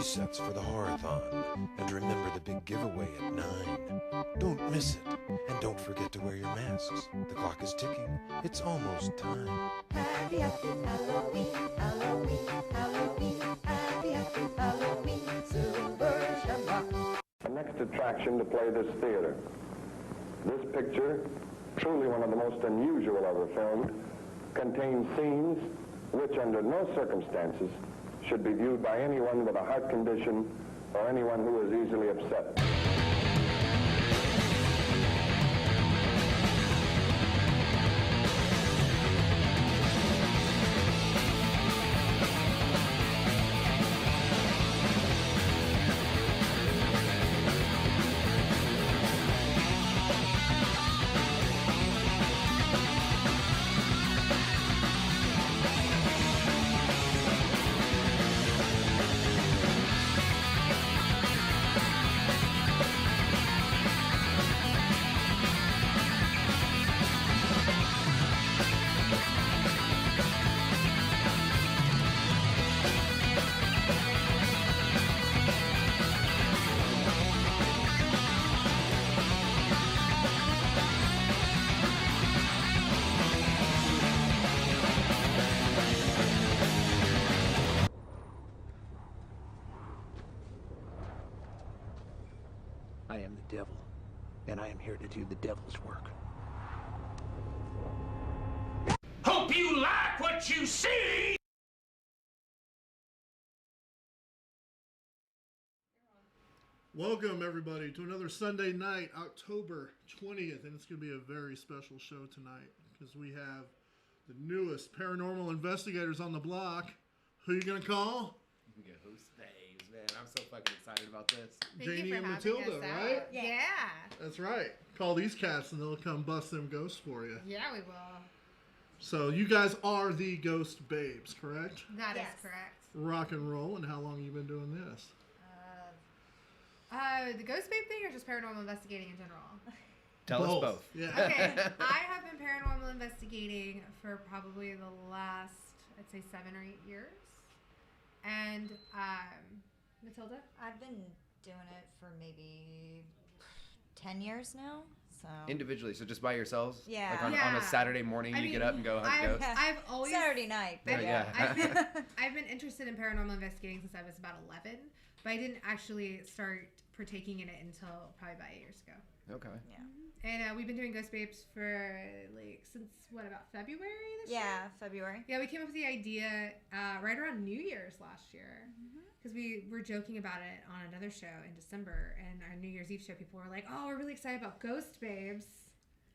sets for the horror-thon. And remember the big giveaway at 9. Don't miss it. And don't forget to wear your masks. The clock is ticking. It's almost time. Happy, happy Halloween, Halloween, Halloween, happy, happy Halloween, Silver Shamrock. The next attraction to play this theater. This picture, truly one of the most unusual ever filmed, contains scenes which under no circumstances should be viewed by anyone with a heart condition or anyone who is easily upset. I am the devil, and I am here to do the devil's work. Hope you like what you see! Welcome, everybody, to another Sunday night, October 20th, and it's going to be a very special show tonight because we have the newest paranormal investigators on the block. Who you going to call? Ghost Babes, man. I'm so fucking excited about this. Janie and Matilda, right? Yeah. That's right. Call these cats and they'll come bust them ghosts for you. Yeah, we will. So you guys are the Ghost Babes, correct? That is Yes. correct. Rock and roll, and how long have you been doing this? The ghost babe thing or just paranormal investigating in general? Tell us both. Yeah. Okay, I have been paranormal investigating for probably the last, I'd say 7 or 8 years. And, Matilda? I've been doing it for maybe 10 years now. So Individually, so just by yourselves? Yeah. Like on Yeah. a Saturday morning, you get up and go hunt ghosts? I've always Saturday night. But Yeah. I've been interested in paranormal investigating since I was about 11, but I didn't actually start partaking in it until probably about 8 years ago. Okay. Yeah. And we've been doing Ghost Babes for since about February this year? Yeah, February. Yeah, we came up with the idea right around New Year's last year because we were joking about it on another show in December, and our New Year's Eve show, people were like, "Oh, we're really excited about Ghost Babes."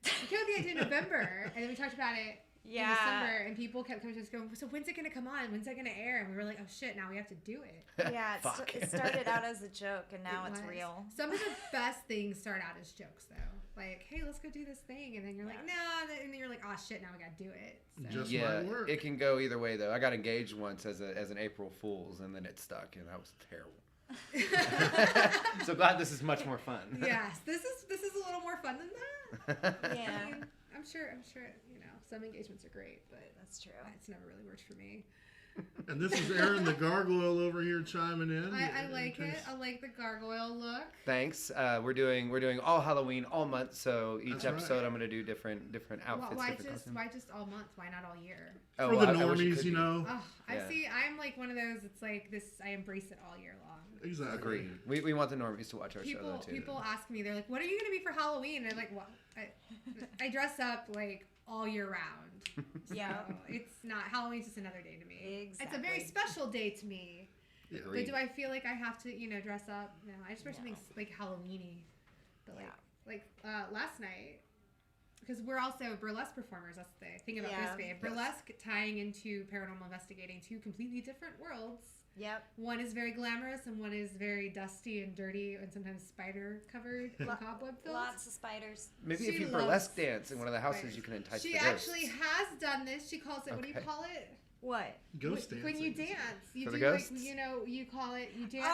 We came up with the idea in November, and then we talked about it in December, and people kept coming to us going, "So when's it going to come on? When's it going to air?" And we were like, "Oh shit, now we have to do it." Yeah, it started out as a joke, and now it's was. real. Some of the best things start out as jokes, though. Like, "Hey, let's go do this thing," and then you're like, "No," and then you're like, "Oh shit, now we got to do it." So. Just Yeah, might work. it can go either way, though. I got engaged once as an April Fool's, and then it stuck, and that was terrible. So glad this is much more fun. Yes, this is a little more fun than that. Yeah, I mean, I'm sure, you know, some engagements are great, but that's true. it's never really worked for me. And this is Aaron the Gargoyle over here chiming in. I like it. I like the gargoyle look. Thanks. We're doing all Halloween all month, so each That's episode right. I'm gonna do different outfits. Why different costumes. why just all month? Why not all year? Oh, For well, the I wish it normies, could you be. know. Oh, Yeah. I'm like one of those. It's like this. I embrace it all year long. Exactly. Agreed. We want the normies to watch our show though too. People ask me, they're like, "What are you gonna be for Halloween?" And I'm like, "Well, I dress up like all year round." Yeah. So it's not Halloween's just another day to me. Exactly. It's a very special day to me. Yeah. But do I feel like I have to, dress up? No, I just wear something like Halloween-y. But last night, because we're also burlesque performers. That's the thing about this babe. Burlesque tying into paranormal investigating, two completely different worlds. Yep. One is very glamorous and one is very dusty and dirty and sometimes spider covered and cobweb filled. Lots of spiders. Maybe She if you loves burlesque dance in one of the houses, spiders. you can entice She the ghosts. actually has done this. She calls it, what do you Okay. call it? What? Ghost dancing. When you dance, you For do the like ghosts? you call it you dance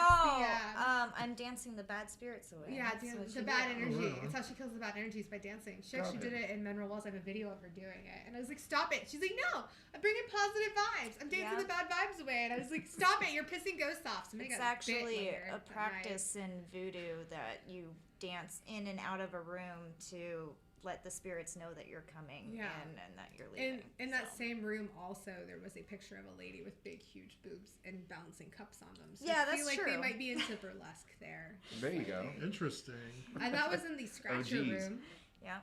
I'm dancing the bad spirits away. yeah, That's what the she bad did. energy. wow. It's how she kills the bad energies by dancing. She actually Okay. did it in Mineral Wells. I have a video of her doing it, and I was like, "Stop it!" She's like, "No, I'm bringing positive vibes. I'm dancing Yeah. the bad vibes away." And I was like, "Stop it! You're pissing ghosts off." Somebody It's got bit actually later a that night. practice in voodoo that you dance in and out of a room to let the spirits know that you're coming Yeah. and that you're leaving. In that So. same room, also there was a picture of a lady with big, huge boobs and balancing cups on them. So Yeah, I feel that's like they true. might be into burlesque there. There you go. Interesting. And that was in the scratcher geez. room, Yeah.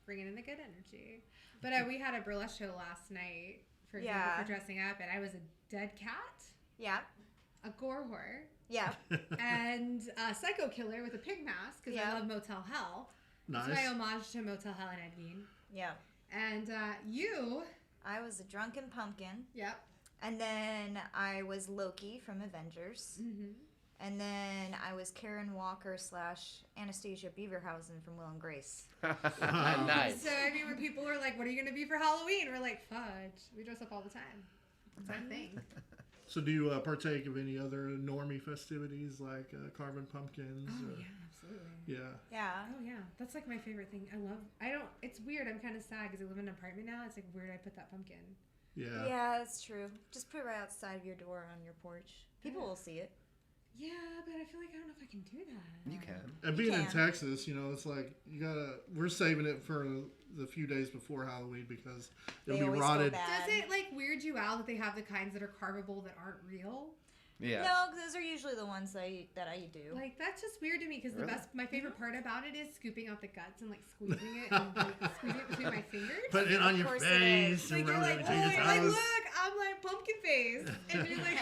bringing in the good energy. But we had a burlesque show last night, for example, Yeah. for dressing up, and I was a dead cat, Yeah. a gore whore, Yeah. and a psycho killer with a pig mask because Yeah. I love Motel Hell. Nice. It's my homage to Motel Hell and Edwin. Yeah. And you, I was a drunken pumpkin. yep. And then I was Loki from Avengers. Mm-hmm. And then I was Karen Walker / Anastasia Beaverhausen from Will and Grace. Nice. So, I mean, when people were like, what are you going to be for Halloween? We're like, fudge. We dress up all the time. It's our thing. So do you partake of any other normie festivities like carving pumpkins? Oh, or- yeah, absolutely. Yeah. Yeah. Oh, yeah. That's like my favorite thing. It's weird. I'm kind of sad because I live in an apartment now. It's like, where did I put that pumpkin? Yeah. Yeah, that's true. Just put it right outside of your door on your porch. People will see it. Yeah, but I feel like I don't know if I can do that. You can. And being in can. Texas, it's like we're saving it for the few days before Halloween because They it'll be always rotted. go bad. Does it like weird you out that they have the kinds that are carvable that aren't real? Yeah. No, those are usually the ones that I do. Like that's just weird to me because Really? my favorite part about it is scooping out the guts and like squeezing it and like squeezing it between my fingers. Put it on your course it face is. and Like you're rub it like, between your oh, like toes. look, I'm like pumpkin face, and you're like,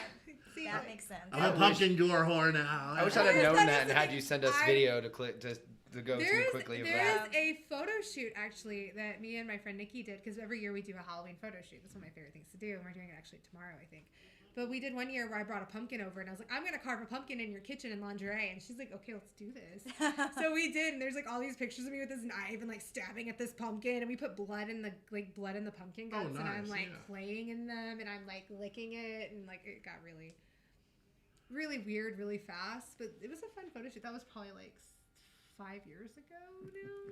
see, That like, makes sense. I'm a pumpkin gore whore now. I wish I'd have Yes, known that that is and the had thing. you send us I- video to go to quickly of There that. is a photo shoot actually that me and my friend Nikki did because every year we do a Halloween photo shoot. That's one of my favorite things to do, and we're doing it actually tomorrow, I think. But we did one year where I brought a pumpkin over, and I was like, I'm gonna carve a pumpkin in your kitchen in lingerie, and she's like, okay, let's do this. So we did, and there's like all these pictures of me with this knife and like stabbing at this pumpkin, and we put blood in the pumpkin guts, and I'm nice, like yeah. playing in them, and I'm like licking it, and like it got really, really weird, really fast. But it was a fun photo shoot. That was probably like 5 years ago now.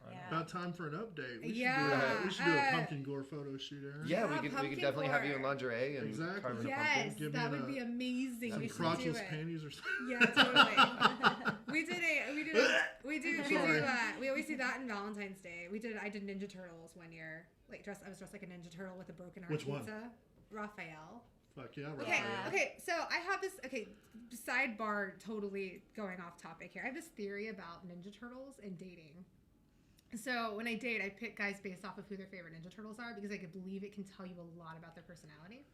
Yeah. About time for an update. We Yeah, should do a pumpkin gore photo shoot, Aaron. Yeah, Yeah, we could pumpkin definitely have you in gore. lingerie and Exactly. carving a Yes, pumpkin. Give me that a- would be amazing. Some We should do crotchless it. panties or something. Yeah, totally. We always do that in Valentine's Day. I did Ninja Turtles one year. I was dressed like a Ninja Turtle with a broken heart Which one? pizza. Raphael. Fuck yeah, Okay, Raphael. okay, so I have this, sidebar, totally going off topic here. I have this theory about Ninja Turtles and dating. So when I date, I pick guys based off of who their favorite Ninja Turtles are because I could believe it can tell you a lot about their personality.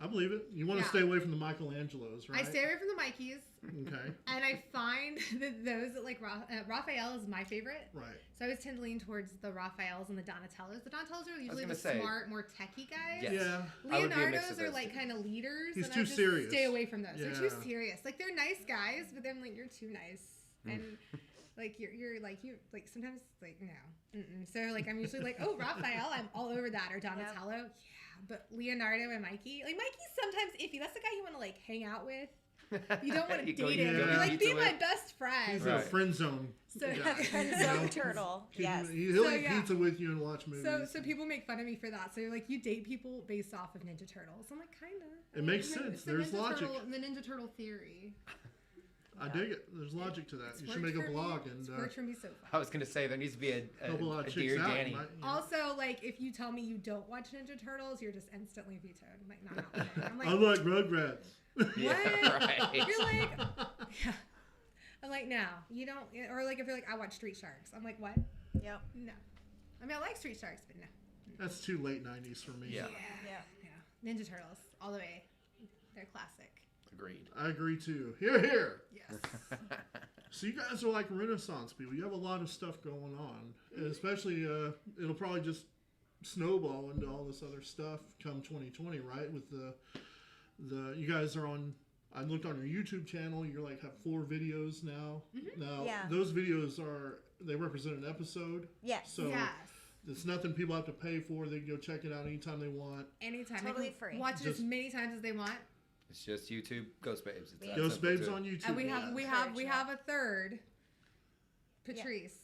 I believe it. You want to Yeah. stay away from the Michelangelos, right? I stay away from the Mikeys, Okay, and I find that those that like Raphael is my favorite. right. So I always tend to lean towards the Raphaels and the Donatellos. The Donatellos are usually gonna the say- smart, more techie guys. Yes. Yeah. I would be a mix Leonardos of are those like two. kind of leaders. He's and too I just serious. Stay away from those. They're too Yeah. serious. Like they're nice guys, but then like you're too nice, and like you're like sometimes like no. So like I'm usually like, oh, Raphael, I'm all over that, or Donatello. Yeah, but Leonardo and Mikey, like Mikey's sometimes iffy. That's the guy you want to like hang out with. You don't want to You go- date you him. go You're eat like, be pizza my with. best friend. He's Right. a friend zone. So- guy, Friend you zone know? turtle. Yes. He'll So, eat yeah. pizza with you and watch movies. So people make fun of me for that. So like you date people based off of Ninja Turtles. I'm like kinda. It makes It's sense. the There's Ninja logic. the Ninja Turtle theory. I dig it. There's logic to that. It's You should worked make a for blog me. and It's worked for me so I far. was gonna say there needs to be a couple of Dear chicks out. Danny. Also, like if you tell me you don't watch Ninja Turtles, you're just instantly vetoed. I'm like, no, not today. I'm like, I like Rugrats. Yeah, right. You're like, yeah. I'm like, no, you don't. Or like if you're like, I watch Street Sharks. I'm like, what? Yep. No. I mean, I like Street Sharks, but no. That's too late 90s for me. Yeah. Yeah. Ninja Turtles, all the way. They're classic. Agreed. I agree too. Here. Yes. So you guys are like Renaissance people. You have a lot of stuff going on, and especially it'll probably just snowball into all this other stuff come 2020, right? With the you guys are on. I looked on your YouTube channel. You're like have 4 videos now. Now Yeah. those videos they represent an episode. Yes. So Yes. It's nothing people have to pay for. They can go check it out anytime they want. Anytime. Totally they can free. Watch it as many times as they want. It's just YouTube Ghost Babes. It's that Ghost simple, Babes too. on YouTube. And we have Yeah. a third, Patrice.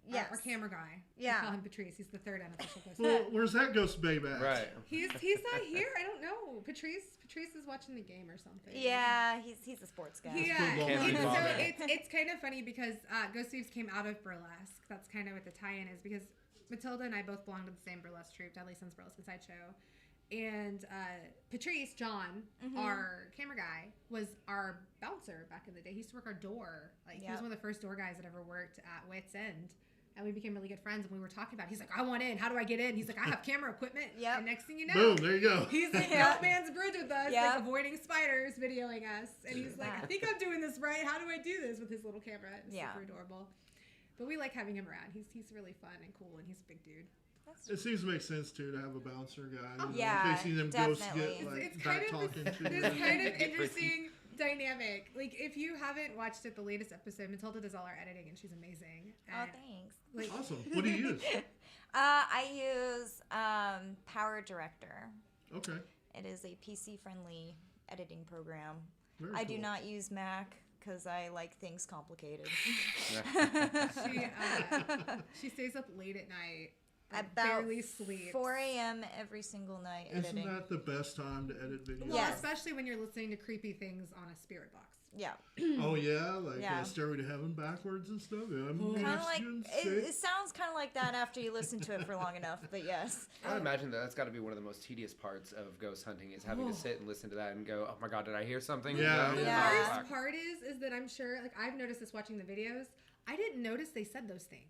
Yes. Our camera guy. Yeah. We call him Patrice. He's the third unofficial Ghost Well, Babe. where's that Ghost Babe at? Right. He's not here. I don't know. Patrice is watching the game or something. Yeah, he's a sports guy. Yeah, football Can't be so bothered. it's kind of funny because Ghost Babes came out of burlesque. That's kind of what the tie-in is because Matilda and I both belong to the same burlesque troupe, Deadly Sins Burlesque and Sideshow. And Patrice, John, our camera guy, was our bouncer back in the day. He used to work our door. Like he was one of the first door guys that ever worked at Wits End. And we became really good friends, and we were talking about it. He's like, I want in. How do I get in? He's like, I have camera equipment. Yep. And next thing you know, Boom, there you go. he's like, no man's bridge with us, Yep. like avoiding spiders, videoing us. And he's like, I think I'm doing this right. How do I do this with his little camera? It's super adorable. But we like having him around. He's really fun and cool, and he's a big dude. It seems to make sense too to have a bouncer guy. You know, Yeah, in case any of them ghosts definitely. get like It's back kind of talking to you. this kind of interesting dynamic. Like if you haven't watched it, the latest episode, Matilda does all our editing, and she's amazing. Oh, And, thanks. like, Awesome. What do you use? I use Power Director. Okay. It is a PC-friendly editing program. Very I do cool. not use Mac because I like things complicated. she stays up late at night. About barely sleeps. 4 a.m. every single night Isn't editing. that the best time to edit videos? Well, Yes. especially when you're listening to creepy things on a spirit box. Yeah. Oh yeah, like Yeah. Stairway to Heaven backwards and stuff. Yeah, Kind of like it sounds kind of like that after you listen to it for long enough, but yes. I imagine that's got to be one of the most tedious parts of ghost hunting is having to sit and listen to that and go, oh my god, did I hear something? Yeah. No? The Yeah. hardest part is that I'm sure, like I've noticed this watching the videos. I didn't notice they said those things.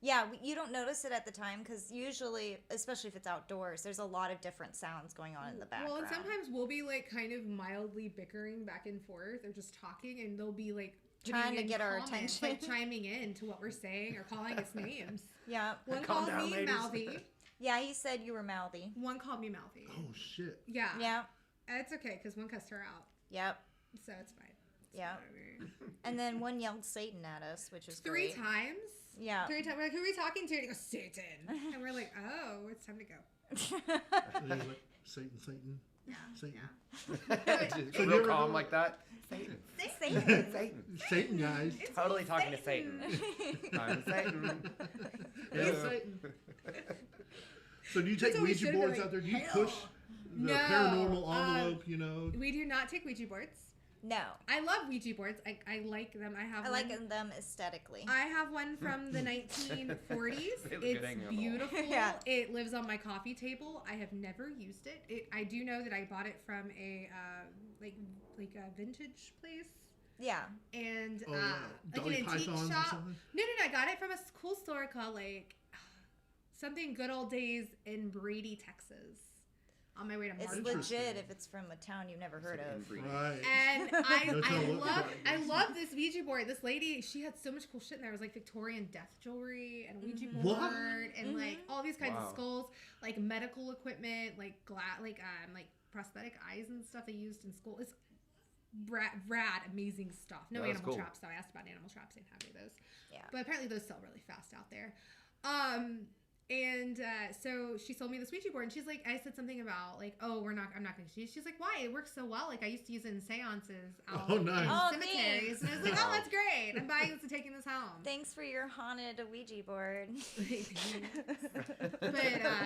Yeah, you don't notice it at the time because usually, especially if it's outdoors, there's a lot of different sounds going on in the background. Well, and sometimes we'll be like kind of mildly bickering back and forth or just talking, and they'll be like Trying putting to in get our comments, attention. like chiming in to what we're saying or calling us names. Yeah. One Calm called down, me ladies. mouthy. Yeah, he said you were mouthy. One called me mouthy. Oh shit. Yeah. Yeah. It's okay because one cussed her out, Yep. so it's fine. It's Yeah. whatever. And then one yelled Satan at us, which was Three great. times. Yeah. 3 times. We're like, who are we talking to? And he goes, Satan. And we're like, oh, it's time to go. And he's like, Satan, Satan, Satan. Just So real you ever calm go- like that. Satan. Satan. Satan. Satan, guys. Totally talking to Satan. I'm Satan. Hey, Satan. So do you take That's what we Ouija should've been boards like, out there? Do you "Hell." push the No, paranormal envelope? You know. We do not take Ouija boards. No. I love Ouija boards. I like them. I have I one. like them aesthetically. I have one from the 1940s. They look good It's hanging on the wall. beautiful. Yeah. It lives on my coffee table. I have never used it. I do know that I bought it from a like a vintage place. Yeah. And Oh, yeah. like Dolly an antique Pythons or shop. something? No. I got it from a cool store called like something Good Old Days in Brady, Texas. On my way to It's Marshall. legit if it's from a town you've never heard of. Right. And I No telling what love the I fuck. love this Ouija board. This lady, she had so much cool shit in there. It was like Victorian death jewelry and a Ouija board What? and like all these kinds Wow. of skulls, like medical equipment, like like prosthetic eyes and stuff they used in school. It's rad, amazing stuff. No Yeah, that's animal cool. traps though. I asked about animal traps. They didn't have any of those. Yeah. But apparently those sell really fast out there. And so she sold me this Ouija board, and she's like, I said something about like, oh, I'm not going to use. She's like, why? It works so well. Like I used to use it in seances out Oh, nice. in Oh, cemeteries, thanks. and I was like, oh, that's great. I'm buying this and taking this home. Thanks for your haunted Ouija board. But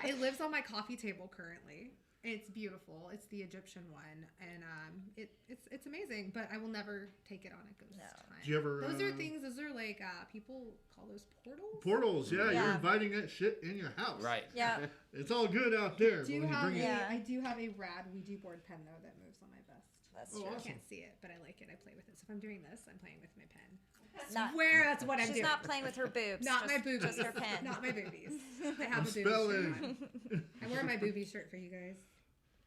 it lives on my coffee table currently. It's beautiful. It's the Egyptian one, and it's amazing. But I will never take it on a ghost No. hunt. Do you ever? Those are things. Those are like people call those portals. Portals. Yeah, you're Yeah. inviting that shit in your house. Right. Yeah. It's all good out there. Do but when you have bring it, Yeah. I do have a rad Ouija board pen though that moves on my vest. That's Oh, true. I awesome. can't see it, but I like it. I play with it. So if I'm doing this, I'm playing with my pen. Not- Swear that's what I'm She's doing. not playing with her boobs. Not just, my boobies. Just her pen. Not my boobies. I have I'm a booby spelling. shirt on. I wear my booby shirt for you guys.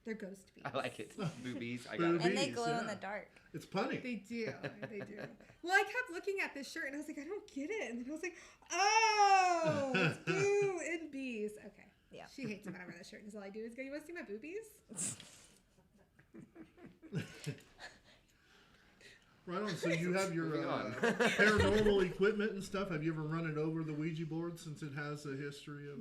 They're ghost bees. I like it. Boobies. I got Boobies. it. And they glow in Yeah. the dark. It's punny. They do. They do. Well, I kept looking at this shirt and I was like, I don't get it. And then I was like, oh, it's boo and bees. Okay. Yeah. She hates it when I wear that shirt because all I do is go, you want to see my boobies? Right on. So you have your Moving on. paranormal equipment and stuff. Have you ever run it over the Ouija board since it has a history of?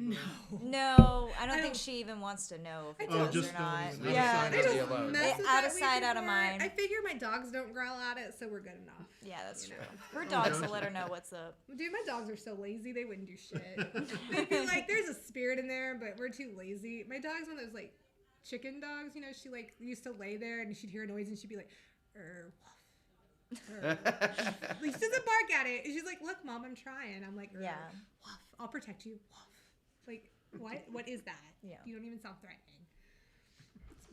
No, I don't think she even wants to know if it Oh, does just or not. don't even- Yeah, Leave it alone. Out of sight, out of mind. I figure my dogs don't growl at it, so we're good enough. yeah, that's true. know. Her dogs will let her know what's up. Dude, my dogs are so lazy, they wouldn't do shit. They'd be like, there's a spirit in there, but we're too lazy. My dog's one of those, like, chicken dogs, you know, she, like, used to lay there, and she'd hear a noise, and she'd be like, woof. Like, she doesn't bark at it. And she's like, look, Mom, I'm trying. I'm like, Yeah. woof, I'll protect you. Woof. Like, what is that? Yeah. You don't even sound threatening.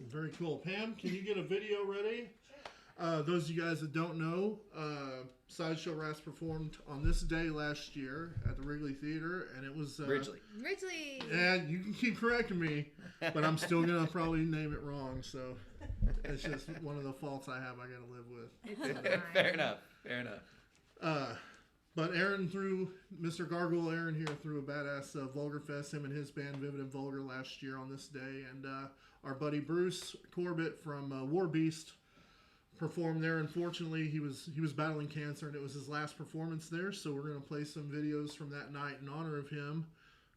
Very cool. Pam, can you get a video ready? Those of you guys that don't know, Sideshow Rats performed on this day last year at the Wrigley Theater, and it was Ridgely. And you can keep correcting me, but I'm still gonna probably name it wrong. So it's just one of the faults I have. I gotta live with. Fair enough. Fair enough. But Mr. Gargoyle Aaron here threw a badass Vulgar Fest, him and his band Vivid and Vulgar last year on this day, and our buddy Bruce Corbett from War Beast performed there. Unfortunately, he was battling cancer, and it was his last performance there. So we're gonna play some videos from that night in honor of him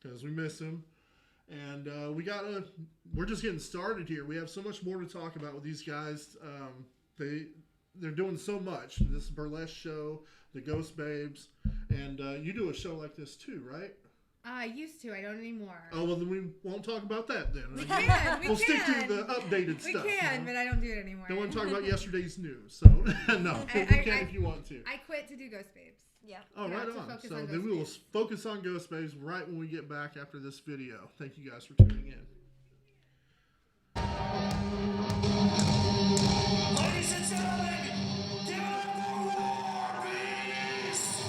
because we miss him. And we're just getting started here. We have so much more to talk about with these guys. They're doing so much. This burlesque show, the Ghost Babes, and you do a show like this too, right? I used to. I don't anymore. Oh, well, then we won't talk about that then. We can. We'll stick to the updated We stuff. can, but I don't do it anymore. Don't want to talk about yesterday's news. So, no, we can if you want to. I quit to do Ghost Babes. Yeah. Oh, Yeah, right to on. focus So on then Ghost we will Babes. focus on Ghost Babes right when we get back after this video. Thank you guys for tuning in. Ladies and gentlemen, give it up for War Beast!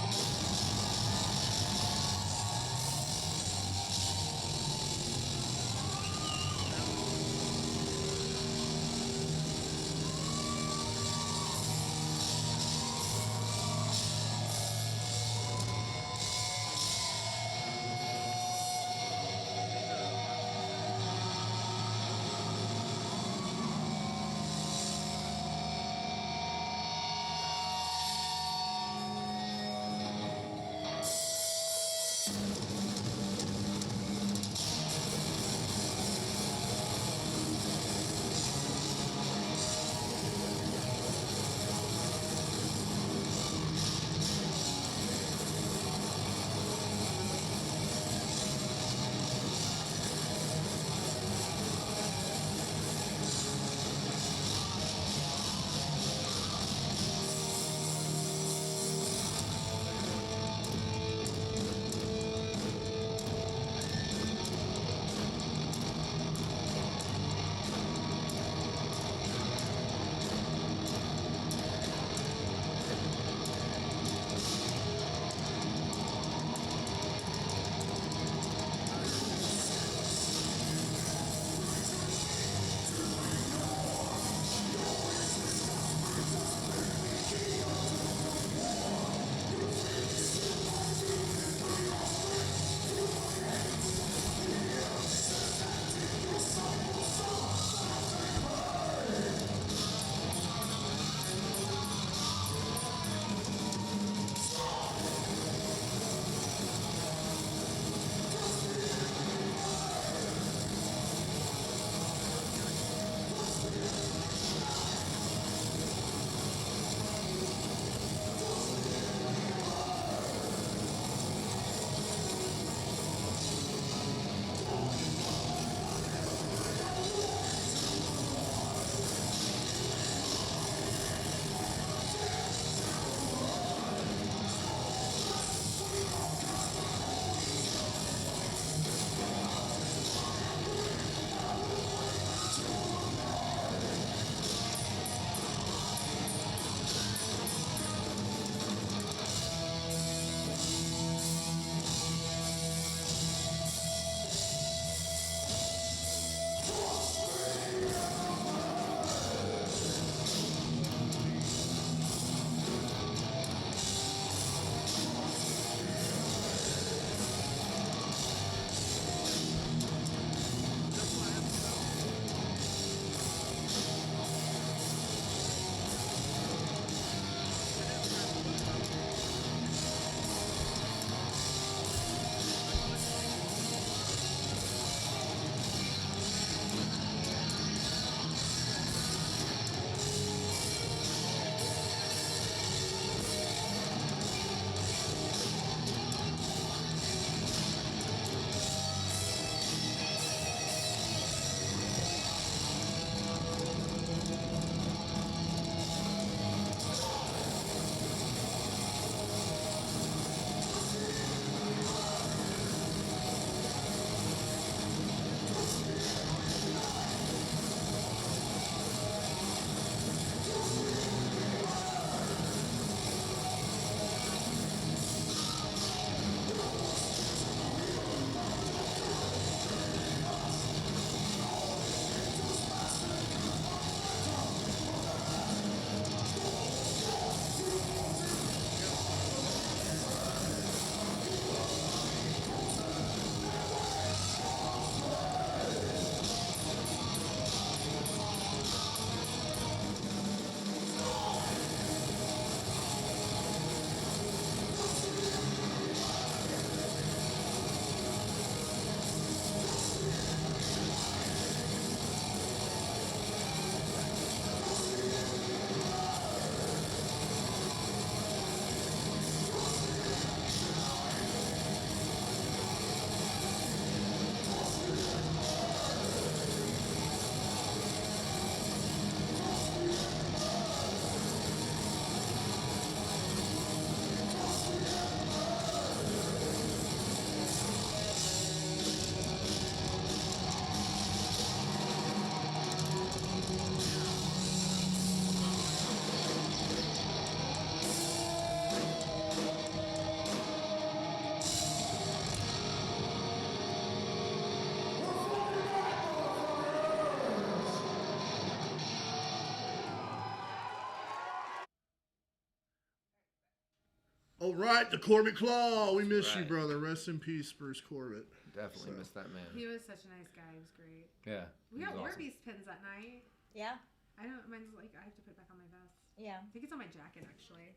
All right, the Corbett Claw. We miss you, Right. brother. Rest in peace, Bruce Corbett. Definitely missed that man. He was such a nice guy. He was great. Yeah. We he got was awesome. Orbeez pins that night. Yeah. I don't. Mine's like I have to put it back on my vest. Yeah. I think it's on my jacket actually.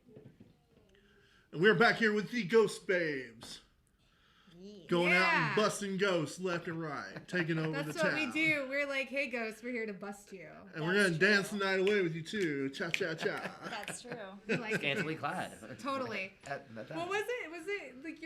And we're back here with the Ghost Babes. Going out Yeah. and busting ghosts left and right, taking over That's the what town. we do. We're like, hey, ghosts, we're here to bust you. And we're going to dance the night away with you, too. Cha-cha-cha. That's true. Like, Scantily clad. Totally. At that What was it? Was it like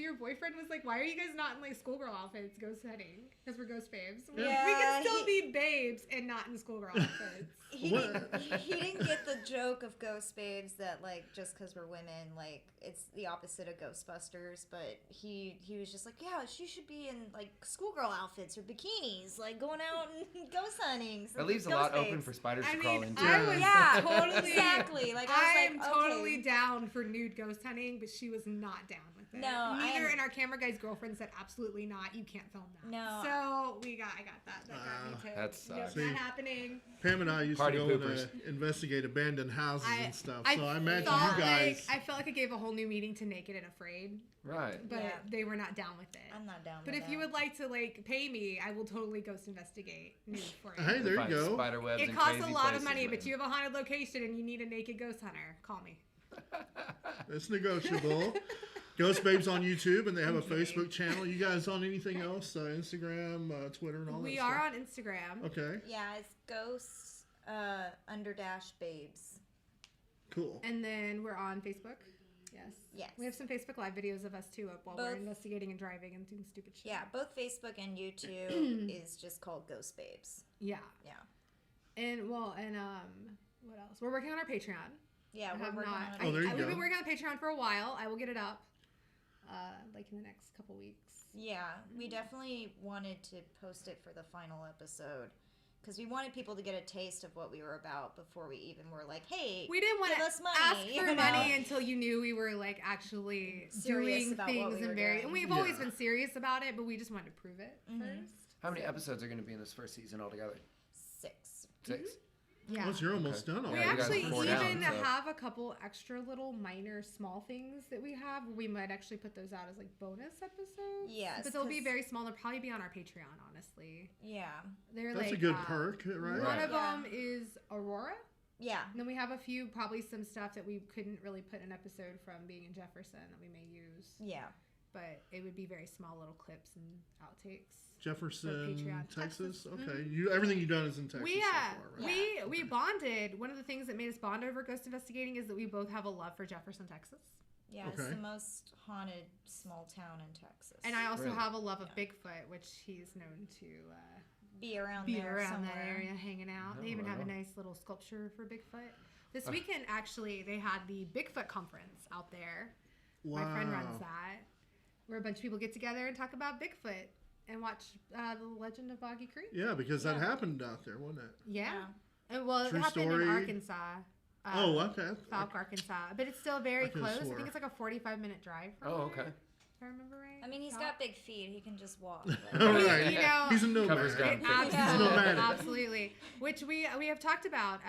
your boyfriend was like, why are you guys not in like schoolgirl outfits ghost hunting? Because we're ghost babes. We can still be babes and not in schoolgirl outfits. He didn't get the joke of ghost babes that like just because we're women, like it's the opposite of Ghostbusters. But he was just like, yeah, she should be in like schoolgirl outfits or bikinis, like going out and ghost hunting. So It leaves a ghost lot babes. open for spiders I to crawl mean, into. I was totally exactly like I am was like, totally okay. down for nude ghost hunting, but she was not down with it. No, neither. I'm- And our camera guy's girlfriend said absolutely not. You can't film that. No. So I got that. That got me too. That sucks. Not happening. Pam and I used Party to go poopers. and investigate abandoned houses and stuff. So I imagine thought, you guys... I felt like it gave a whole new meaning to Naked and Afraid, Right. but Yeah. they were not down with it. I'm not down. But with if you that. would like to like pay me, I will totally ghost investigate nude for you. Hey, there you Find go. Spider webs It in costs a crazy lot of places, money, man. but you have a haunted location and you need a naked ghost hunter. Call me. It's negotiable. Ghost Babes on YouTube, and they have a Facebook channel. You guys on anything else? Instagram, Twitter, and all that We stuff? are on Instagram. Okay, yeah, it's ghosts _ babes. cool. And then we're on Facebook. Yes. Yes. We have some Facebook Live videos of us too while we're Both. investigating and driving and doing stupid shit. Yeah, both Facebook and YouTube is just called Ghost Babes. Yeah. Yeah. And what else? We're working on our Patreon. Yeah, I we're have working not. on it. Oh, there you We've go. been working on Patreon for a while. I will get it up, like in the next couple weeks. Yeah, we definitely wanted to post it for the final episode because we wanted people to get a taste of what we were about before we even were like, hey, We didn't want give to us money, ask for you know? money until you knew we were like actually Serious doing about what things we were and very. doing. And we've always Yeah. been serious about it, but we just wanted to prove it first. How many episodes are going to be in this first season altogether? 6. 6? Yeah. Well, you're almost done We already. you guys actually are 4 even down, so- have a couple extra little minor small things that we have. We might actually put those out as like bonus episodes. Yes, But they'll be 'cause- very small. They'll probably be on our Patreon, honestly. Yeah. They're That's like a good perk, right? One of Yeah. them is Aurora. Yeah. And then we have a few, probably some stuff that we couldn't really put in an episode from being in Jefferson that we may use. Yeah. But it would be very small little clips and outtakes. Jefferson, Patreon. Texas. Texas. Okay, everything you've done is in Texas We so far, right? we bonded. One of the things that made us bond over ghost investigating is that we both have a love for Jefferson, Texas. Yeah, it's Okay. the most haunted small town in Texas. And I also Really? have a love of Bigfoot, which he's known to be around be there around somewhere. that area hanging out. They Oh, even have a wow. nice little sculpture for Bigfoot. This weekend, actually, they had the Bigfoot conference out there. Wow. My friend runs that, where a bunch of people get together and talk about Bigfoot and watch The Legend of Boggy Creek. Yeah, because that happened out there, wasn't it? Yeah. And, well, True it happened story. in Arkansas. Oh, okay. Falk, Arkansas. But it's still very I could've close. I swore. think it's like a 45-minute drive from Oh, here, okay. if I remember right. I mean, he's Falk. got big feet. He can just walk. All right. You know, He's a nomad. Covers ground quick. Absolutely, nomadic. absolutely. Which we have talked about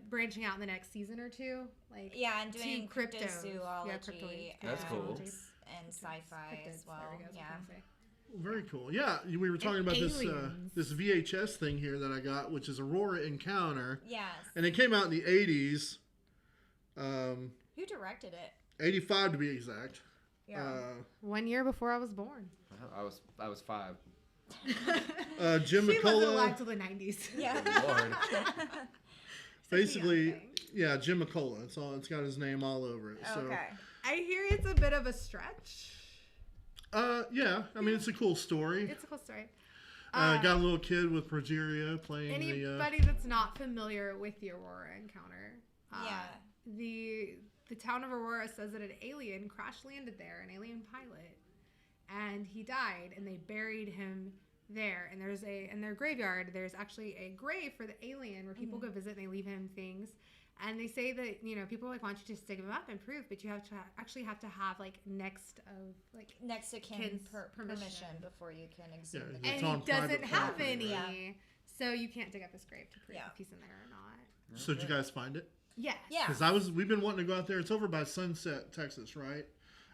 branching out in the next season or two, like Yeah, and doing to cryptos. cryptozoology Yeah, cryptozoology. That's cool. and sci-fi Cryptids, as well. there we go, that's what Yeah. I'm trying to say. Very cool. Yeah, we were talking about aliens. this VHS thing here that I got, which is Aurora Encounter, Yes. and it came out in the 80s, Who directed it? 85 to be exact. Yeah. 1 year before I was born. I was 5. Jim She wasn't alive McCullough, till the 90s. yeah. Lord. basically, thing. yeah, Jim McCullough. It's got his name all over it. So, Okay. I hear it's a bit of a stretch. yeah, I mean, it's a cool story. It's a cool story. Got a little kid with progeria playing Anybody that's not familiar with the Aurora encounter, Yeah. the town of Aurora says that an alien crash landed there, an alien pilot, and he died, and they buried him there. And in their graveyard, there's actually a grave for the alien where people go visit and they leave him things. And they say that, people are like, why don't you just dig him up and prove, but you have to have like next Next to kin kin's permission before you can exhume the Yeah, and It's he on private doesn't have property, any. right? So you can't dig up his grave to prove Yeah. if he's in there or not. So did you guys find it? Yes. Yeah. Because we've been wanting to go out there. It's over by Sunset, Texas, right?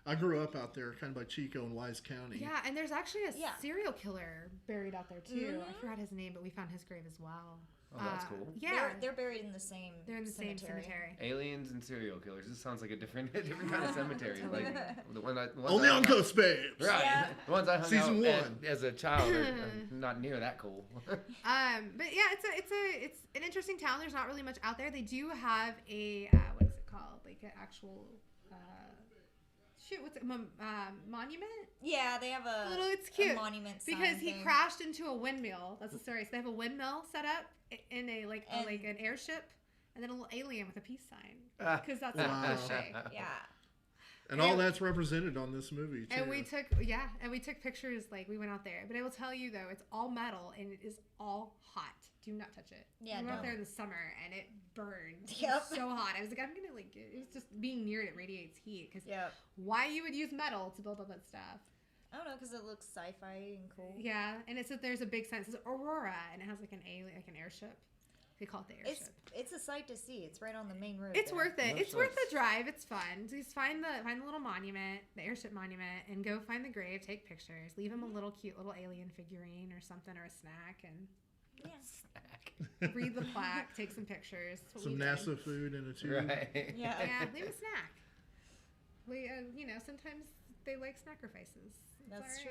I grew up out there, kind of by Chico and Wise County. Yeah, and there's actually a Yeah. serial killer buried out there too. I Mhm. forgot his name, but we found his grave as well. Oh, that's cool. Yeah, They're buried in the same. they're in the same cemetery. Aliens and serial killers. This sounds like a different kind of cemetery. Totally. Like the ones Only I on hung out- Ghost Babes. Right. Yeah. The ones I hung Season out 1. as a child are not near that cool. But yeah, it's an interesting town. There's not really much out there. They do have a what is it called? Like an actual what's it? Monument? Yeah, they have a It's cute a monument sign because he thing. crashed into a windmill. That's the story. So they have a windmill set up in a like an airship, and then a little alien with a peace sign because that's Wow. a cliche. Yeah. And all that's represented on this movie, too. And we took pictures. Like we went out there, but I will tell you though, it's all metal and it is all hot. Do not touch it. Yeah, we went out don't. there in the summer and it burned. Yep. It was so hot. I was like, I'm gonna like. It was just being near it radiates heat. Because why you would use metal to build up that stuff? I don't know, because it looks sci-fi and cool. Yeah, and it says there's a big sign. It says Aurora, and it has like an alien, like an airship. They call it the airship. It's a sight to see. It's right on the main road. It's there. worth it. No It's worth sense. the drive. It's fun. Just find the little monument, the airship monument, and go find the grave. Take pictures. Leave him a little cute little alien figurine or something or a snack, and read the plaque. Take some pictures. That's what Some we did. NASA food in a tube. Right. Yeah. Yeah, leave a snack. We, sometimes they like sacrifices. That's true.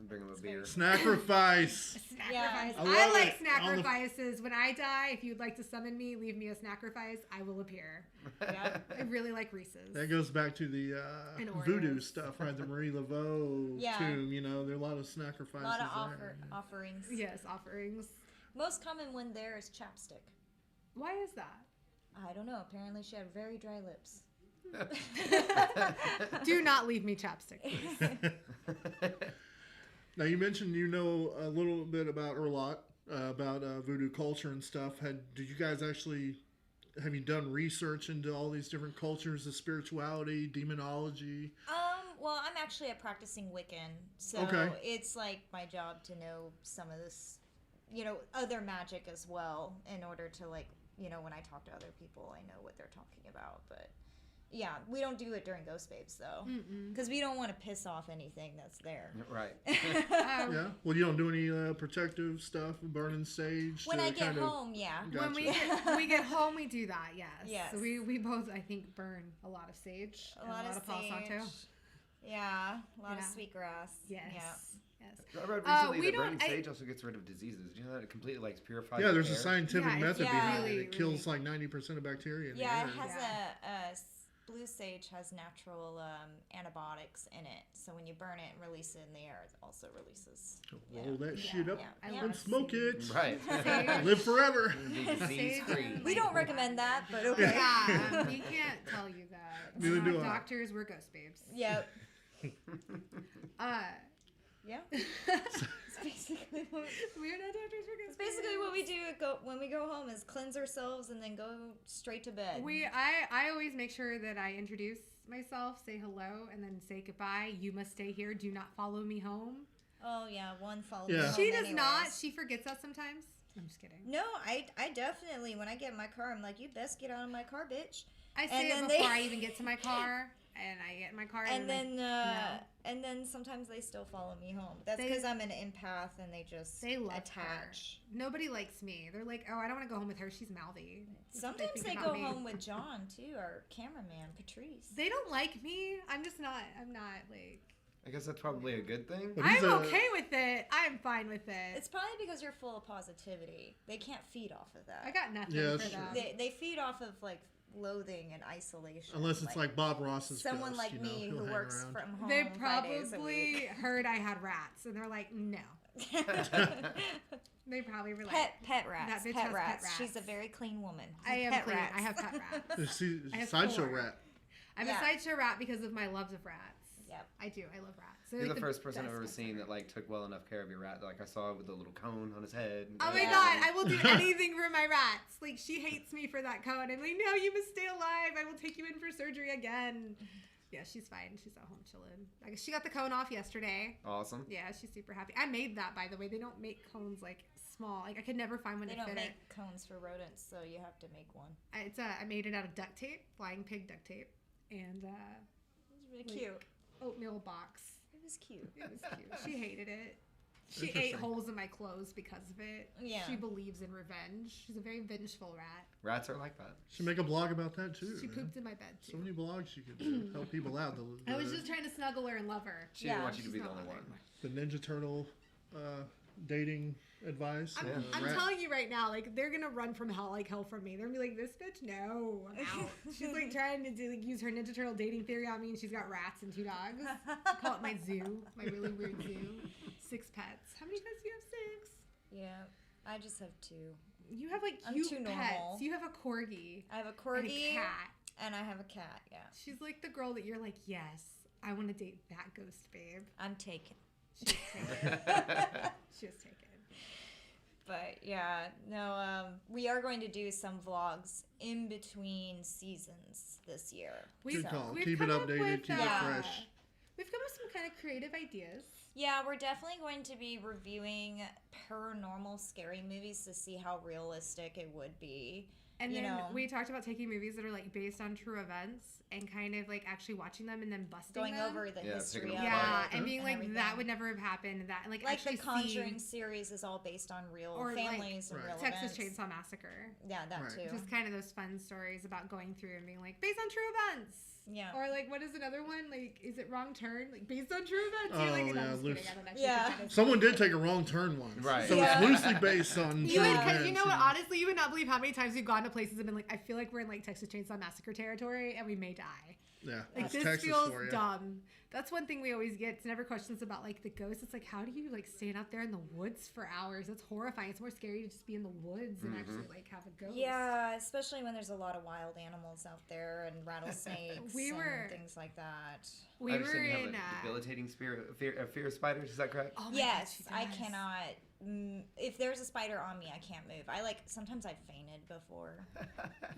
Bring him a beer. Sacrifice. Yeah. Sacrifice. I I love like it. On the- sacrifices. When I die, if you'd like to summon me, leave me a sacrifice. I will appear. Yeah. I really like Reese's. That goes back to the And voodoo Oreos. stuff, right? The Marie Laveau Yeah. tomb. You know, there are a lot of sacrifices A lot of there. offerings. Yes, offerings. Most common one there is chapstick. Why is that? I don't know. Apparently, she had very dry lips. Do not leave me chapstick, please. Now you mentioned you know a little bit about Erlot, about voodoo culture and stuff. Did you guys actually have you done research into all these different cultures, the spirituality, demonology? Well, I'm actually a practicing Wiccan, so Okay. it's like my job to know some of this, other magic as well, in order to when I talk to other people, I know what they're talking about. But yeah, we don't do it during Ghost Babes though, because we don't want to piss off anything that's there. Right. Yeah. Well, you don't do any protective stuff, burning sage. When to I get kind of- home, yeah. When we Gotcha. get home, we do that. Yes. Yes. So we both, I think, burn a lot of sage. A and lot of Palo sage. Santo. Yeah, a lot of Yeah. sweetgrass. Yes. Yeah. Yes. I read we recently that don't- burning sage also gets rid of diseases. Do you know that it completely purifies Yeah, the there's a air? scientific Yeah, it's method behind really, it. It kills really- like 90% of bacteria in Yeah, the it air. has blue sage has natural antibiotics in it. So when you burn it and release it in the air, it also releases. Roll that shit up Yeah. I Yeah. and love smoke it. Right. Sage. Live forever. Be disease free. We don't recommend that, but okay. Yeah, we can't tell you that. Neither We're do not I. doctors, we're ghost babes. Yep. Uh, Yeah. It's basically what, we're not doctors, we're it's ghost basically babes. what we do when we go home is cleanse ourselves and then go straight to bed. I always make sure that I introduce myself, say hello, and then say goodbye. You must stay here. Do not follow me home. Oh yeah, one follow. Yeah. me home She does anyways. not. She forgets that sometimes. I'm just kidding. No, I definitely when I get in my car, I'm like, you best get out of my car, bitch. I say And it then before they- I even get to my car, and I get in my car, And then then and then sometimes they still follow me home. That's They- because I'm an empath and they just they love attach. her. Nobody likes me. They're like, oh, I don't want to go home with her. She's mouthy. That's what Sometimes they think go about me. home with John too, our cameraman Patrice. They don't like me. I'm just not. I'm not like. I guess that's probably a good thing. But he's I'm a- okay with it. I'm fine with it. It's probably because you're full of positivity. They can't feed off of that. I got nothing Yeah, for that's them. true. They feed off of like loathing and isolation. Unless it's like Bob Ross's someone ghost, like you know, me he'll who hang works around. from home. They 5 days a probably week. heard I had rats, and they're like, no. They probably were like, pet rats. That bitch Pet has rats. pet She's a rats. very clean woman. I am Pet clean. rats. I have pet rats. See, I have sideshow 4. rat. I'm Yeah. a sideshow rat because of my loves of rats. Yep. I do. I love rats. They're You're like the first person I've best ever pets seen ever. that like took well enough care of your rat. Like I saw with the little cone on his head. Oh my Yeah. god, I will do anything for my rats. Like, she hates me for that cone. I'm like, no, you must stay alive. I will take you in for surgery again. Yeah, she's fine. She's at home chilling. Like, she got the cone off yesterday. Awesome. Yeah, she's super happy. I made that, by the way. They don't make cones, like, small. Like, I could never find one They to don't fit make it. cones for rodents, so you have to make one. I made it out of duct tape, flying pig duct tape. And, It's really Like, cute. oatmeal box. It was cute. It was cute. She hated it. She ate Interesting. holes in my clothes because of it. Yeah. She believes in revenge. She's a very vengeful rat. Rats are like that. Should make a blog about that too. She man. pooped in my bed So too. many blogs you could do. Help people out. I was just trying to snuggle her and love her. She didn't Yeah, want you to be she's the not only one. loving. the Ninja Turtle dating advice. I'm telling you right now, like they're gonna run from hell like hell from me. They're gonna be like, this bitch, no, I'm out. She's like trying to use her Ninja Turtle dating theory on me, and she's got rats and 2 dogs. I call it my zoo, my really weird zoo. 6 pets. How many pets do you have? 6. Yeah, I just have 2. You have like I'm cute too pets. normal. You have a corgi. I have a And corgi a cat. and I have a cat. Yeah, She's like the girl that you're like, yes, I want to date that ghost babe. I'm taken. She's taken. She was taken. But yeah, no, we are going to do some vlogs in between seasons this year. Good call. we've Keep it come up updated. with, Keep it Yeah. fresh. We've come up with some kind of creative ideas. Yeah, we're definitely going to be reviewing paranormal scary movies to see how realistic it would be. And You then know. we talked about taking movies that are like based on true events and kind of like actually watching them and then busting Going them. over the Yeah, history picking of them it. Yeah, apart. and being like everything. that would never have happened. That like Like actually the Conjuring seeing series is all based on real Or, like, families and Right. real Texas events. Chainsaw Massacre. Yeah, that Right. too. Just kind of those fun stories about going through and being like based on true events. Yeah. Or like what is another one? Like is it Wrong Turn? Like based on true events? Oh, You're like, no, yeah, I'm just loose- kidding. I don't actually Yeah. think that is Someone true. did take a wrong turn once. Right. So Yeah. it's loosely based on You true would, events. because you know what? Honestly, you would not believe how many times we've gone to places and been like, I feel like we're in like Texas Chainsaw Massacre territory, and we may die. Yeah. Like It's this Texas feels for you. dumb. That's one thing we always get. It's never questions about like the ghosts. It's like, how do you like stand out there in the woods for hours? That's horrifying. It's more scary to just be in the woods and actually like have a ghost. Yeah, especially when there's a lot of wild animals out there and rattlesnakes We were- and things like that. We I were understand you have in. a debilitating fear of spiders. Is that correct? Oh my Yes, God, she I does. cannot. If there's a spider on me, I can't move. Sometimes I've fainted before.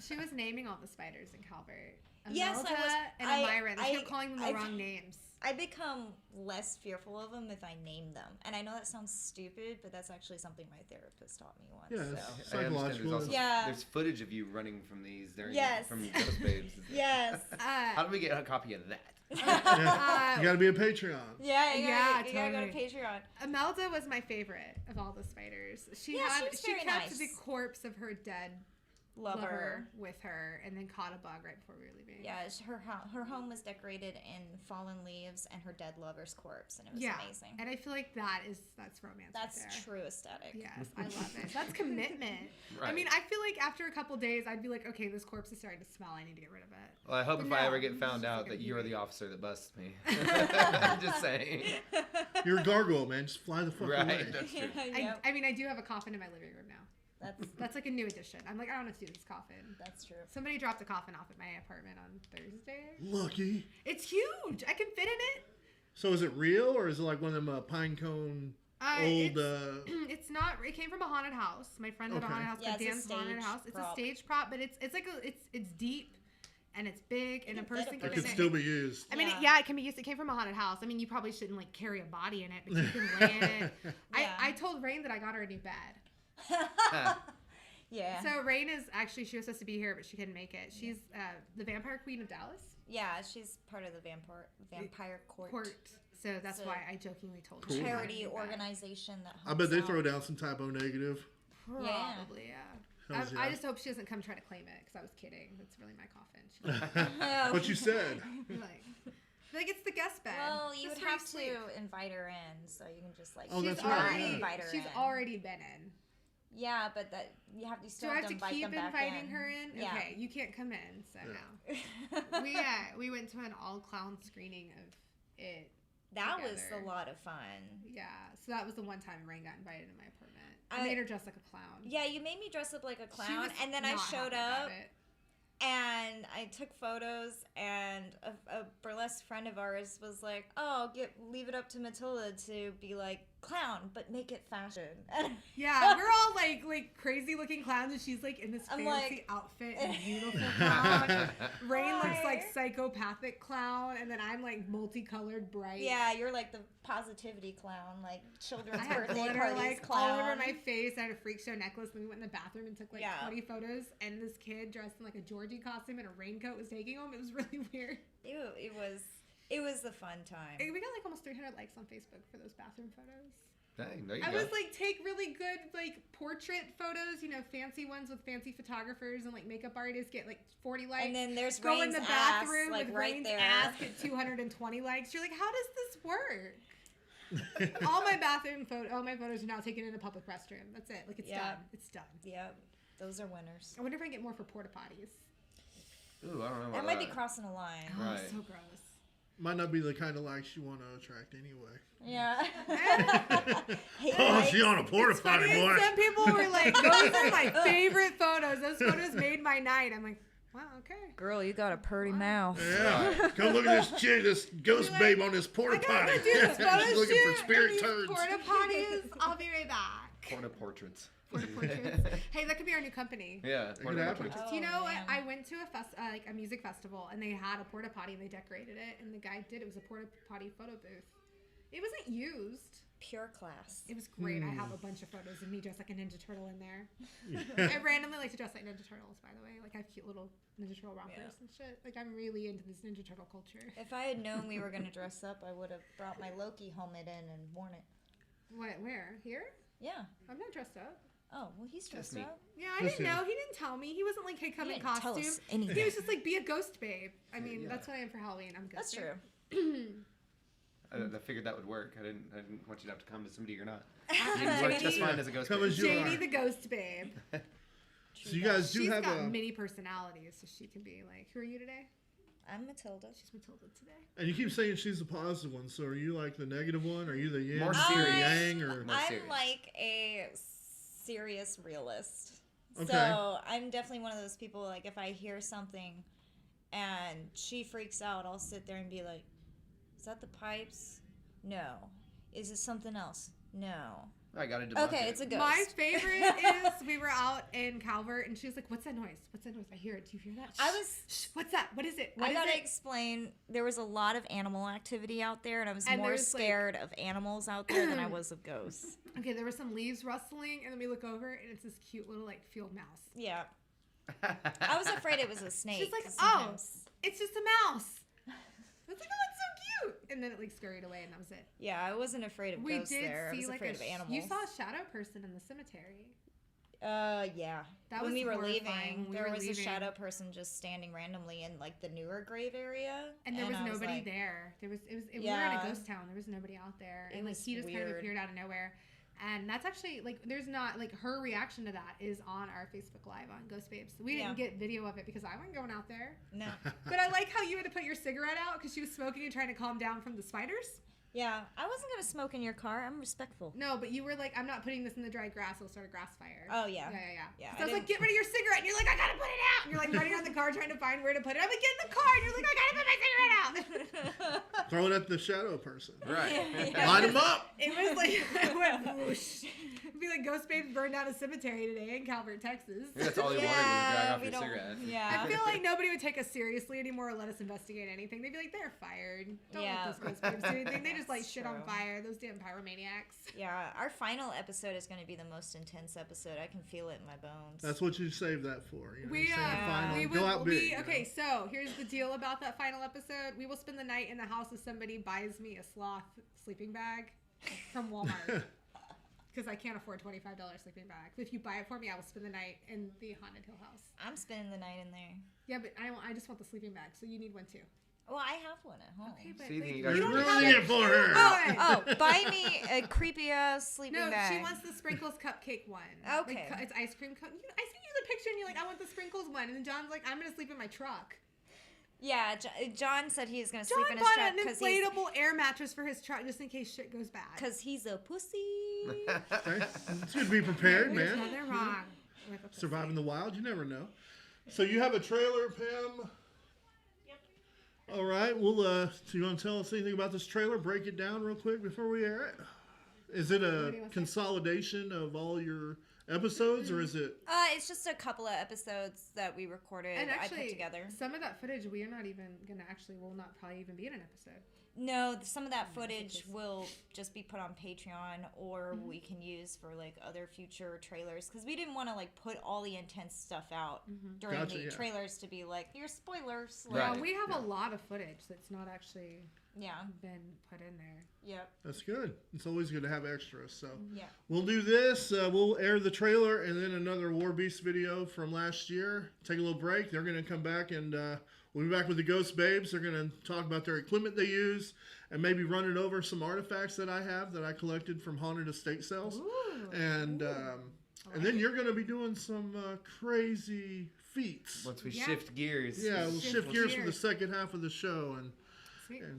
She was naming all the spiders in Calvert. Yes, I Imelda was- and I- Amira. They kept I- calling them the I've- wrong names. I become less fearful of them if I name them. And I know that sounds stupid, but that's actually something my therapist taught me once. Yeah, so. it's I understand psychological. there's also Yeah. there's footage of you running from these during Yes. from Ghost Babes. Yes. How do we get a copy of that? Yeah. You got to be a Patreon. Yeah, Yeah, you gotta go to totally. Patreon. Imelda was my favorite of all the spiders. She Yeah, she had was she very kept nice. the corpse of her dead Lover. with her, and then caught a bug right before we were leaving. Yeah, her home was decorated in fallen leaves and her dead lover's corpse, and it was yeah, amazing. and I feel like that's romance. That's right there. true aesthetic. Yes, I love it. That's commitment. I Right. mean, I feel like after a couple days, I'd be like, okay, this corpse is starting to smell. I need to get rid of it. Well, I hope But if I ever no, get it's found just out like a that you're the beauty. officer that busts me. I'm just saying. You're a gargoyle, man. Just fly the fuck Right. away. That's true. Yep, I mean, I do have a coffin in my living room now. that's That's like a new addition. I'm like, I don't have to do this coffin. that's true. Somebody dropped a coffin off at my apartment on Thursday. Lucky. It's huge. I can fit in it. So is it real or is it like one of them pine cone old? It's not. It came from a haunted house. My friend had a Okay. haunted house Yeah, called it's a Dan's Haunted stage House. It's a prop. stage prop, but it's deep and it's big and a can fit a person It can could fit still be used. I mean, Yeah. it can be used. It came from a haunted house. I mean, you probably shouldn't like carry a body in it, but you can lay in it. Yeah. I told Rain that I got her a new bed. Yeah. So Rain is actually, she was supposed to be here, but she couldn't make it. She's the Vampire Queen of Dallas Yeah, she's part of the vampire court. So that's So- why I jokingly told her. Cool. she got a Charity new bed. organization that I bet they helps throw out. down some typo negative. Probably, yeah. Hells I yeah. just hope she doesn't come try to claim it because I was kidding. That's really my coffin. She What you said. like it's the guest bed. Well, you Just would where have sleep. to invite her in, so you can just like. Oh, She's that's right, already, yeah. Invite her she's in. already been in. Yeah, but that you have to Do still I have to invite keep them back inviting in. her in? Yeah. Okay, you can't come in, so Yeah. no. We went to an all clown screening of it. That was together. a lot of fun. Yeah, so that was the one time Rain got invited in my apartment. I I- made her dress like a clown. Yeah, you made me dress up like a She clown, was and then I not showed happy about up, it. and I took photos, and a burlesque friend of ours was like, "Oh, leave it up to Matilda to be like clown, but make it fashion." Yeah, we're all like crazy looking clowns, and she's like in this I'm fancy like- outfit and beautiful clown. Rain looks Hi. like psychopathic clown, and then I'm like multicolored, bright. Yeah, you're like the positivity clown, like children's I had birthday glitter parties like clown. all over my face. I had a freak show necklace. Then we went in the bathroom and took like Yeah. 20 photos. And this kid dressed in like a Georgie costume and a raincoat was taking them. It was really weird. Ew, it was. It was a fun time. We got like almost 300 likes on Facebook for those bathroom photos. Dang, there you I go. was like, take really good like portrait photos, you know, fancy ones with fancy photographers and like makeup artists get like 40 likes. And then there's go in Rain's the ass, bathroom like with right Rain's there. ass get 220 likes. You're like, how does this work? all my photos are now taken in a public restroom. That's it. Like it's done. It's done. Yep. Those are winners. I wonder if I get more for porta potties. Ooh, I don't know. That about might be crossing a line. Oh, Right. so gross. Might not be the kind of likes you want to attract anyway. Yeah. Oh, she on a porta potty, Funny, boy. some people were like, those are my favorite photos. Those photos made my night. I'm like, wow, okay. Girl, you got a purty mouth. Yeah. Come look at this chick, this ghost Like, babe on this I porta gotta potty. go do this photo She's looking shoot for spirit and these turds. porta potties. I'll be right back. Porta portraits. Porta portraits. Hey, that could be our new company. Yeah, could porta happen. portraits. Oh, You know, man. I went to a music festival and they had a porta potty and they decorated it and the guy did. It was a porta potty photo booth. It wasn't used. Pure class. It was great. I have a bunch of photos of me dressed like a Ninja Turtle in there. I randomly like to dress like Ninja Turtles, by the way. Like I have cute little Ninja Turtle rompers and shit. Like I'm really into this Ninja Turtle culture. If I had known we were gonna dress up, I would have brought my Loki helmet in and worn it. What? Where? Here? Yeah. I'm not dressed up. Oh, well, he's dressed me. up. Yeah, I didn't know. He didn't tell me. He wasn't like, hey, come He in didn't tell costume. us anything. He was just like, be a ghost babe. I mean, Yeah. that's what I am for Halloween. I'm a That's ghost true. babe. I figured that would work. I didn't want you to have to come as somebody you're not. JD, You work just fine as a ghost. Come babe. as you JD are. the ghost babe. So you guys do She's have got a, many personalities, so she can be like, who are you today? I'm Matilda. She's Matilda today. and you keep saying she's the positive one. So are you like the negative one? Are you the yin, More or serious. yang, or? More I'm serious. like a serious realist. Okay. So I'm definitely one of those people, like, if I hear something and she freaks out, I'll sit there and be like, is that the pipes? No. Is it something else? No. I got to debunk Okay, it. it's a ghost. My favorite is we were out in Calvert and she was like, what's that noise? What's that noise? I hear it. Do you hear that? I was- Shh, what's that? What is it? What I is gotta it? explain, there was a lot of animal activity out there, and I was And more there's, like- scared of animals out there than I was of ghosts. Okay, there were some leaves rustling and then we look over and it's this cute little like field mouse. Yeah. I was afraid it was a snake. She's like, 'cause oh, sometimes- it's just a mouse. I was like, oh, it's so cute. And then it like scurried away and that was it. Yeah, I wasn't afraid of We ghosts did there. I see was like afraid of animals. You saw a shadow person in the cemetery. Yeah. That when was we were horrifying leaving, when we there were was a leaving. shadow person just standing randomly in like the newer grave area, And there was I nobody like, there. We were in a Yeah. ghost town. There was nobody out there. It And like was he just kind of weird. appeared out of nowhere. And that's actually like there's not like her reaction to that is on our Facebook Live on Ghost Babes. We didn't Yeah. get video of it because I wasn't going out there. No. But I like how you had to put your cigarette out because she was smoking and trying to calm down from the spiders. Yeah, I wasn't gonna smoke in your car. I'm respectful. No, but you were like, I'm not putting this in the dry grass. It'll start a grass fire. Oh yeah. Yeah. I So I was like, didn't- get rid of your cigarette. And you're like, I gotta put it out. And you're like running around the car trying to find where to put it. I'm like, get in the car. And you're like, I gotta put my cigarette out. Throw it at the shadow person. Right. Light him up. It was like, it went whoosh. It'd be like Ghost Babes burned down a cemetery today in Calvert, Texas. Maybe that's all you wanted was to drag off your cigarette. Yeah. I feel like nobody would take us seriously anymore or let us investigate anything. They'd be like, they're fired. Don't Yeah. let those Ghost Babes do anything. They just like That's shit on true. fire. Those damn pyromaniacs. Yeah, our final episode is going to be the most intense episode. I can feel it in my bones. That's what you saved that for. You know, We you saved the final. we Go will out big. you know? okay. So here's the deal about that final episode. We will spend the night in the house if somebody buys me a sloth sleeping bag from Walmart because I can't afford $25 sleeping bag. If you buy it for me, I will spend the night in the Haunted Hill House. I'm spending the night in there. Yeah, but I just want the sleeping bag, so you need one too. Well, I have one at home. Okay, but So you think like, you guys you should don't Ruin have it for her. Oh, buy me a creepy ass sleeping No, bag. she wants the sprinkles cupcake one. Okay. Like, it's ice cream cup. I sent you the picture and you're like, I want the sprinkles one. And then John's like, I'm going to sleep in my truck. Yeah, John said he was going to John sleep in his bought truck an because inflatable air mattress for his truck just in case shit goes bad. he's a pussy. Okay. It's good to be prepared, There's man. nothing wrong with a pussy. Surviving the wild, you never know. So you have a trailer, Pam? Yep. All right. Well, so you want to tell us anything about this trailer? Break it down real quick before we air it. Is it What do a you want to say? consolidation of all your episodes, or is it? It's just a couple of episodes that we recorded. And I actually, put together. some of that footage we are not even gonna will not probably even be in an episode. No, some of that footage will just be put on Patreon, or we can use for like other future trailers, because we didn't want to like put all the intense stuff out during the trailers to be like, here's spoilers. Like, Yeah, we have a lot of footage that's not actually been put in there. Yep. That's good. It's always good to have extras. So yeah, we'll do this. We'll air the trailer and then another War Beast video from last year. Take a little break. They're going to come back and we'll be back with the Ghost Babes. They're going to talk about their equipment they use and maybe running over some artifacts that I have that I collected from haunted estate sales. Ooh. And then you're going to be doing some crazy feats. Once we shift gears. Yeah, we'll shift gears for the second half of the show and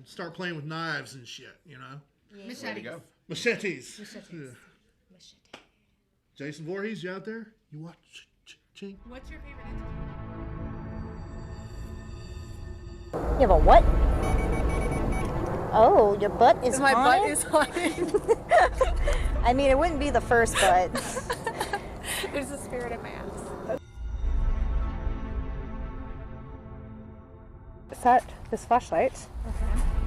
start playing with knives and shit, you know? yeah. Machetes. Go. Machetes. Machetes. Jason Voorhees, you out there? You watch Ching? What's your favorite entity? You have a what? Oh, your butt is My haunted? butt is haunted. I mean, it wouldn't be the first butt. There's a spirit in my ass. Set this flashlight.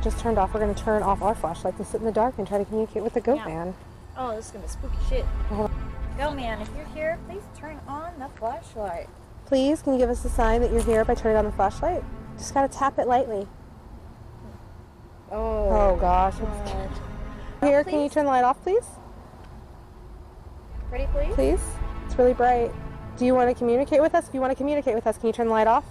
Just turned off. We're going to turn off our flashlights and sit in the dark and try to communicate with the goat man. Oh, this is gonna be spooky shit. Goat man, if you're here, please turn on the flashlight. Please, can you give us a sign that you're here by turning on the flashlight? Just got to tap it lightly. Oh gosh. Here, can you turn the light off, please? Ready, please? Please? It's really bright. Do you want to communicate with us? If you want to communicate with us, can you turn the light off?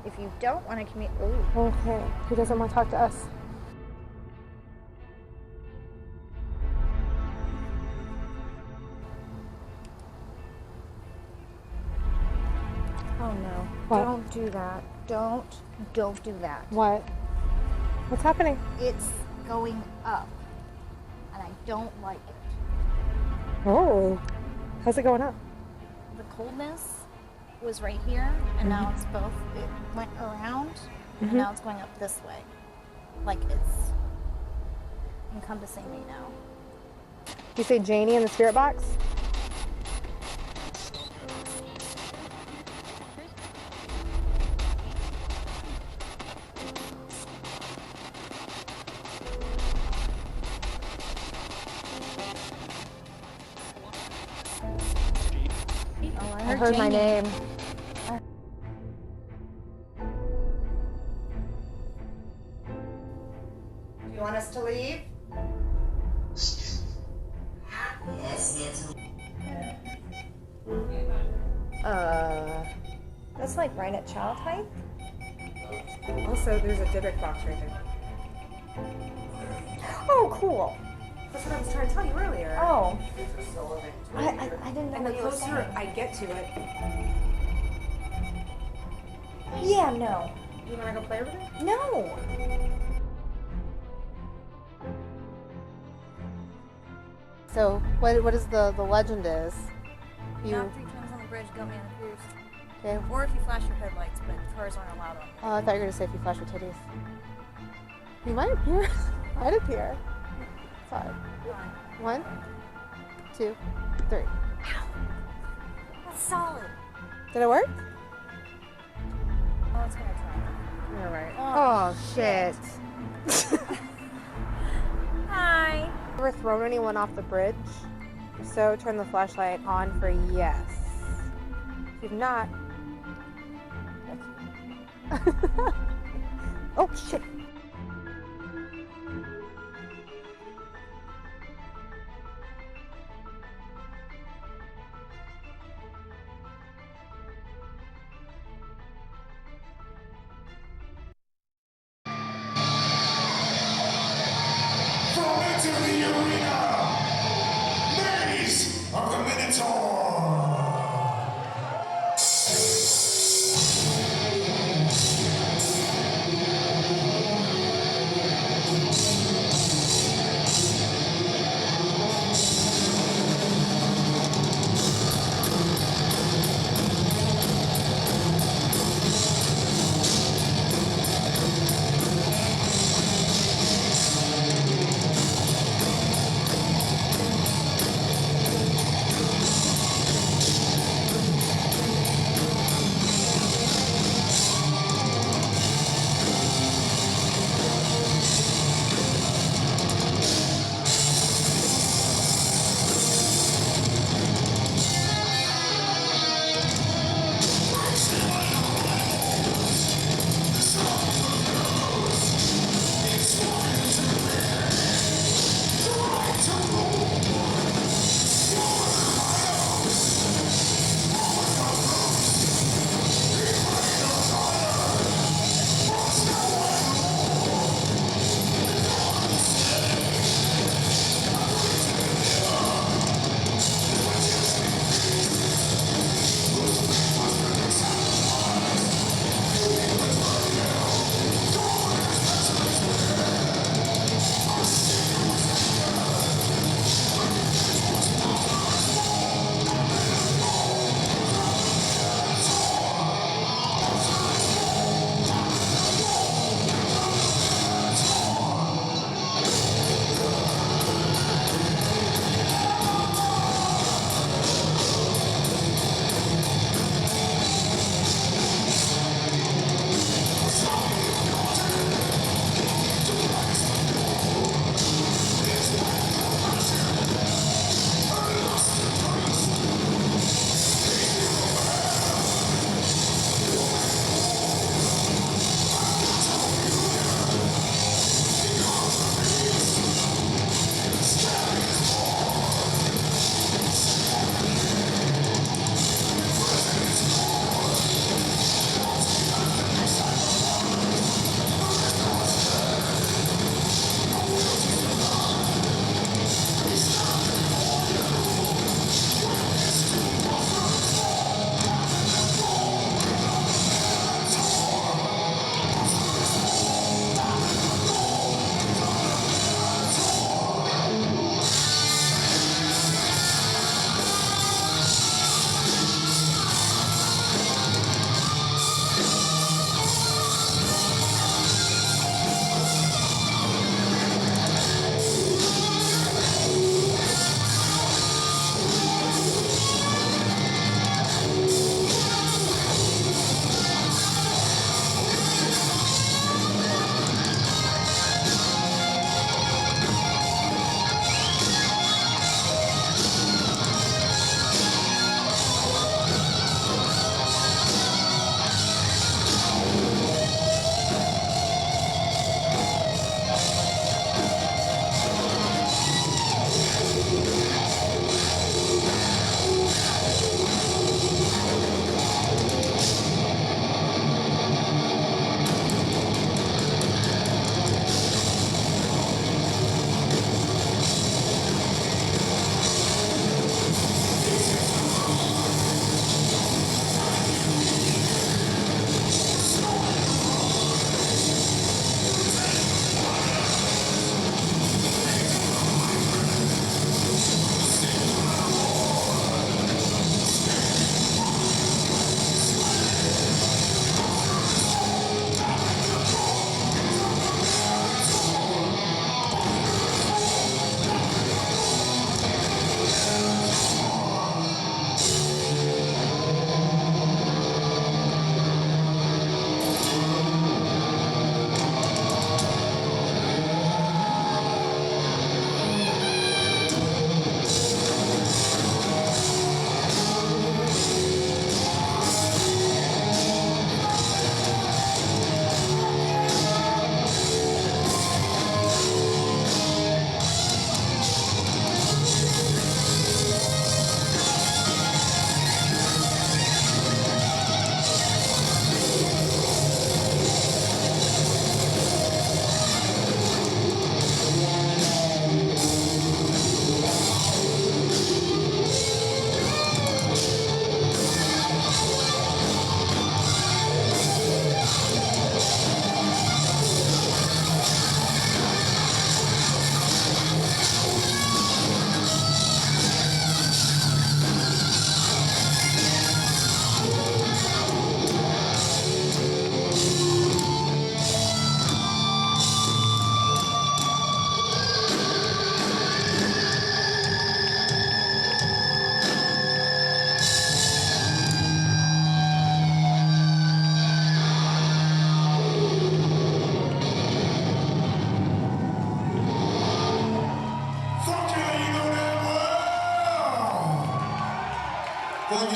If you don't want to communicate... Okay. He doesn't want to talk to us. Oh no. What? Don't do that. Don't do that. What? What's happening? It's going up. And I don't like it. Oh. How's it going up? The coldness was right here, and now it's both. It went around, and now it's going up this way. Like it's encompassing me now. You say Janie in the spirit box? I heard my name. Do you want us to leave? That's like right at child height. Also, there's a Dybbuk box right there. Oh, cool. That's what I was trying to tell you earlier. Oh. I didn't know And the what you were closer saying. I get to it, Yeah, no. you want to go play with it? No. So, what is the legend is? Knock 3 times on the bridge, go man appears. Okay. Or if you flash your headlights, but cars aren't allowed on. Oh, I thought you were going to say if you flash your titties. You might appear. Might appear. Sorry. 1, 2, 3. That's solid. Did it work? Oh, it's gonna try. You're right. Oh, shit. Hi. Ever thrown anyone off the bridge? If so, turn the flashlight on for yes. If not, oh shit. From into the arena, Maze of the Minotaur.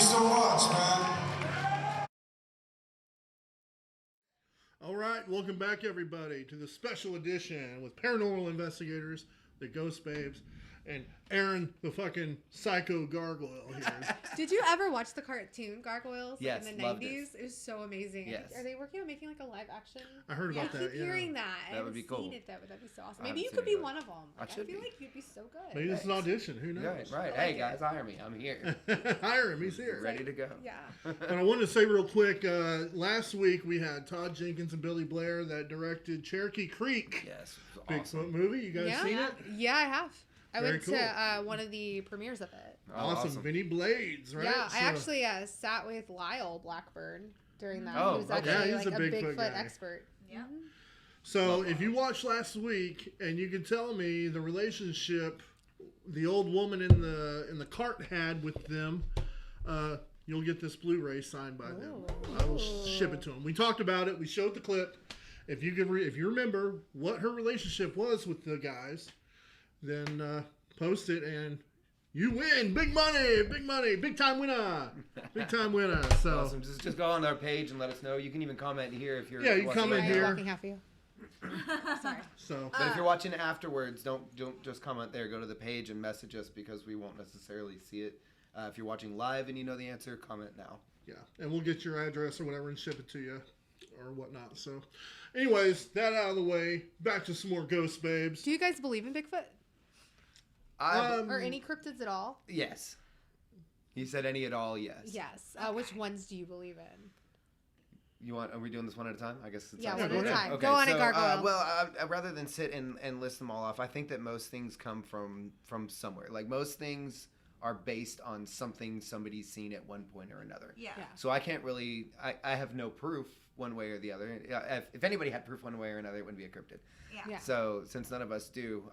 so much, man. All right, welcome back, everybody, to the special edition with paranormal investigators, the Ghost Babes, and Aaron, the fucking psycho gargoyle here. Did you ever watch the cartoon Gargoyles Yes, in the loved 90s? It was so amazing. Yes. Are they working on making like a live action? I heard about I that. keep hearing that. I That would be haven't cool. seen it, that'd be so awesome. I Maybe you haven't could seen be it, one of them. I should feel be. like you'd be so good. Maybe this is an audition. Who knows? Right. Hey, guys, hire me. I'm here. Hire him. He's here. Ready to go. Yeah. And I wanted to say real quick, last week we had Todd Jenkins and Billy Blair that directed Cherokee Creek. Yes. Bigfoot Awesome. movie. You guys seen it? Yeah, I have. I Very went cool. to one of the premieres of it. Awesome. Vinny Blades, right? Yeah, So- I actually sat with Lyle Blackburn during that. Oh, He was okay. actually Yeah, he's like a a Bigfoot Bigfoot guy. expert. Yeah. So if you watched last week and you can tell me the relationship the old woman in the cart had with them, you'll get this Blu-ray signed by them. I will ship it to them. We talked about it. We showed the clip. If you can, if you remember what her relationship was with the guys, then post it and you win. Big money, big time winner, big time winner. So Awesome. Just go on our page and let us know. You can even comment here if you're. Yeah, you watching comment right now. here. Walking half of you. Sorry. So, But if you're watching afterwards, don't just comment there. Go to the page and message us because we won't necessarily see it. If you're watching live and you know the answer, comment now. yeah, and we'll get your address or whatever and ship it to you or whatnot. So, anyways, that out of the way. Back to some more ghost babes. Do you guys believe in Bigfoot or any cryptids at all? Yes. He said any at all. Yes. Yes. Which ones do you believe in? You want? Are we doing this one at a time? I guess. It's Yeah, up one to at a you. time. Okay, Go on so, it, Gargoyle. well, rather than sit and list them all off, I think that most things come from somewhere. Like most things are based on something somebody's seen at one point or another. Yeah. So I can't really. I have no proof one way or the other. If anybody had proof one way or another, it wouldn't be a cryptid. Yeah. So since none of us do,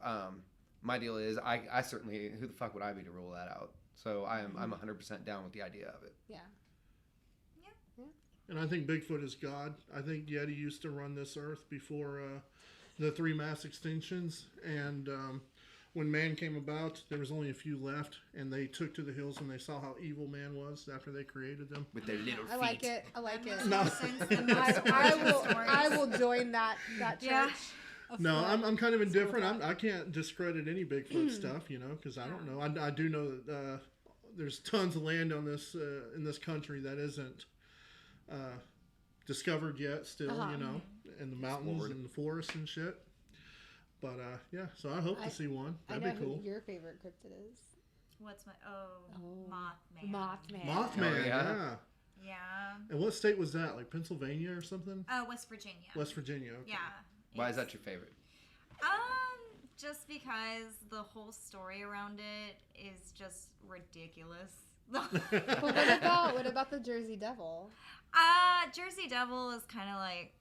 my deal is I certainly, who the fuck would I be to rule that out? So I'm 100% down with the idea of it. Yeah. And I think Bigfoot is God. I think Yeti used to run this earth before the three mass extinctions. And when man came about, there was only a few left. And they took to the hills when they saw how evil man was after they created them. With their little feet. I like it. I like it. No. I will join that church. Yeah. No, I'm kind of indifferent. I can't discredit any Bigfoot stuff, you know, because I don't know. I do know that there's tons of land on this in this country that isn't discovered yet still, you know, in the mountains and the forests and shit. But yeah, so I hope to see one. That'd I know be cool. who your favorite cryptid is. What's my Mothman? Mothman, yeah. Yeah. And what state was that? Like Pennsylvania or something? West Virginia. West Virginia. Okay. Yeah. Why is that your favorite? Just because the whole story around it is just ridiculous. But what about the Jersey Devil? Jersey Devil is kind of like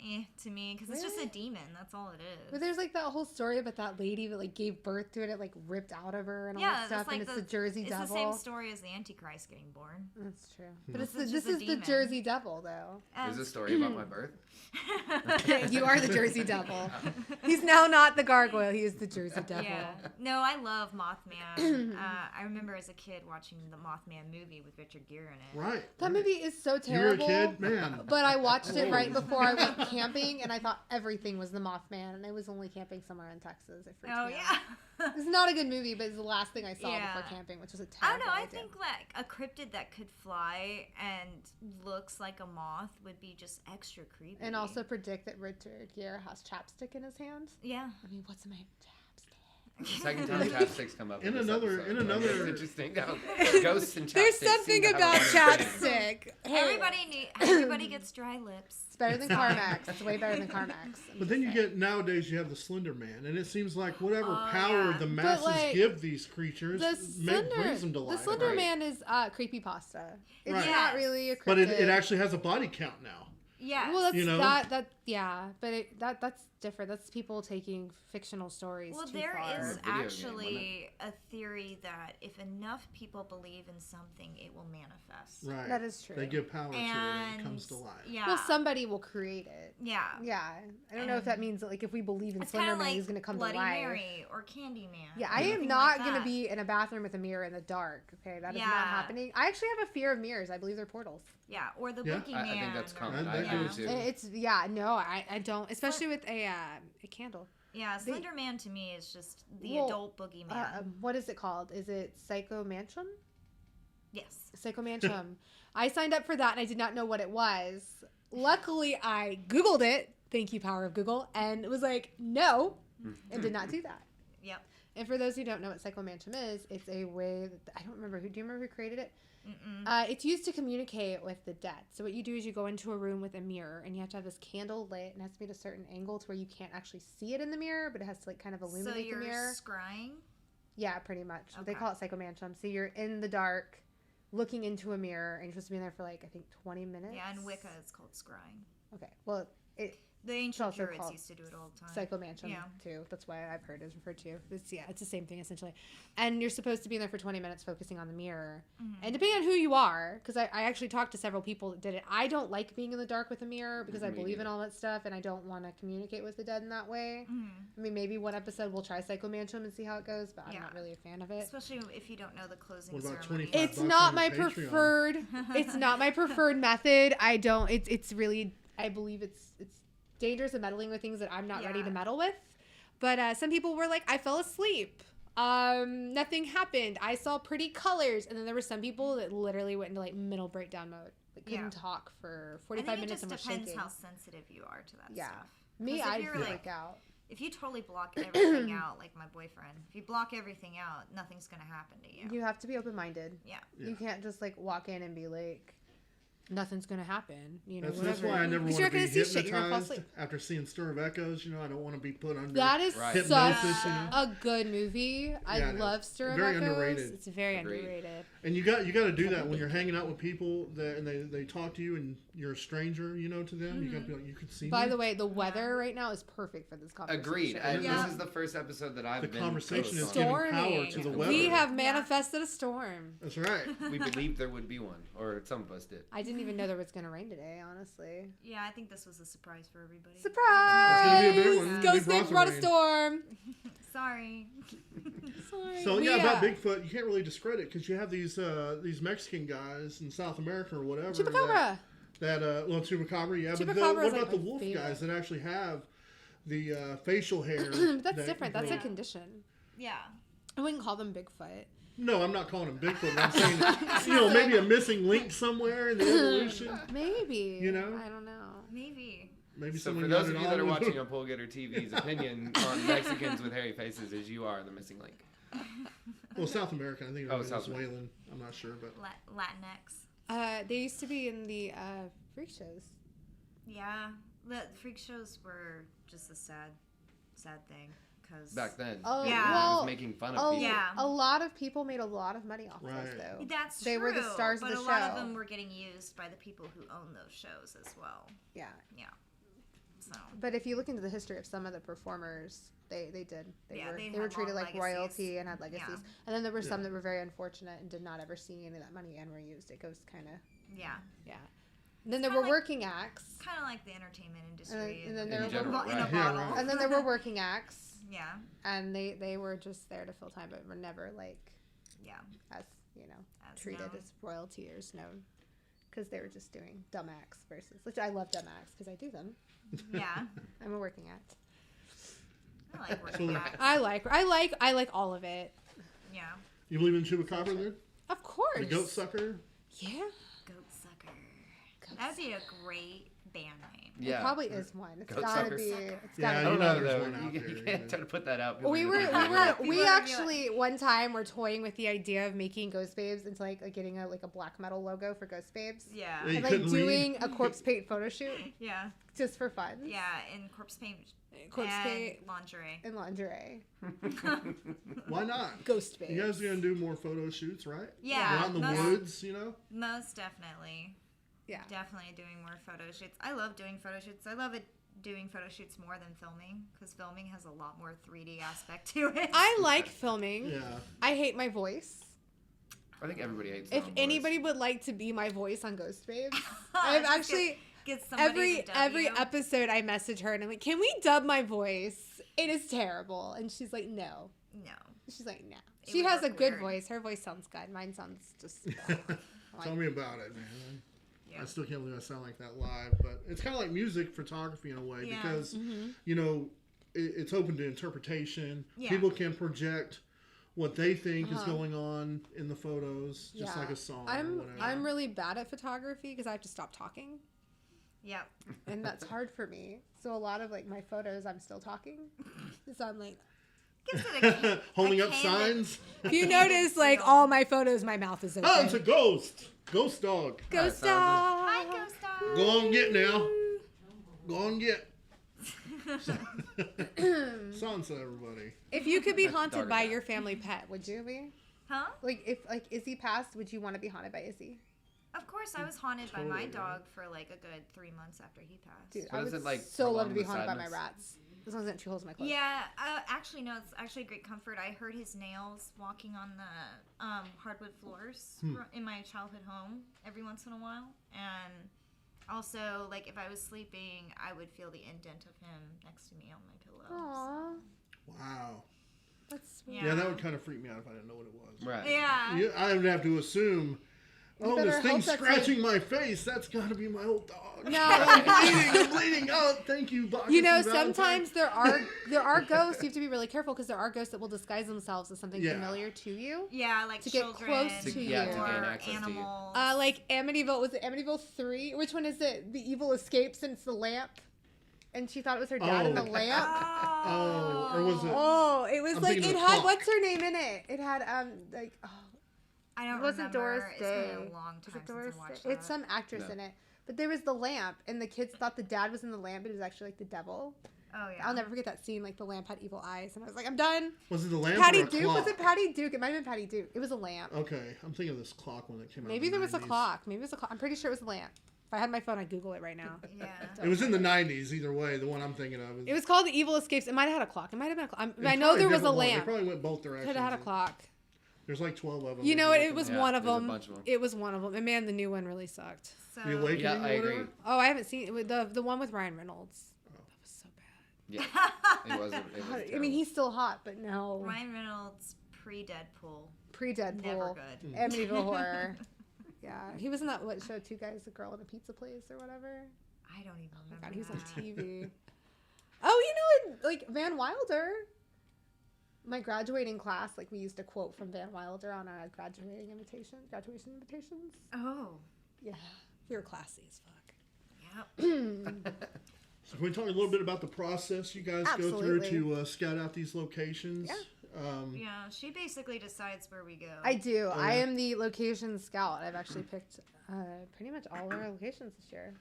to me because it's just a demon. That's all it is. But there's like that whole story about that lady that like gave birth to it. It like ripped out of her and all that stuff. Like and it's the Jersey Devil. It's the same story as the Antichrist getting born. That's true. But this just is a the demon. Jersey Devil though. Is this a story about my birth? You are the Jersey Devil. He's now not the gargoyle. He is the Jersey Devil. Yeah. No, I love Mothman. I remember as a kid watching the Mothman movie with Richard Gere in it. Right. That movie is so You were a terrible. kid? Man. But I watched it right before I went camping, and I thought everything was the Mothman, and I was only camping somewhere in Texas. It freaked me out. It's not a good movie, but it's the last thing I saw before camping, which was a terrible I don't know. I idea. think like a cryptid that could fly and looks like a moth would be just extra creepy. And also predict that Richard Gere has chapstick in his hand. Yeah. I mean, what's my chapstick? The second time chapsticks come up. In this another- episode. in another- It's interesting. No, ghosts and chapsticks. There's something seem to have about a connection. chapstick. Everybody gets dry lips. It's better than Carmex. It's way better than Carmex. But then you get nowadays you have the Slender Man, and it seems like whatever power the masses like, give these creatures brings them to life. The Slender Man is creepypasta. It's Right. not really a cryptid. But it actually has a body count now. Yeah. Well, that's You know? but that's different. That's people taking fictional stories. Well, too there far. is Video game, actually a theory that if enough people believe in something, it will manifest. Right. That is true. They give power to it and it And comes to life. yeah. Well, somebody will create it. Yeah. Yeah, I don't know if that means that, like, if we believe in It's Slender kind of Man, like he's gonna come Bloody to life. Mary or Candyman. Yeah, I am anything not like gonna that. be in a bathroom with a mirror in the dark. Okay, that is not Yeah. happening. I actually have a fear of mirrors. I believe they're portals. Yeah, or the Yeah. Boogeyman. I think that's or- common. I I do do too. too. It's no, I don't. Especially with a candle. Yeah, Slender Man to me is just the Well, adult Boogeyman. What is it called? Is it Psycho Mansion? Yes. Psycho Mansion. I signed up for that and I did not know what it was. Luckily, I Googled it. Thank you, power of Google, and it was like no, and did not do that. Yep. And for those who don't know what Psycho Mansion is, it's a way that I don't remember who. Do you remember who created it? Mm-mm. It's used to communicate with the dead. So what you do is you go into a room with a mirror, and you have to have this candle lit, and it has to be at a certain angle to where you can't actually see it in the mirror, but it has to like kind of illuminate So you're the mirror. scrying? Yeah, pretty much. They Okay. call it Psycho Mansion. So you're in the dark, looking into a mirror, and you're supposed to be in there for like I think 20 minutes. Yeah, in Wicca it's called scrying. Okay. Well, The ancient also Purists called used to do it all the time. Psycho Mansion Yeah. too. That's why I've heard it referred to. It's the same thing essentially. And you're supposed to be in there for 20 minutes focusing on the mirror. Mm-hmm. And depending on who you are, because I actually talked to several people that did it. I don't like being in the dark with a mirror because I Me believe in neither. all that stuff and I don't want to communicate with the dead in that way. Mhm. I mean, maybe one episode we'll try Psycho Mansion and see how it goes, but I'm Yeah. not really a fan of it. Especially if you don't know the closing What about ceremony. 25 It's bucks not on my your Patreon? preferred. It's not my preferred method. I don't. It's really. I believe it's dangerous and meddling with things that I'm not ready to Yeah. meddle with. But some people were like, I fell asleep. Nothing happened. I saw pretty colors, and then there were some people that literally went into like mental breakdown mode. Like couldn't Yeah. talk for I 45 think it minutes just and were depends shaking. how sensitive you are to that Yeah. stuff. Me, 'Cause if I'd you're, freak like, out. If you totally block everything out, like my boyfriend, if you block everything out, nothing's gonna happen to you. You have to be open minded. Yeah. You can't just like walk in and be like, nothing's gonna happen. You know, That's whatever. why I never 'Cause want you're to not be gonna see shit. You're gonna fall hypnotized asleep. after seeing Stir of Echoes. You know, I don't want to be put under That is Right. such hypnosis. You know? a good movie. I Yeah, it love is. Stir of Very Echoes. underrated. It's very Agreed. underrated. And you got to do that when you're hanging out with people that and they talk to you and you're a stranger, you know, to them. You got to be like, you could see By me. the way, the weather right now is perfect for this conversation. Agreed. And Yeah. this is the first episode that I've The been conversation is close giving on. power to the weather. We have manifested a storm. That's right. We believed there would be one, or some of us did. I didn't even know there was gonna rain today, honestly. Yeah, I think this was a surprise for everybody. Surprise! It's gonna be a big one. Ghost We Babe brought brought a some storm. Sorry. Sorry. So We, yeah, about Bigfoot, you can't really discredit because you have these Mexican guys in South America or whatever. Chupacabra. Well, Chupacabra, yeah. But Chupacabra what is, like, about the my wolf favorite. guys that actually have the facial hair? That's different. That's a grow? condition. Yeah. I wouldn't call them Bigfoot. No, I'm not calling him Bigfoot. But I'm saying, you know, maybe a missing link somewhere in the evolution. Maybe. You know? I don't know. Maybe. Maybe So someone for got those it of you all that are in- watching on Pullgetter TV's opinion on Mexicans with hairy faces is you are the missing link. Well, South American, I think it Oh, was South Venezuelan. I'm not sure, but Latinx. They used to be in the freak shows. Yeah. The freak shows were just a sad thing. Cause Back then. Oh, Yeah. I well, was making fun of people. Yeah. A lot of people made a lot of money off of those, Right. though. That's They true. were the stars but of the a show. lot of them were getting used by the people who own those shows as well. Yeah. Yeah. So. But if you look into the history of some of the performers, they did. They Yeah, were they they were had treated long like legacies. royalty and had legacies. Yeah. And then there were some Yeah. that were very unfortunate and did not ever see any of that money and were used. It goes kind of Yeah. yeah. And then there kinda were like- working acts. Kind of like the entertainment industry. And then In there were general, in a right. Yeah, bottle. right. and then there were working acts. Yeah. And they were just there to fill time, but were never like Yeah. as you know As treated known. as royalty or known because they were just doing dumb acts versus which I love dumb acts because I do them. Yeah. I'm a working act. I like working out. I like all of it. Yeah. you believe in Chupacabra, then? Of course. The goat sucker? Yeah. Goat Sucker. That'd be a great band name. Yeah. It probably is one. It's Goat gotta sucker. be. It's Yeah, gotta I be. don't you know know there's though. one out You there, can't you try to put that out. We People were are we gonna were People we are gonna be actually one time were toying with the idea of making Ghost Babes into like getting a black metal logo for Ghost Babes. Yeah. Yeah, you And like couldn't leave? doing a corpse paint photo shoot Yeah. just for fun. Yeah. In corpse paint. Corpse and paint lingerie. and lingerie. Why not? Ghost Babes. You guys are gonna do more photo shoots, right? Yeah, Go out in the most- woods, you know? Most definitely. Yeah. Definitely doing more photo shoots. I love doing photo shoots. I love it doing photo shoots more than filming because filming has a lot more 3D aspect to it. I like filming. Yeah. I hate my voice. I think everybody hates their If own voice. anybody would like to be my voice on Ghost Babes, I I've was just actually get somebody to dub every you. episode I message her and I'm like, can we dub my voice? It is terrible. And she's like, no. No. She's like, no. It She would has a look good weird. voice. Her voice sounds good. Mine sounds just. Tell me about it, man. Yeah. I still can't believe I sound like that live, but it's kind of like music photography in a way Yeah. because, Mm-hmm. you know, it's open to interpretation. Yeah. People can project what they think is going on in the photos, just Yeah. like a song or I'm whatever. really bad at photography because I have to stop talking, Yeah. and that's hard for me. So a lot of like my photos, I'm still talking. So I'm like, Gives it a Holding a up candid- signs. if you notice, like all my photos, my mouth is open. Oh, it's a ghost. Ghost dog. Ghost Alright, dog. Hi, Ghost Dog. Go on get now. Go on get. Sansa, everybody. If you could be haunted Dog by attack. your family pet, would you be? Huh? Like if like Izzy passed, would you want to be haunted by Izzy? Of course, I was haunted by my Totally, dog for like a good 3 months after he passed. Dude, What I is would it like, so love to be prolong the haunted by my sadness? rats. As long as it two holes in my clothes. Yeah, actually, no, it's actually a great comfort. I heard his nails walking on the hardwood floors in my childhood home every once in a while. And also, like, if I was sleeping, I would feel the indent of him next to me on my pillow. Aww, Wow. that's sweet. Yeah, that would kind of freak me out if I didn't know what it was. Right. Yeah. I would have to assume, oh, better this thing's hope that's scratching my face. That's got to be my old dog. No. I'm bleeding. Oh, thank you, Bacchus You know, and Valentine. sometimes there are ghosts. You have to be really careful because there are ghosts that will disguise themselves as something Yeah. familiar to you. Yeah, like To get children close to yeah, you. to gain or access to you. animals. Like Amityville, was it Amityville 3? Which one is it? The evil escapes and it's the lamp. And she thought it was her dad in the Oh. lamp. Oh, or was it? Oh, it was I'm like, thinking it of had, Clock. what's her name in it? It had, like, oh, I don't it wasn't remember. Doris It's been Day. a long Was time it Doris since I watched Day? that. It's some actress No. in it. But there was the lamp, and the kids thought the dad was in the lamp, but it was actually like the devil. Oh, yeah. I'll never forget that scene. Like the lamp had evil eyes, and I was like, I'm done. Was it the lamp Patty or a Duke? clock? Was it Patty Duke? It might have been Patty Duke. It was a lamp. Okay, I'm thinking of this clock one that came out. Maybe in the there was a 90s. clock. Maybe it was a clock. I'm pretty sure it was a lamp. If I had my phone, I'd Google it right now. Yeah. It was in the 90s, either way. The one I'm thinking of. It was called The Evil Escapes. It might have had a clock. It might have been a clock. It's I know probably there was a different one. lamp. They probably went both directions. Could have had a clock. There's like 12 of them. You know what? what? It was Yeah, one of there's a them. bunch of 'em. It was one of them. And man, the new one really sucked. So, The Awakening Yeah, I or whatever? agree. Oh, I haven't seen it. The one with Ryan Reynolds. That was so bad. Yeah. It wasn't. It was I mean, terrible. he's still hot, but no. Ryan Reynolds pre-Deadpool. Pre-Deadpool. Never good. Amityville Horror. Yeah, he was in that what show? Two Guys, a Girl, in a Pizza Place or whatever. I don't even Oh my remember. God, he was on that. TV. Oh, you know, like Van Wilder. My graduating class, like we used a quote from Van Wilder on our graduation invitations. Oh. Yeah, we were classy as fuck. Yep. So can we talk a little bit about the process you guys go through to scout out these locations? Yeah. Yeah, she basically decides where we go. I do. Oh, I yeah. am the location scout. I've actually picked pretty much all our locations this year.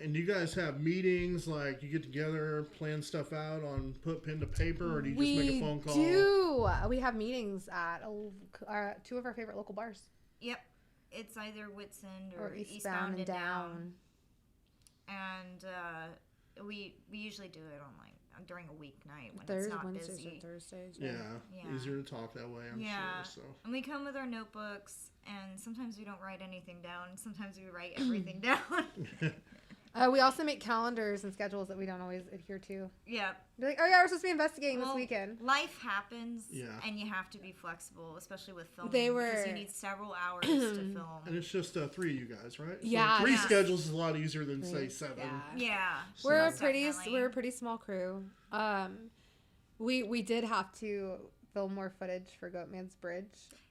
And you guys have meetings, like you get together, plan stuff out on put pen to paper, or do you just make a phone call? We do. We have meetings at two of our favorite local bars. Yep. It's either Whitson Or or Eastbound and Down. And we usually do it on like during a weeknight when Thursdays, it's not Wednesdays, busy. or Thursdays. Yeah, Yeah. easier to talk that way, I'm Yeah. sure. So And we come with our notebooks, and sometimes we don't write anything down. Sometimes we write everything down. We also make calendars and schedules that we don't always adhere to. Yeah. Be like, oh yeah, we're supposed to be investigating Well, this weekend. Life happens, Yeah. and you have to be flexible, especially with filming. They because were- you need several hours to film. and it's just 3 of you guys, right? So Yeah. 3 Yeah. schedules is a lot easier than say 7. Yeah. Yeah. We're a most definitely. pretty small crew. We did have to film more footage for Goatman's Bridge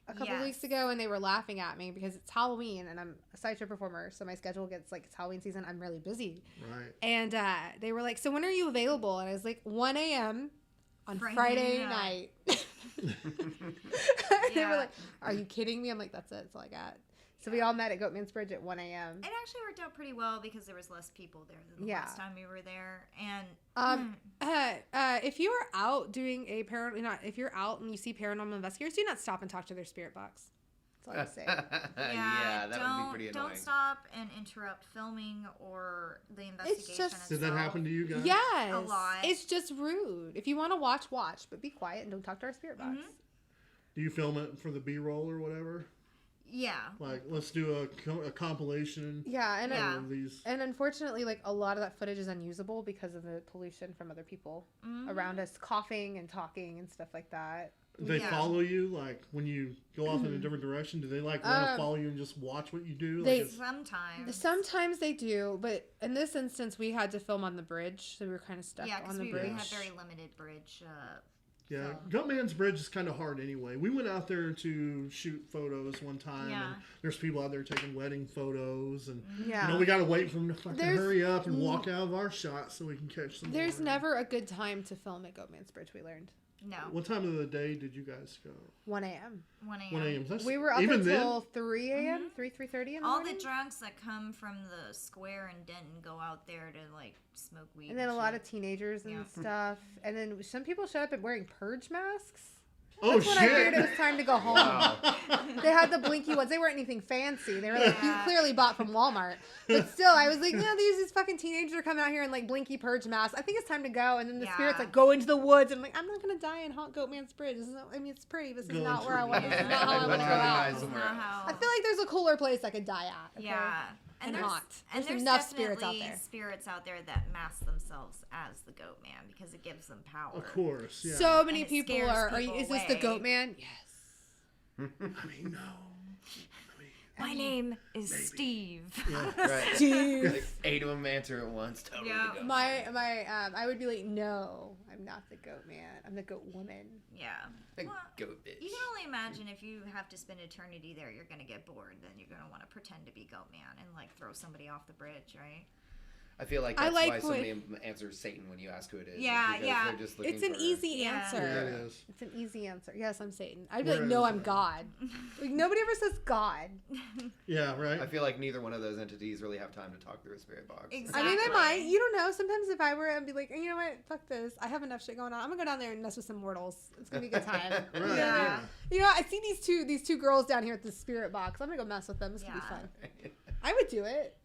a couple Yes. weeks ago, and they were laughing at me because it's Halloween and I'm a sideshow performer, so my schedule gets like it's Halloween season. I'm really busy, Right. and they were like, "So when are you available?" And I was like, 1 a.m. on Friday Friday night. night. They were Yeah. like, "Are you kidding me?" I'm like, "That's it. That's all I got." So we all met at Goatman's Bridge at 1 a.m. It actually worked out pretty well because there was less people there than the Yeah. last time we were there, and If you are out doing a if you're out and you see paranormal investigators, do not stop and talk to their spirit box. That's all I would say. Yeah, that would be pretty annoying. Don't stop and interrupt filming or the investigation just- Did that itself. happen to you guys? Yes, A lot. it's just rude. If you want to watch, but be quiet and don't talk to our spirit box. Mm-hmm. Do you film it for the B-roll or whatever? Yeah. Like, let's do a compilation. Yeah, of these. And unfortunately, like a lot of that footage is unusable because of the pollution from other people around us, coughing and talking and stuff like that. They follow you, like when you go off in a different direction. Do they like want to follow you and just watch what you do? They sometimes they do, but in this instance, we had to film on the bridge, so we were kind of stuck on the bridge. Yeah, we had very limited bridge. Yeah, Goatman's Bridge is kind of hard anyway. We went out there to shoot photos one time, and there's people out there taking wedding photos, and you know, we got to wait for them to fucking hurry up and walk out of our shot so we can catch them. There's never a good time to film at Goatman's Bridge, we learned. No. What time of the day did you guys go? 1 a.m. 1 a.m. 1 a.m. We were up until 3 a.m., 3:30 in the All morning. the drunks that come from the square in Denton go out there to, like, smoke weed. And then a lot of teenagers and stuff. And then some people showed up wearing purge masks. Oh, That's when I figured it was time to go home. Wow. They had the blinky ones. They weren't anything fancy. They were like, you clearly bought from Walmart. But still, I was like, yeah, these fucking teenagers are coming out here in like blinky purge masks. I think it's time to go. And then the spirit's like, go into the woods. And I'm like, I'm not going to die in Hot Goatman's Bridge. This is not, I mean, it's pretty, but this is not where I want to. This is not how I want to go out. I feel like there's a cooler place I could die at. Okay? Yeah. And there's, hot. And there's enough spirits out there. Spirits out there that mask themselves as the Goat Man because it gives them power. Of course, yeah. So many people are you, is this the Goat Man? Yes. I mean, no. My name is Steve. Yeah. Right. Steve. Like 8 of them answer at once. Totally the Goat Man. I would be like, no, I'm not the Goat Man. I'm the Goat Woman. Yeah. Well, goat bitch. You can only imagine if you have to spend eternity there, you're going to get bored. Then you're going to want to pretend to be Goat Man and like throw somebody off the bridge, right? I feel like that's why so many answer Satan when you ask who it is. Yeah, they're just looking it's an easy answer. Yeah, it is. It's an easy answer. Yes, I'm Satan. I'd be like, no, I'm God. Like, nobody ever says God. Yeah, right. I feel like neither one of those entities really have time to talk through a spirit box. Exactly. I mean, they might. You don't know. Sometimes if I were, I'd be like, you know what? Fuck this. I have enough shit going on. I'm gonna go down there and mess with some mortals. It's gonna be a good time. Right, yeah. You know, I see these two girls down here at the spirit box. I'm gonna go mess with them. It's gonna be fun. I would do it.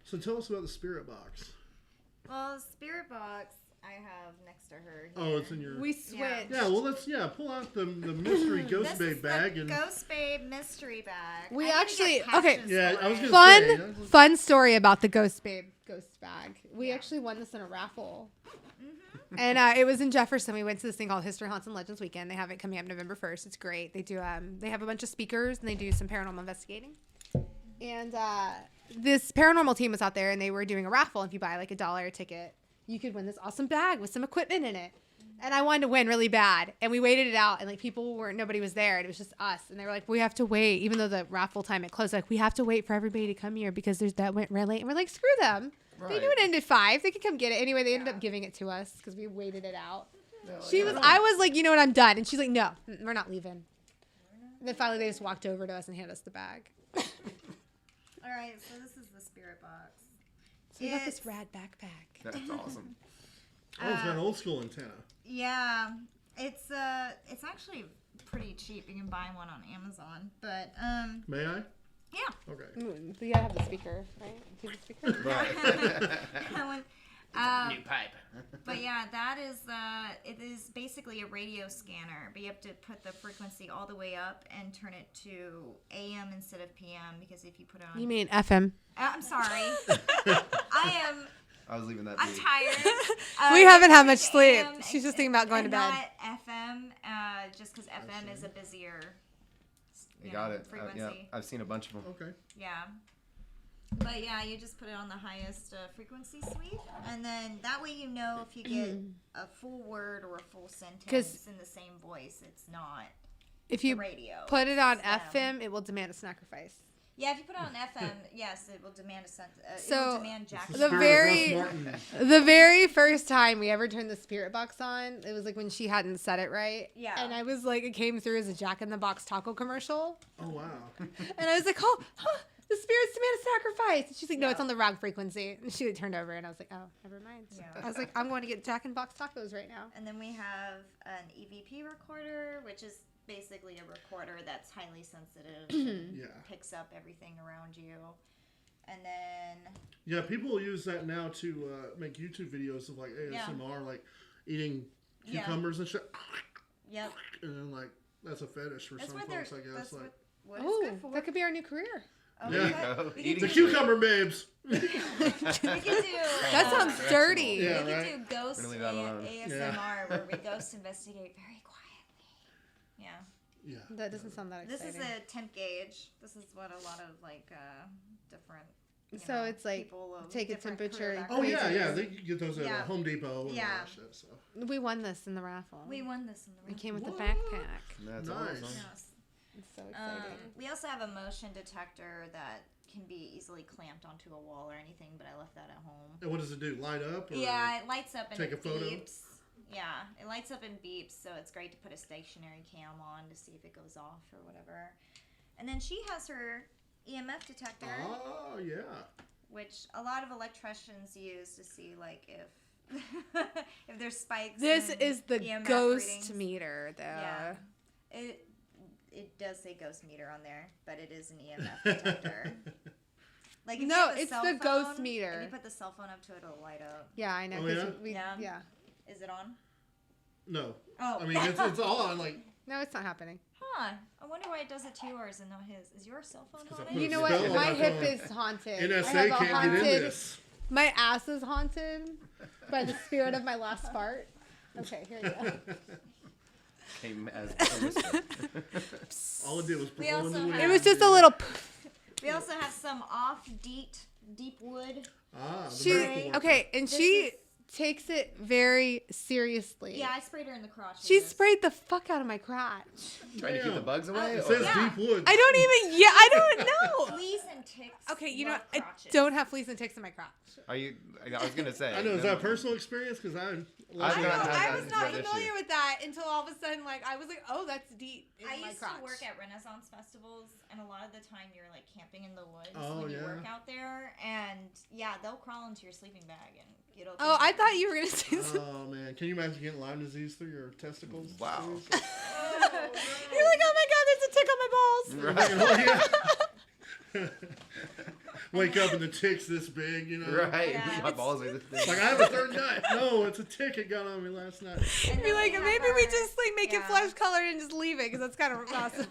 So tell us about the spirit box. Well, spirit box I have next to her. Here. Oh, it's in your. We switched. Yeah, well, let's pull out the mystery Ghost Babe bag and Ghost Babe mystery bag. We actually okay. Yeah, I was gonna say fun story about the Ghost Babe ghost bag. We actually won this in a raffle. And it was in Jefferson. We went to this thing called History Haunts and Legends Weekend. They have it coming up November 1st. It's great. They do. They have a bunch of speakers and they do some paranormal investigating. And this paranormal team was out there and they were doing a raffle. If you buy like $1 ticket, you could win this awesome bag with some equipment in it. And I wanted to win really bad. And we waited it out and like nobody was there. And it was just us. And they were like, we have to wait. Even though the raffle time had closed, like we have to wait for everybody to come here because that went really late. And we're like, screw them. Right. They knew it ended 5. They could come get it. Anyway, they ended up giving it to us because we waited it out. I was like, you know what, I'm done. And she's like, no, we're not leaving. And then finally they just walked over to us and handed us the bag. All right, so this is the spirit box. So we got this rad backpack. That's awesome. Oh, it's got an old school antenna. Yeah, it's actually pretty cheap. You can buy one on Amazon, but May I? Yeah. Okay. So you gotta have the speaker, right? Do the speaker. Right. That one. New pipe. But yeah, that is it is basically a radio scanner, but you have to put the frequency all the way up and turn it to AM instead of PM because if you put it on, You mean FM? I'm sorry. I was leaving that. I'm tired. We haven't had much sleep. AM, She's just thinking about going to bed. Not FM, just because FM is a busier. You got it. Frequency. Yeah, I've seen a bunch of them. Okay. Yeah. But yeah, you just put it on the highest frequency sweep, and then that way you know if you get a full word or a full sentence in the same voice, it's not if you radio. Put it on FM, it will demand a sacrifice. Yeah, if you put it on FM, yes, it will demand a so it will demand Jack. The very first time we ever turned the spirit box on, it was like when she hadn't said it right. Yeah. And I was like, it came through as a Jack in the Box taco commercial. Oh wow. And I was like, oh, the spirits demand a sacrifice. And she's like, no, it's on the wrong frequency. And she turned over, and I was like, oh, never mind. Yeah. I was like, I'm going to get Jack in the Box tacos right now. And then we have an EVP recorder, which is basically a recorder that's highly sensitive and picks up everything around you. And then people use that now to make YouTube videos of like ASMR, like eating cucumbers and shit. Yep. And then like that's a fetish for some folks, I guess. What is Oh, good for? that could be our new career. Oh, Yeah. we could- we could The do- cucumber babes. We could do. That sounds dirty. Yeah, we could right? do ghost We're gonna leave that alone. ASMR where we ghost investigate very quietly. Yeah. Yeah. That doesn't sound that This exciting. is a temp gauge. This is what a lot of like different. you So know, it's like, people of take a different temperature career Oh yeah, backgrounds. yeah. They get those at Yeah. Home Depot and Yeah. all that shit. So. We won this in the raffle. We won this in the It room. came with What? the backpack. That's Nice. awesome. Yes. It's so exciting. We also have a motion detector that can be easily clamped onto a wall or anything, but I left that at home. And what does it do? Light up? Or Yeah, it lights up and take it a photo? beeps. Yeah, it lights up and beeps, so it's great to put a stationary cam on to see if it goes off or whatever. And then she has her EMF detector, Oh yeah. which a lot of electricians use to see like if if there's spikes. This in is the EMF ghost readings. meter, though. Yeah, it does say ghost meter on there, but it is an EMF detector. Like if you No, have a it's cell the ghost phone, meter. If you put the cell phone up to it, it'll light up. Yeah, I know. Oh, 'cause yeah? We, Yeah. yeah. Is it on? No. Oh, I mean, it's all on like. No, it's not happening. Huh. I wonder why it does it to yours and not his. Is your cell phone 'cause I on put it? You know spell what? on My my hip phone. is haunted. I NSA have a can't get in haunted. this. My ass is haunted by the spirit of my last fart. Okay, here you go. Came as a whisper. All it did was We blow in also the have- wind. It was just a little. We also have some off deep wood. Ah, the She miracle worker. okay, and This she is- takes it very seriously. Yeah, I sprayed her in the crotch. with She this. sprayed the fuck out of my crotch. Trying to keep the bugs away? It or- says Yeah. deep wood. I don't even. Yeah, I don't know. Fleas and ticks. Okay, you know, love I crotches. don't have fleas and ticks in my crotch. Are you? I was gonna say. I know. Is no, that personal experience? Because I. I've I not know. had I that was not issue. familiar with that until all of a sudden, like, I was like, oh, that's deep in I my used crotch. to work at Renaissance festivals, and a lot of the time you're like camping in the woods Oh, when you yeah. work out there, and yeah, they'll crawl into your sleeping bag and get open. Oh, I thought you were gonna say something. Oh man, can you imagine getting Lyme disease through your testicles? Wow. You're like, oh my god, there's a tick on my balls. Right. Wake up and the tick's this big, you know. Right. Yeah. My balls are this big. Like I have a third nut. No, it's a tick it got on me last night. And Be then like, we have maybe we our- just like make it yeah. flesh colored and just leave it because that's kind of awesome.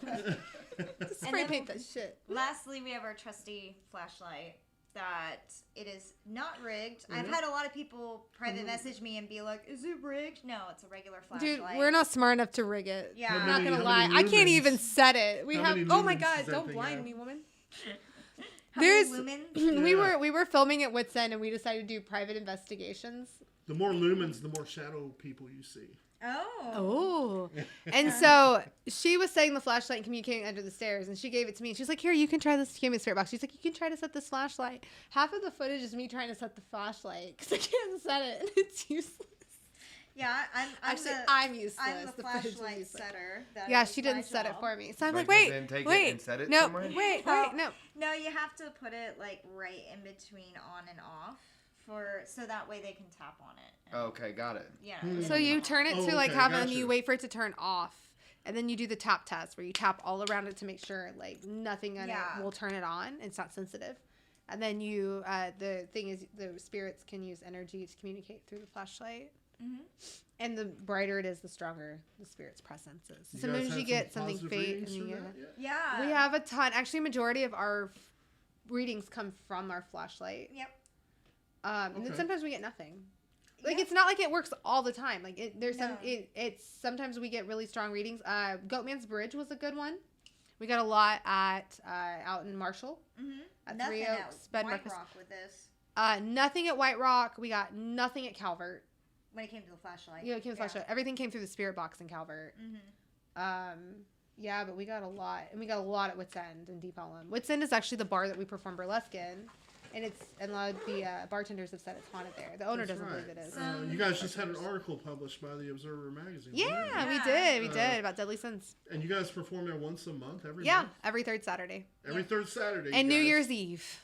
Just spray then- paint that shit. Lastly, we have our trusty flashlight that it is not rigged. I've Mhm. had a lot of people private message me and be like, "Is it rigged?" No, it's a regular flashlight. Dude, we're not smart enough to rig it. Yeah. I'm How not many- gonna how lie. many I can't lumens? even set it. We How have. many Oh my lumens god! does that Don't thing blind have? me, woman. How many There's. lumens? we were filming at Wits End and we decided to do private investigations. The more lumens, the more shadow people you see. Oh. Oh. And so she was setting the flashlight and communicating under the stairs, and she gave it to me. And she was like, "Here, you can try this." She gave me a spirit box. She's like, "You can try to set this flashlight." Half of the footage is me trying to set the flashlight because I can't set it, and it's useless. Yeah, I'm Actually, the, I'm useless. I'm the footage is flashlight useless. setter. That Yeah, is she my didn't set it job. for me. So I'm Like, like, then take it wait, and set it no, somewhere? wait, No. no. No, you have to put it like right in between on and off so that way they can tap on it. And, Okay, got it. Yeah. So you turn it Oh, to like okay, have it, and gotcha. you wait for it to turn off, and then you do the tap test where you tap all around it to make sure like nothing on Yeah. it will turn it on. It's not sensitive. And then you, the thing is, the spirits can use energy to communicate through the flashlight. Mhm. And the brighter it is, the stronger the spirit's presence is. You guys Sometimes had you some get something positive faint, and readings you for get. that yet? Yeah. We have a ton. Actually, majority of our readings come from our flashlight. Yep. And then Okay. sometimes we get nothing. Like Yeah. it's not like it works all the time. Like there's some. No. It's sometimes we get really strong readings. Goatman's Bridge was a good one. We got a lot at out in Marshall. Mm-hmm. At Nothing Three Oaks, at Bed White Breakfast. Rock with this Nothing at White Rock. We got nothing at Calvert. when it came to the flashlight. Yeah, it came to flashlight. Everything came through the spirit box in Calvert. Mm-hmm. Yeah, but we got a lot, and we got a lot at Wits End and Deep Ellum. Wits End is actually the bar that we perform burlesque in, and a lot of the bartenders have said it's haunted there. The owner That's doesn't right. believe it is. You guys just had an article published by the Observer magazine. Yeah, we Yeah. did. We did about Deadly Sins. And you guys perform there once a month, every Yeah, month? every third Saturday Every third Saturday. and you New guys- Year's Eve.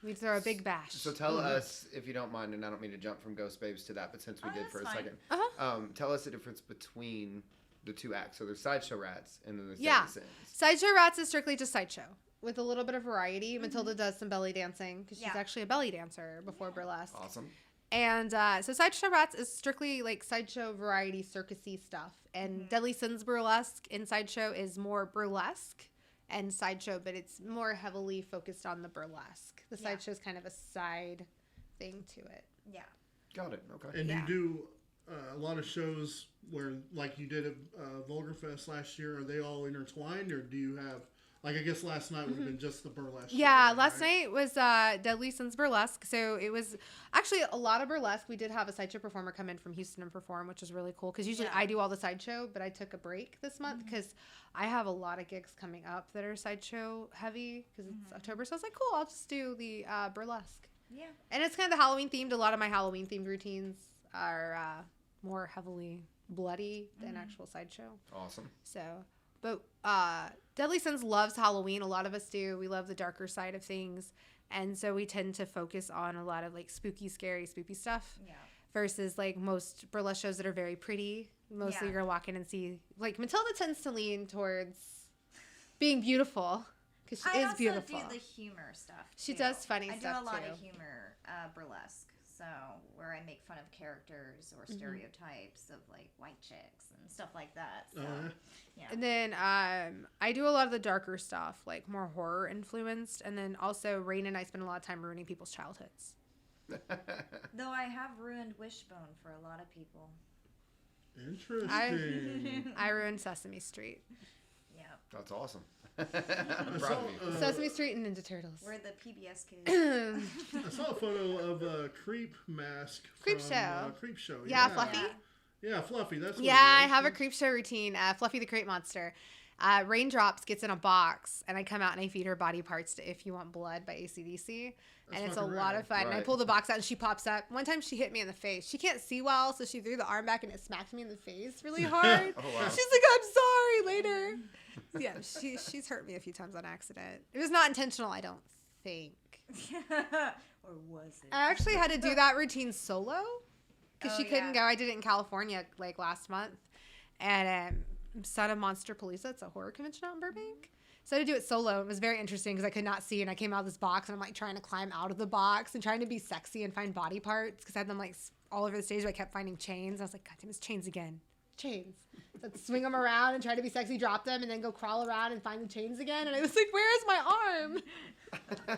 We throw a big bash. So tell Oh, us, if you don't mind, and I don't mean to jump from Ghost Babes to that, but since we Oh, did that's for a fine. second, Uh-huh. tell us the difference between the two acts. So there's Sideshow Rats, and then there's Yeah. Deadly Sins. Sideshow Rats is strictly just sideshow with a little bit of variety. Matilda does some belly dancing because she's Yeah. actually a belly dancer before burlesque. Awesome. And so Sideshow Rats is strictly like sideshow variety circusy stuff. And Deadly Sins burlesque in sideshow is more burlesque and Sideshow, but it's more heavily focused on the burlesque. The Sideshow is kind of a side thing to it. Yeah. Got it. Okay. And you do a lot of shows where, like you did at Vulgar Fest last year. Are they all intertwined, or do you have, like, I guess last night would have been just the burlesque? Yeah, show, last right? night was Deadly Sins Burlesque. So it was actually a lot of burlesque. We did have a Sideshow performer come in from Houston and perform, which was really cool. Because usually I do all the Sideshow, but I took a break this month because I have a lot of gigs coming up that are Sideshow heavy because it's October. So I was like, cool, I'll just do the burlesque. Yeah. And it's kind of the Halloween themed. A lot of my Halloween themed routines are more heavily bloody than actual Sideshow. Awesome. So, but Deadly Sins loves Halloween. A lot of us do. We love the darker side of things. And so we tend to focus on a lot of like spooky, scary, spoopy stuff. Yeah. Versus like most burlesque shows that are very pretty. Mostly you're going to walk in and see, like Matilda tends to lean towards being beautiful. Because she is beautiful. I also do the humor stuff. She too. does funny stuff too. I do a lot of humor burlesque. So where I make fun of characters or stereotypes of like white chicks and stuff like that. So, yeah. And then I do a lot of the darker stuff, like more horror influenced. And then also Rain and I spend a lot of time ruining people's childhoods. Though I have ruined Wishbone for a lot of people. Interesting. I ruined Sesame Street. Yeah. That's awesome. I'm proud of you. Sesame Street and Ninja Turtles. We're the PBS kids. I saw a photo of a creep mask. Creep from, Show. Creep Show. Yeah, Fluffy. Yeah, Fluffy. That's what I have a creep show routine. Fluffy the Crepe Monster. Raindrops gets in a box, and I come out and I feed her body parts to If You Want Blood by AC/DC. And it's a lot of fun. Right. And I pull the box out, and she pops up. One time she hit me in the face. She can't see well, so she threw the arm back, and it smacked me in the face really hard. Oh, wow. She's like, I'm sorry, later. Yeah, she's hurt me a few times on accident. It was not intentional, I don't think. Or was it? I actually had to do that routine solo because she couldn't yeah. go. I did it in California like last month. And Son of Monster Police, it's a horror convention out in Burbank. So I had to do it solo. It was very interesting because I could not see, and I came out of this box, and I'm like trying to climb out of the box and trying to be sexy and find body parts because I had them like all over the stage. But I kept finding chains. I was like, God damn, it's chains again. Chains. So I'd swing them around and try to be sexy, drop them, and then go crawl around and find the chains again. And I was like, where is my arm?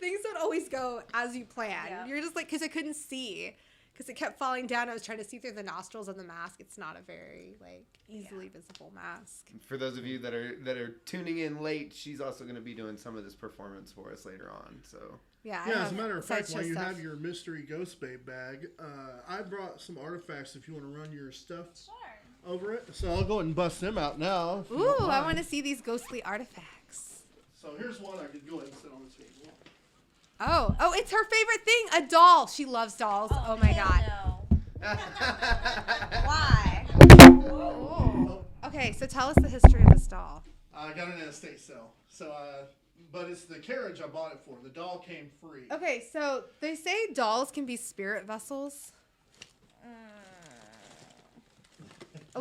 Things don't always go as you plan. Yeah. You're just like, because I couldn't see. Because it kept falling down. I was trying to see through the nostrils of the mask. It's not a very like easily visible mask. For those of you that are tuning in late, she's also going to be doing some of this performance for us later on. So yeah. As a matter of fact, while you have your mystery Ghost Babe bag, I brought some artifacts if you want to run your stuff over it. So I'll go ahead and bust them out now. Ooh, I want to see these ghostly artifacts. So here's one I could go ahead and sit on the table. Oh, it's her favorite thing, a doll. She loves dolls. Oh my God. No. Why? Oh. Okay, so tell us the history of this doll. I got it at an estate sale. So, but it's the carriage I bought it for. The doll came free. Okay, so they say dolls can be spirit vessels.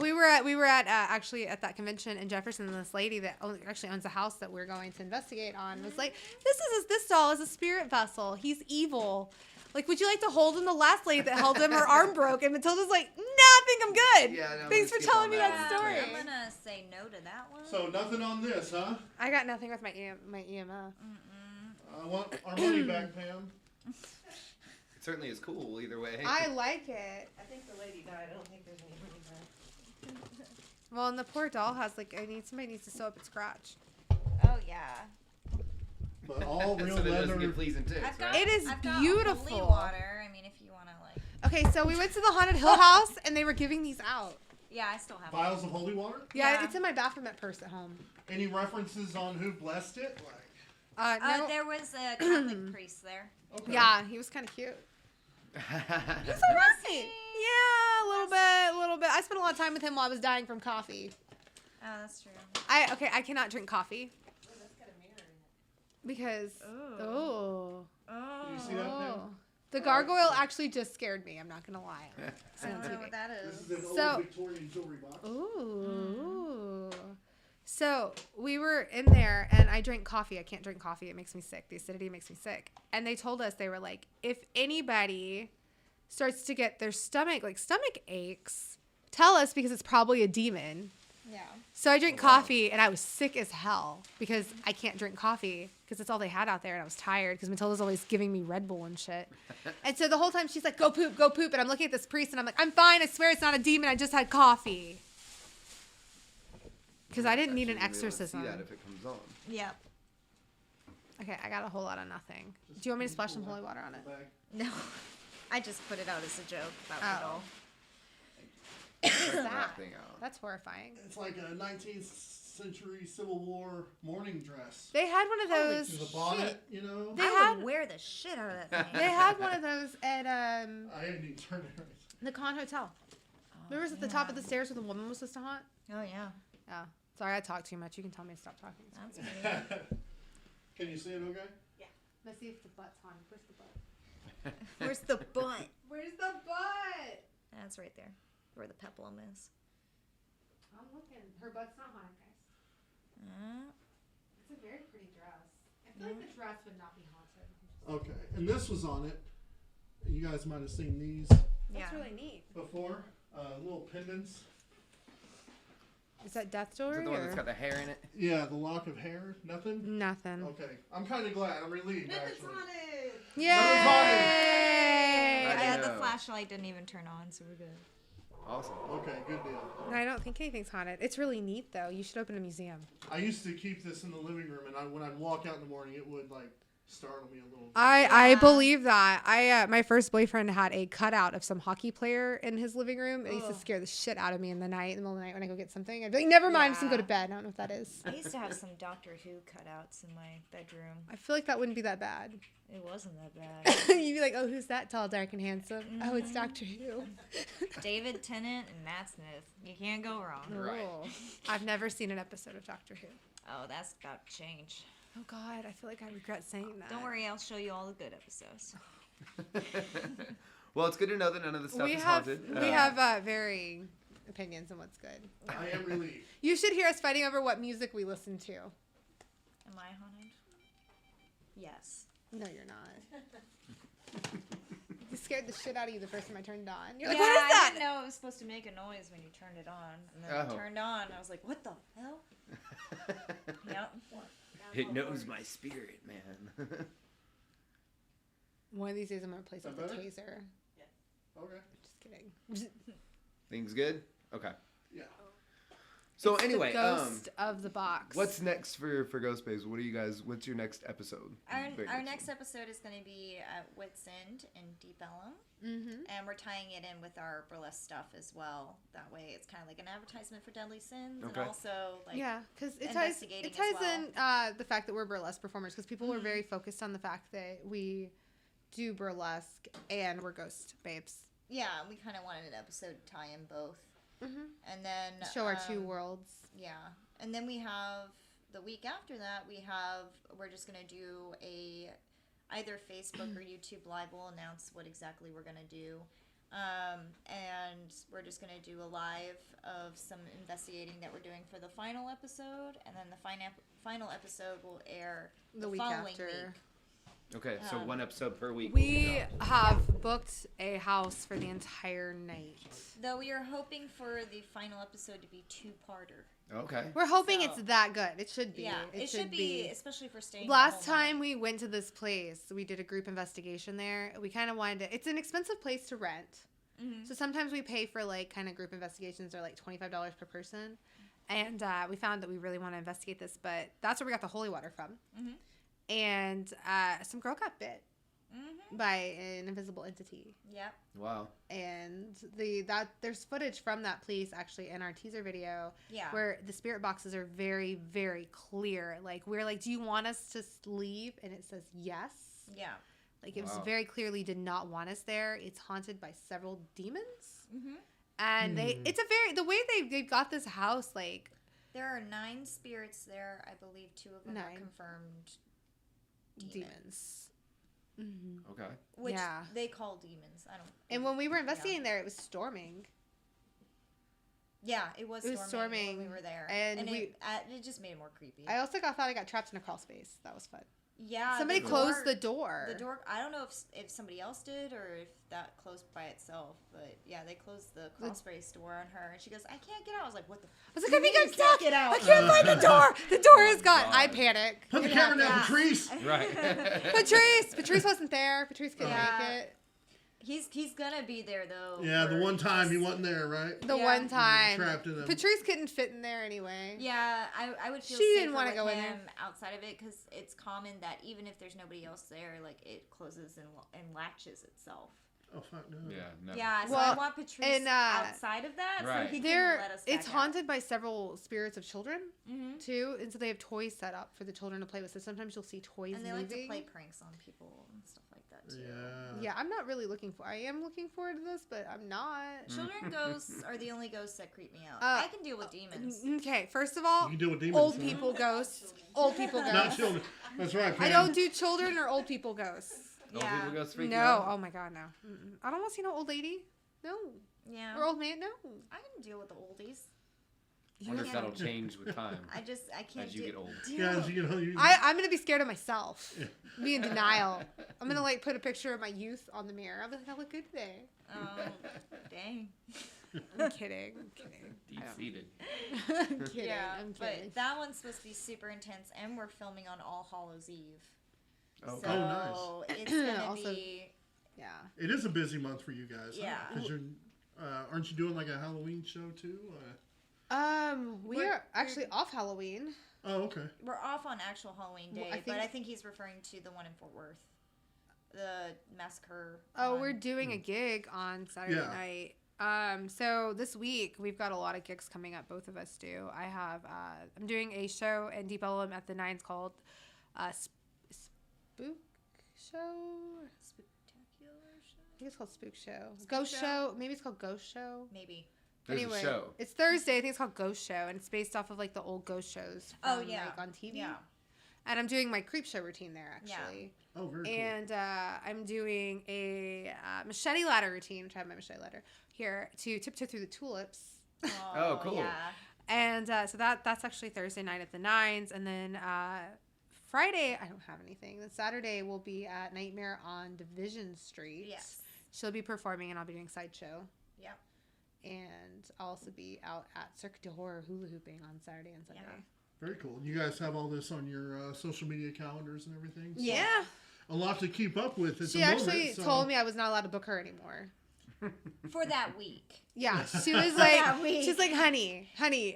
We were at actually at that convention in Jefferson, and this lady that actually owns a house that we're going to investigate on was like, this doll is a spirit vessel. He's evil. Like, would you like to hold him? The last lady that held him, her arm broke, and Matilda's like, nah, I think I'm good. Yeah, no, thanks for telling me that story. I'm gonna say no to that one. So nothing on this, huh? I got nothing with my EMF. I want our money back, Pam. it certainly is cool either way. I like it. I think the lady died. I don't think there's any money back. Well, and the poor doll has like somebody needs to sew up its crotch. Oh yeah. But all real so that leather. doesn't get pleasing too. It is beautiful. Holy water. I mean, if you want to like. Okay, so we went to the Haunted Hill House and they were giving these out. Yeah, I still have Vials of holy water? Yeah, it's in my Baphomet purse at home. Any references on who blessed it? No. There was a Catholic priest there. Okay. Yeah, he was kind of cute. He's alright. Yeah, a little bit. I spent a lot of time with him while I was dying from coffee. Oh, that's true. I cannot drink coffee. Oh, that's got a mirror in it. Because Oh. Do you see that thing? the gargoyle actually just scared me. I'm not gonna lie. I don't know what that is. This is an So- old Victorian jewelry box. Ooh. So we were in there and I drank coffee. I can't drink coffee. It makes me sick. The acidity makes me sick. And they told us, they were like, if anybody starts to get their stomach aches, tell us because it's probably a demon. Yeah. So I drank coffee, and I was sick as hell because I can't drink coffee because that's all they had out there, and I was tired because Matilda's always giving me Red Bull and shit. And so the whole time she's like, go poop, and I'm looking at this priest, and I'm like, I'm fine, I swear it's not a demon, I just had coffee. Because I didn't need an exorcism. See that if it comes on. Yep. Okay, I got a whole lot of nothing. Do you want me to splash some holy water on it? No. I just put it out as a joke about it all. What's Check that? that thing out. That's horrifying. It's like a 19th century Civil War morning dress. They had one of those. With a bonnet, you know. I would wear the shit out of that thing. They had one of those at I didn't even turn it right. the Con Hotel. Remember, it was at the top of the stairs where the woman was supposed to haunt? Oh, yeah. Yeah. Sorry, I talk too much. You can tell me to stop talking. That's weird. Can you see it okay? Yeah. Let's see if the butt's haunted. Where's the butt? Where's the butt? Where's the butt? That's right there. Where the peplum is. I'm looking. Her butt's not haunted, guys. It's a very pretty dress. I feel like the dress would not be haunted. Okay, and this was on it. You guys might have seen these That's really neat. before. Little pendants. Is that Death Is Story? it the one or? that's got the hair in it? Yeah, the lock of hair. Nothing? Nothing. Okay, I'm kind of glad. I'm relieved, actually. Yay! The flashlight didn't even turn on, so we're good. Awesome. Okay, good deal. No, I don't think anything's haunted. It's really neat, though. You should open a museum. I used to keep this in the living room, and when I'd walk out in the morning, it would, like, startle me a little bit. I believe that. My first boyfriend had a cutout of some hockey player in his living room. It used to scare the shit out of me in the middle of the night when I go get something. I'd be like, never mind, I'm just gonna go to bed. I don't know what that is. I used to have some Doctor Who cutouts in my bedroom. I feel like that wouldn't be that bad. It wasn't that bad. You'd be like, oh, who's that tall, dark, and handsome? Oh, it's Doctor Who. David Tennant and Matt Smith. You can't go wrong. Oh. I've never seen an episode of Doctor Who. Oh, that's about to change. Oh, God, I feel like I regret saying that. Don't worry, I'll show you all the good episodes. Well, it's good to know that none of the stuff is haunted. We have varying opinions on what's good. I am relieved. You should hear us fighting over what music we listen to. Am I haunted? Yes. No, you're not. You scared the shit out of you the first time I turned it on. You're Yeah, like, what is that? I didn't know it was supposed to make a noise when you turned it on. And then it turned on, and I was like, what the hell? Yep. It knows my spirit, man. One of these days I'm going to replace it with a better? taser. Okay. Just kidding. Things good? Okay. Yeah. So It's anyway, the ghost of the box. what's next for Ghost Babes? What do you guys? What's your next episode? Our next episode is going to be at Wits End in Deep Ellum. Mm-hmm. And we're tying it in with our burlesque stuff as well. That way it's kind of like an advertisement for Deadly Sins. Okay. And also like Yeah, because it ties in the fact that we're burlesque performers, because people were very focused on the fact that we do burlesque and we're ghost babes. Yeah, we kind of wanted an episode to tie in both. Mm-hmm. And then Show our two worlds. Yeah, and then we have the week after that. We're just gonna do either Facebook or YouTube live. We'll announce what exactly we're gonna do, and we're just gonna do a live of some investigating that we're doing for the final episode, and then the final episode will air The week following after. week. Okay, so one episode per week. We have booked a house for the entire night. Though we are hoping for the final episode to be two-parter. Okay. We're hoping it's that good. It should be. Yeah, it should be, especially for staying. Last time we went to this place, we did a group investigation there. We kind of wanted to. It's an expensive place to rent. Mm-hmm. So sometimes we pay for like kind of group investigations are like $25 per person. And we found that we really want to investigate this, but that's where we got the holy water from. Mm-hmm. And some girl got bit by an invisible entity. Yep. Wow. And there's footage from that place actually in our teaser video. Yeah. Where the spirit boxes are very, very clear. Like we're like, do you want us to leave? And it says yes. Yeah. Like it was very clearly did not want us there. It's haunted by several demons. Mm-hmm. And the way they've got this house, like there are 9 spirits there. I believe 2 of them are confirmed demons. Mm-hmm. Okay. Which they call demons. I don't. And when we were investigating there, it was storming. Yeah, it was storming when we were there, and it just made it more creepy. I also thought I got trapped in a crawl space. That was fun. Yeah, Somebody closed the door. The door. I don't know if somebody else did or if that closed by itself, but yeah, they closed the crawl space door on her, and she goes, "I can't get out." I was like, "What the?" I was like, I think I'm stuck. Get out. I can't find the door. The door is gone. I panic. Put the camera down, Patrice. Right. Patrice wasn't there. Patrice couldn't make it. He's gonna be there though. Yeah, the one time he wasn't there, right? The one time. Trapped in them. Patrice couldn't fit in there anyway. Yeah, I would feel She safer didn't want to with go in him there. outside of it because it's common that even if there's nobody else there, like it closes and latches itself. Oh fuck no. Yeah, never. Yeah, so I want Patrice outside of that so he can let us back It's haunted by several spirits of children too, and so they have toys set up for the children to play with. So sometimes you'll see toys and they moving. like to play pranks on people and stuff like that too. Yeah, I'm not really looking for. I am looking forward to this, but I'm not. Children ghosts are the only ghosts that creep me out. I can deal with demons. Okay, first of all, You can deal with demons, old huh? people ghosts. Old people ghosts. Not children. That's right. I Pam. don't do children or old people ghosts. Old people ghosts freak you No. out? Oh my god, no. Mm-mm. I don't want to see no old lady. No. Yeah. Or old man. No. I can deal with the oldies. I wonder if that'll change with time. I can't as you get old. Yeah, as you get older. I'm gonna be scared of myself. Be in denial. I'm gonna like put a picture of my youth on the mirror. I'll be like, I look good today. Oh, dang. I'm kidding. I'm kidding. Deep-seated. I'm kidding. Yeah, I'm kidding. but that one's supposed to be super intense, and we're filming on All Hallows Eve. Oh, So nice. it's gonna Also- be. Yeah. It is a busy month for you guys. Yeah. Because you're, aren't you doing like a Halloween show too? We are actually off Halloween. Oh, okay. We're off on actual Halloween day, but I think he's referring to the one in Fort Worth, the massacre. Oh, we're doing a gig on Saturday night. So this week we've got a lot of gigs coming up. Both of us do. I have. I'm doing a show in Deep Ellum at the Nines called Spook Show. Spectacular show. I think it's called Spook Show. Ghost Show. Maybe it's called Ghost Show. Maybe. There's anyway, a show. It's Thursday. I think it's called Ghost Show, and it's based off of like the old ghost shows. From, like, on TV. Yeah. And I'm doing my creep show routine there actually. Yeah. Oh, very cool. And I'm doing a machete ladder routine, which I have my machete ladder here to tiptoe through the tulips. Oh, cool. Yeah. And so that's actually Thursday night at the Nines, and then Friday I don't have anything. Then Saturday we'll be at Nightmare on Division Street. Yes. She'll be performing, and I'll be doing Sideshow. Yep. And I'll also be out at Cirque du Horror hula hooping on Saturday and Sunday. Yeah. Very cool. You guys have all this on your social media calendars and everything? So Yeah. a lot to keep up with at She the actually moment, so. told me I was not allowed to book her anymore. For that week. Yeah, she was like, honey,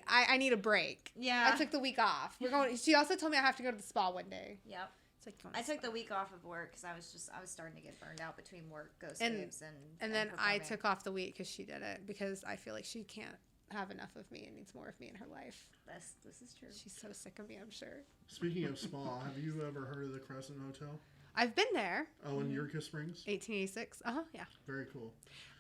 I need a break. Yeah. I took the week off. We're going. She also told me I have to go to the spa one day. Yep. It's like I took the week off of work because I was starting to get burned out between work, ghost and babes, and then I performing. took off the week because she did it because I feel like she can't have enough of me and needs more of me in her life. This is true. She's so sick of me, I'm sure. Speaking of spa, have you ever heard of the Crescent Hotel? I've been there. Oh, in Eureka Springs? 1886. Yeah. Very cool.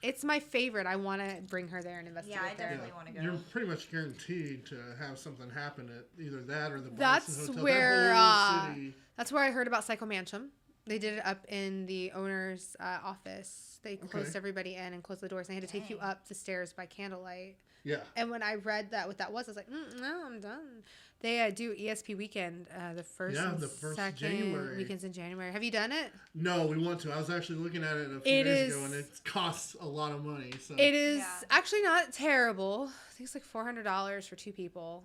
It's my favorite. I want to bring her there and investigate Yeah, I there. definitely want to go. You're pretty much guaranteed to have something happen at either that or the That's Boston Hotel. where That whole city. that's where I heard about Psycho Mansion. They did it up in the owner's office. They closed everybody in and closed the doors. And they had to take you up the stairs by candlelight. Yeah. And when I read that what that was, I was like, no, I'm done. They do ESP weekend the first and second January. weekends in January. Have you done it? No, we want to. I was actually looking at it a few days ago, and it costs a lot of money. So it is actually not terrible. I think it's like $400 for 2 people.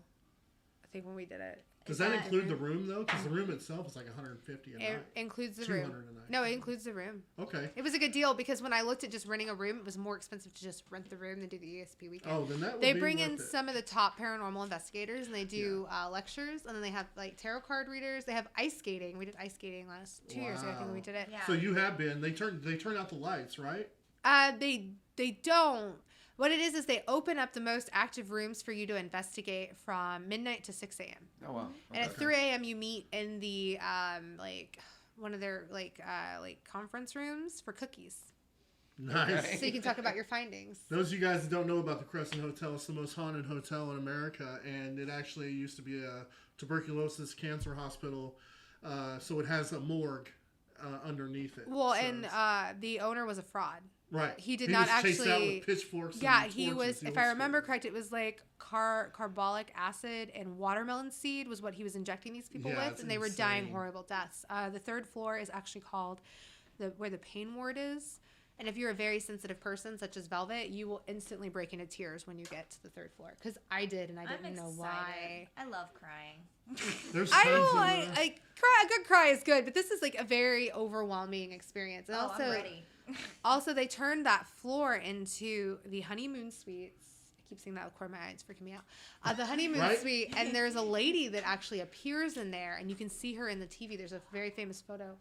I think when we did it. Does that include the room though? Because the room itself is like $150 a night. It includes the 200 room. a night. No, it includes the room. Okay. It was a good deal because when I looked at just renting a room, it was more expensive to just rent the room than do the ESP weekend. Oh, then that would They be bring in worth it. some of the top paranormal investigators, and they do lectures, and then they have like tarot card readers. They have ice skating. We did ice skating last 2 years ago. I think when we did it. So you have been. They turn out the lights, right? They don't. What it is they open up the most active rooms for you to investigate from midnight to 6 a.m. Oh wow! And at 3 a.m. you meet in the like one of their like conference rooms for cookies. Nice. So you can talk about your findings. Those of you guys that don't know about the Crescent Hotel, it's the most haunted hotel in America, and it actually used to be a tuberculosis cancer hospital. So it has a morgue underneath it. Well, So and the owner was a fraud. Right. He did He not was chased out actually. with pitchforks Yeah, and he torches, was. the If old I remember school. correct, it was like carbolic acid and watermelon seed was what he was injecting these people Yeah, with, it's and they were dying insane. horrible deaths. The third floor is actually called where the pain ward is. And if you're a very sensitive person, such as Velvet, you will instantly break into tears when you get to the third floor. Because I did, and I didn't know why. I love crying. There's I tons know, of I cry. A good cry is good, but this is like a very overwhelming experience. And Oh, also, I'm ready. also, they turned that floor into the honeymoon suites. I keep saying that with my eyes freaking me out. The honeymoon Right? suite, and there's a lady that actually appears in there, and you can see her in the TV. There's a very famous photo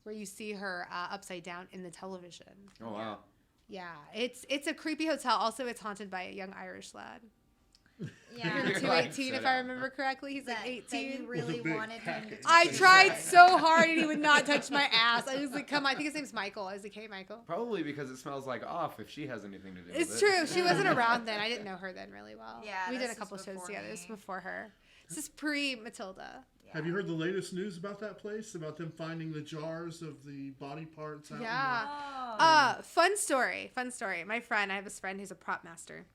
where you see her upside down in the television. Oh wow. Yeah, it's a creepy hotel. Also, it's haunted by a young Irish lad. Yeah. You're 218, if I remember correctly. He's like That 18. you really wanted him to I touch tried so hard, and he would not touch my ass. I was like, "Come on!" I think his name's Michael. I was like, "Hey, Michael." Probably because it smells like off. If she has anything to do with It's it. true. She wasn't around then. I didn't know her then really well. Yeah, we did this a couple was shows before together. me. This was before her. This is pre Matilda. Have you heard the latest news about that place? About them finding the jars of the body parts out? Yeah. Fun story. Fun story. My friend, I have this friend who's a prop master.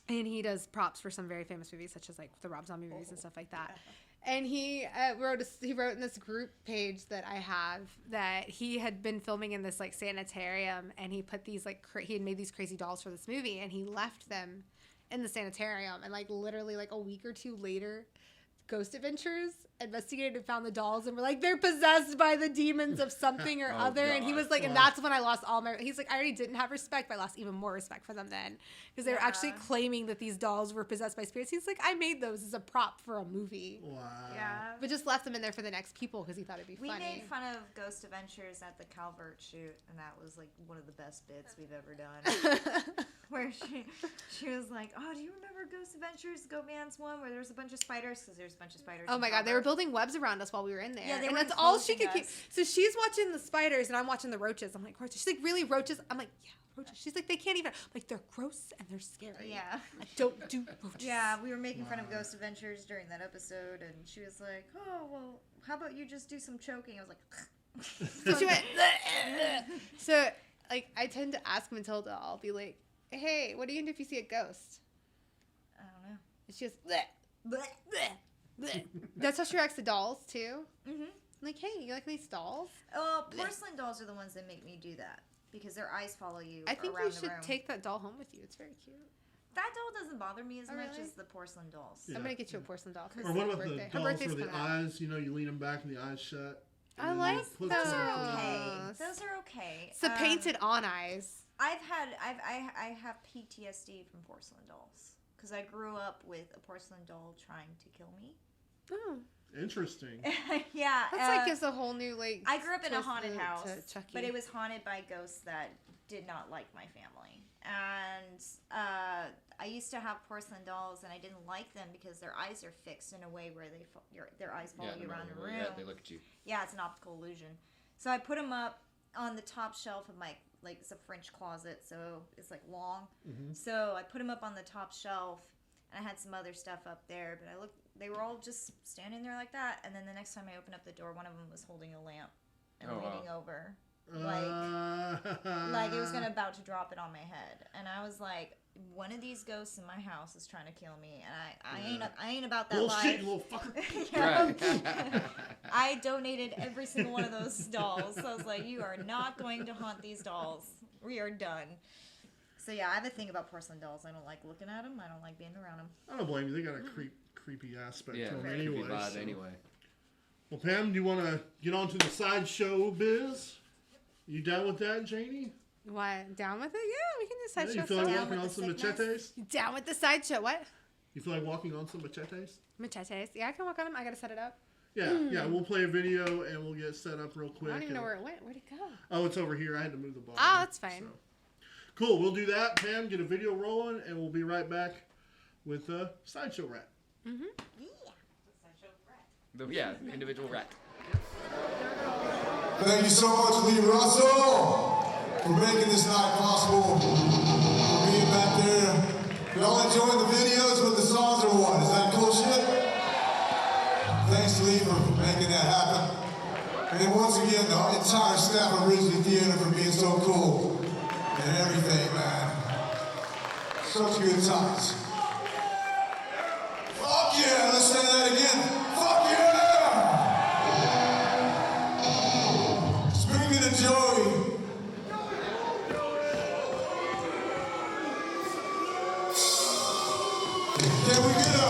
And he does props for some very famous movies, such as like the Rob Zombie movies and stuff like that. And he wrote in this group page that I have that he had been filming in this like sanitarium, and he put these like he had made these crazy dolls for this movie, and he left them in the sanitarium, and like literally like a week or two later, Ghost Adventures investigated and found the dolls, and were like, they're possessed by the demons of something or other. And he was like, and that's when I lost all my. He's like, I already didn't have respect, but I lost even more respect for them then, because they were actually claiming that these dolls were possessed by spirits. He's like, I made those as a prop for a movie. Wow. Yeah. But just left them in there for the next people because he thought it'd be We funny. made fun of Ghost Adventures at the Calvert shoot, and that was like one of the best bits we've ever done. Where she was like, "Oh, do you remember Ghost Adventures, Goat Man's one, where there's a bunch of spiders? Because there's a bunch of spiders." Oh in my god, they were Calvert." building webs around us while we were in there. Yeah, they and were that's all she enclosing could keep. us. So she's watching the spiders and I'm watching the roaches. I'm like, roaches. She's like, really, roaches? I'm like, yeah, roaches. She's like, they can't even. I'm like, they're gross and they're scary. Yeah. I don't do roaches. Yeah, we were making fun of Ghost Adventures during that episode, and she was like, "Oh, well, how about you just do some choking?" I was like, So she went. So like, I tend to ask Matilda. I'll be like, hey, what do you do if you see a ghost? I don't know. And she goes, bleh, bleh, bleh, bleh. That's how she reacts to dolls too. Mm-hmm. I'm like, hey, you like these dolls? Oh, porcelain dolls are the ones that make me do that because their eyes follow you. I think around you the should room. take that doll home with you. It's very cute. That doll doesn't bother me as Oh, much really? as the porcelain dolls. Yeah. I'm gonna get you a porcelain doll. Or what about the Her dolls birthday's where the coming up. eyes, you know, you lean them back and the eyes shut? I and then like you put those. some- Those are okay. Those are okay. So painted on eyes. I have PTSD from porcelain dolls because I grew up with a porcelain doll trying to kill me. Oh, Interesting. Yeah, that's like gives a whole new like. I grew up in a twist haunted to house, Chucky. but it was haunted by ghosts that did not like my family. And I used to have porcelain dolls, and I didn't like them because their eyes are fixed in a way where their eyes follow you around the room. Yeah, they look at you. Yeah, it's an optical illusion. So I put them up on the top shelf of my, like, it's a French closet, so it's like long. Mm-hmm. So I put them up on the top shelf, and I had some other stuff up there, but they were all just standing there like that. And then the next time I opened up the door, one of them was holding a lamp and leaning over. Like it was about to drop it on my head, and I was like, one of these ghosts in my house is trying to kill me, and I ain't about that Bullshit, life. you little fucker. Yeah. I donated every single one of those dolls. So I was like, you are not going to haunt these dolls. We are done. So yeah, I have a thing about porcelain dolls. I don't like looking at them. I don't like being around them. I don't blame you. They got a creepy aspect to them creepy anyway. vibe So. anyway. Well, Pam, do you want to get on to the sideshow biz? You down with that, Janie? What? Down with it? Yeah, we can do sideshow. You feel like stuff. walking on some machetes? Down with the sideshow. What? You feel like walking on some machetes? Machetes. Yeah, I can walk on them. I gotta set it up. Yeah, yeah. We'll play a video and we'll get it set up real quick. I don't even know where it went. Where'd it go? Oh, it's over here. I had to move the ball. Oh, that's fine. So. Cool. We'll do that, Pam. Get a video rolling, and we'll be right back with Sideshow Rat. Mm-hmm. Yeah, individual rat. Thank you so much, Lee Russell, for making this night possible, for being back there. Y'all enjoying the videos with the songs or what? Is that cool shit? Thanks, Lee, for making that happen. And once again, the entire staff of Ridgely Theater for being so cool and everything, man. Such good times. Fuck yeah, let's say that again. Fuck yeah! Speaking of Joey, can we get a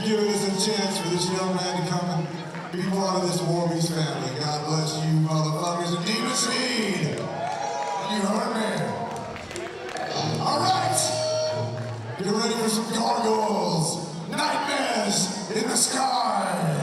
giving us a chance for this young man to come and be part of this Warbeast family. God bless you motherfuckers and Demon Seed. You heard me. All right. Get ready for some gargoyles. Nightmares in the sky.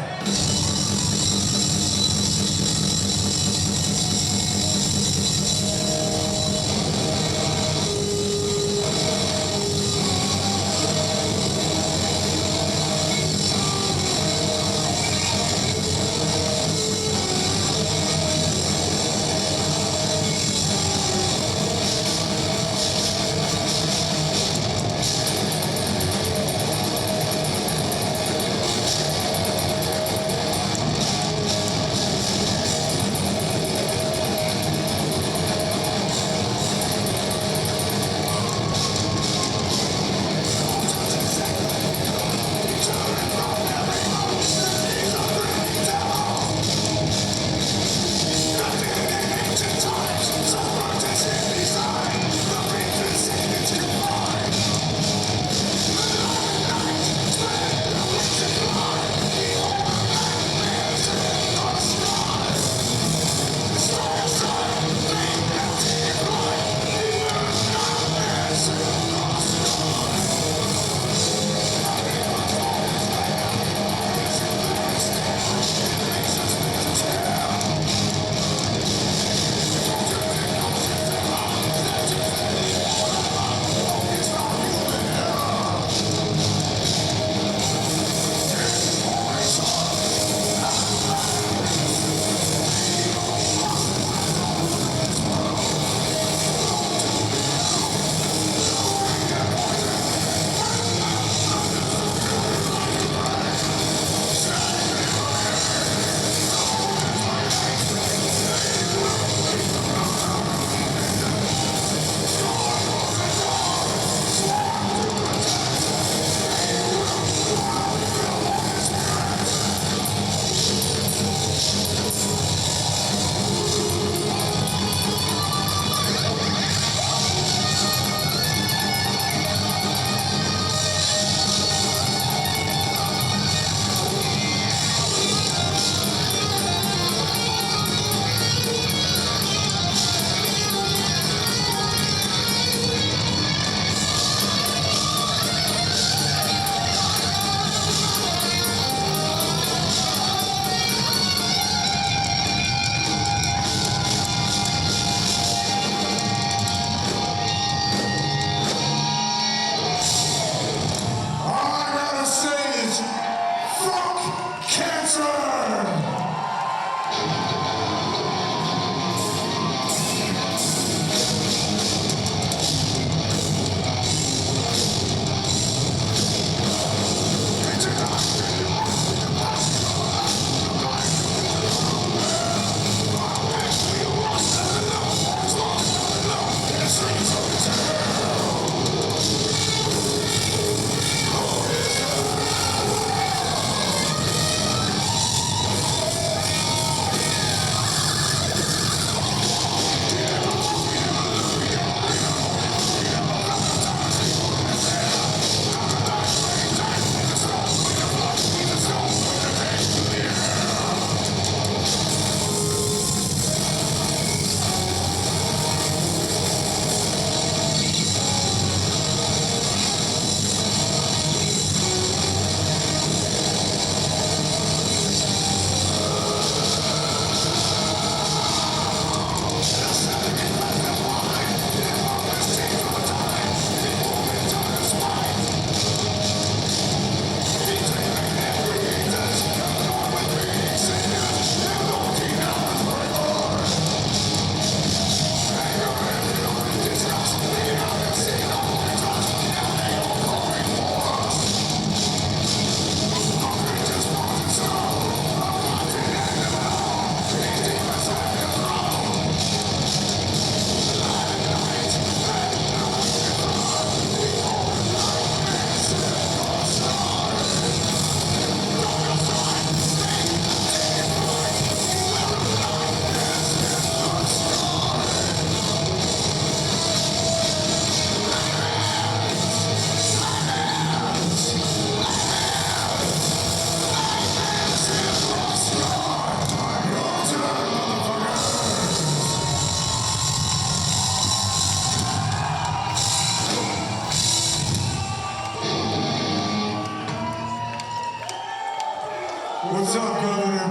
What's up, Governor?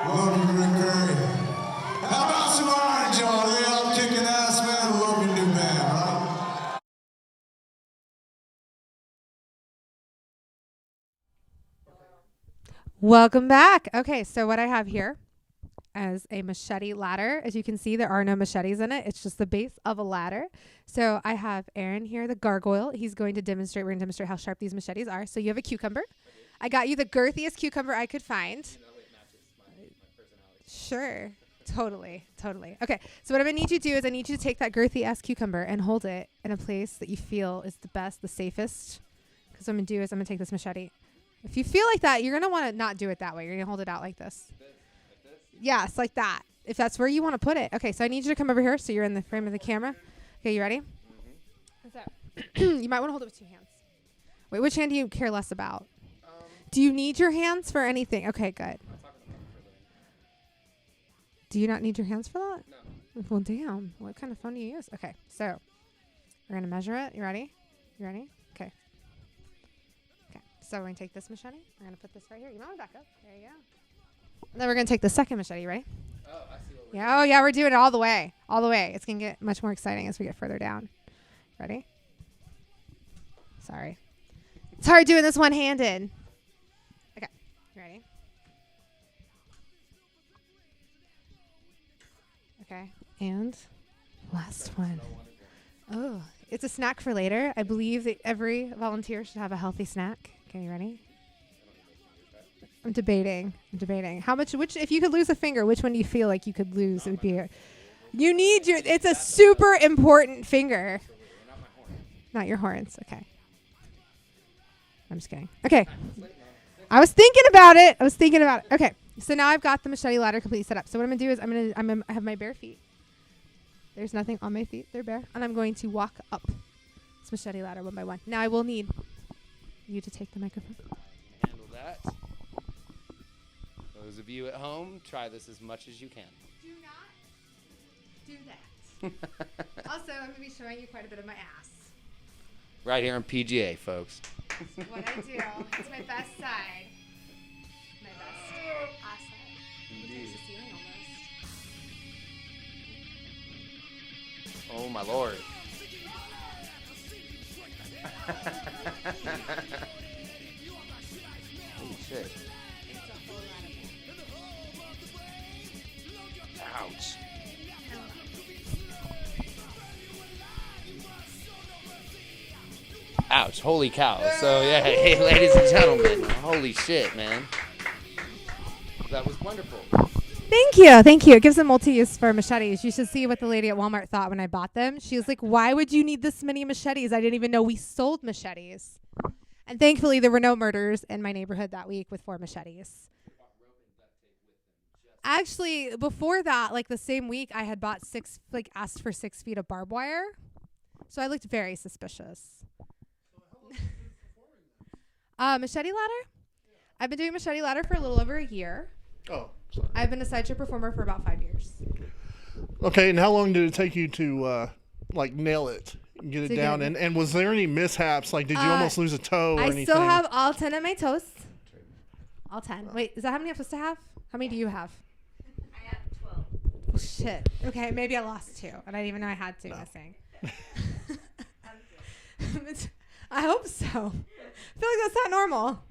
Love you, Rick Curry. How about some orange, y'all? They all kicking ass, man. Love your new band, right? Welcome back. Okay, so what I have here is a machete ladder. As you can see, there are no machetes in it. It's just the base of a ladder. So I have Aaron here, the gargoyle. He's going to demonstrate. We're going to demonstrate how sharp these machetes are. So you have a cucumber. I got you the girthiest cucumber I could find. Sure. Totally. Okay. So what I'm going to need you to do is I need you to take that girthy-ass cucumber and hold it in a place that you feel is the best, the safest. Because what I'm going to do is I'm going to take this machete. If you feel like that, you're going to want to not do it that way. You're going to hold it out like this. Yes, like that. If that's where you want to put it. Okay, so I need you to come over here so you're in the frame of the camera. Okay, you ready? What's up? You might want to hold it with 2 hands. Wait, which hand do you care less about? Do you need your hands for anything? Okay, good. Do you not need your hands for that? No. Well, damn. What kind of phone do you use? Okay, so we're going to measure it. You ready? Okay. Okay, so we're going to take this machete. We're going to put this right here. You might want to back up. There you go. And then we're going to take the second machete, right? Oh, I see what we're doing. Oh, yeah, we're doing it all the way. All the way. It's going to get much more exciting as we get further down. Ready? Sorry. It's hard doing this one-handed. Okay. Ready? Okay. And last one. Oh, it's a snack for later. I believe that every volunteer should have a healthy snack. Okay, you ready? I'm debating. How much, if you could lose a finger, which one do you feel like you could lose? It would be it's a super important finger. Not your horns. Okay. I'm just kidding. Okay. I was thinking about it. Okay. So now I've got the machete ladder completely set up. So what I'm going to do is I have my bare feet. There's nothing on my feet. They're bare. And I'm going to walk up this machete ladder one by one. Now I will need you to take the microphone. Handle that. Those of you at home, try this as much as you can. Do not do that. Also, I'm going to be showing you quite a bit of my ass. Right here on PGA, folks. That's what I do. It's my best side. My best ass side. Indeed. The ceiling almost. Oh, my Lord. Holy shit. Ouch. Ouch. Holy cow. So, yeah, hey, ladies and gentlemen. Holy shit, man. That was wonderful. Thank you. It gives them multi-use for machetes. You should see what the lady at Walmart thought when I bought them. She was like, why would you need this many machetes? I didn't even know we sold machetes. And thankfully, there were no murders in my neighborhood that week with 4 machetes. Actually, before that, like the same week, I had bought asked for 6 feet of barbed wire. So I looked very suspicious. Machete ladder? I've been doing machete ladder for a little over a year. Oh, sorry. I've been a sideshow performer for about 5 years. Okay, and how long did it take you to nail it, get it down? And was there any mishaps? Like, did you almost lose a toe or anything? I still have all 10 of my toes. All 10. Wait, is that how many I'm supposed to have? How many do you have? I have 12. Oh, shit. Okay, maybe I lost 2, and I didn't even know I had 2 missing. I hope so. I feel like that's not normal.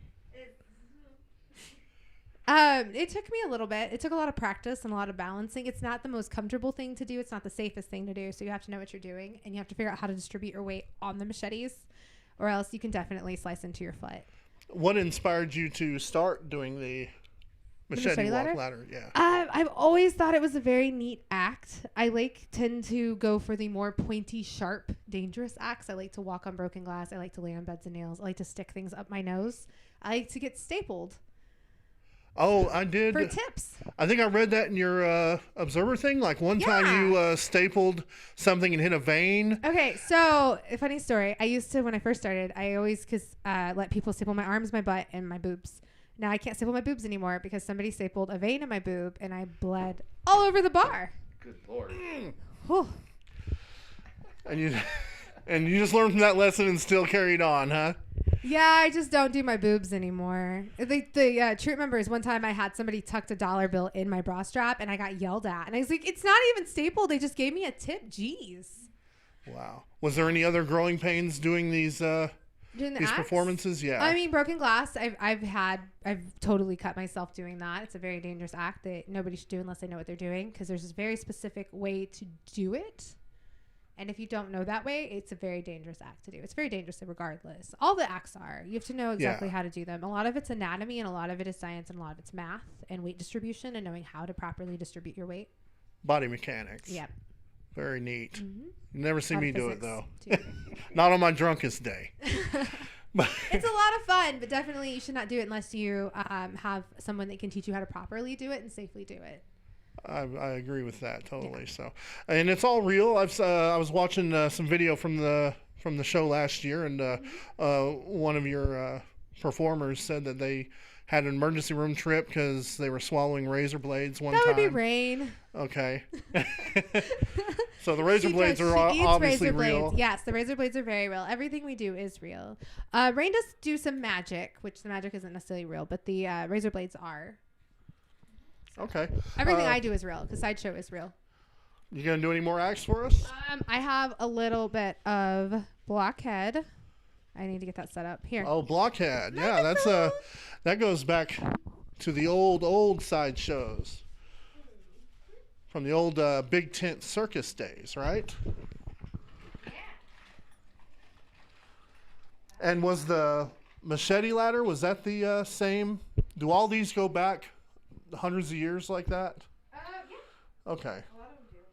It took me a little bit. It took a lot of practice and a lot of balancing. It's not the most comfortable thing to do. It's not the safest thing to do. So you have to know what you're doing, and you have to figure out how to distribute your weight on the machetes, or else you can definitely slice into your foot. What inspired you to start doing the machete ladder? Yeah. I've always thought it was a very neat act. I tend to go for the more pointy, sharp, dangerous acts. I like to walk on broken glass. I like to lay on beds of nails. I like to stick things up my nose. I like to get stapled. Oh, I did. For tips. I think I read that in your Observer thing. Like one time you stapled something and hit a vein. Okay, so a funny story. I used to, when I first started, I always let people staple my arms, my butt, and my boobs. Now I can't staple my boobs anymore because somebody stapled a vein in my boob and I bled all over the bar. Good Lord. Whew. And you just learned from that lesson and still carried on, huh? Yeah, I just don't do my boobs anymore. The true member is one time I had somebody tucked a $1 bill in my bra strap and I got yelled at. And I was like, it's not even stapled. They just gave me a tip. Jeez. Wow. Was there any other growing pains doing these acts? performances? Yeah. I mean, broken glass. I've totally cut myself doing that. It's a very dangerous act that nobody should do unless they know what they're doing, because there's this very specific way to do it. And if you don't know that way, it's a very dangerous act to do. It's very dangerous regardless. All the acts are. You have to know exactly how to do them. A lot of it's anatomy and a lot of it is science and a lot of it's math and weight distribution and knowing how to properly distribute your weight. Body mechanics. Yep. Very neat. You never see me do it, though. Too. Not on my drunkest day. It's a lot of fun, but definitely you should not do it unless you have someone that can teach you how to properly do it and safely do it. I agree with that totally. Yeah. So, and it's all real. I was watching some video from the show last year, and one of your performers said that they had an emergency room trip because they were swallowing razor blades one time. That would be Rain. Okay. So the razor blades are obviously real. Yes, the razor blades are very real. Everything we do is real. Rain does do some magic, which the magic isn't necessarily real, but the razor blades are. So okay. Everything I do is real because Sideshow is real. You gonna do any more acts for us? I have a little bit of Blockhead. I need to get that set up here. Oh, Blockhead. Yeah, that's that goes back to the old Sideshows from the old Big Tent Circus days, right? Yeah. And was the machete ladder, was that the same? Do all these go back hundreds of years like that? Yeah. Okay. A lot of them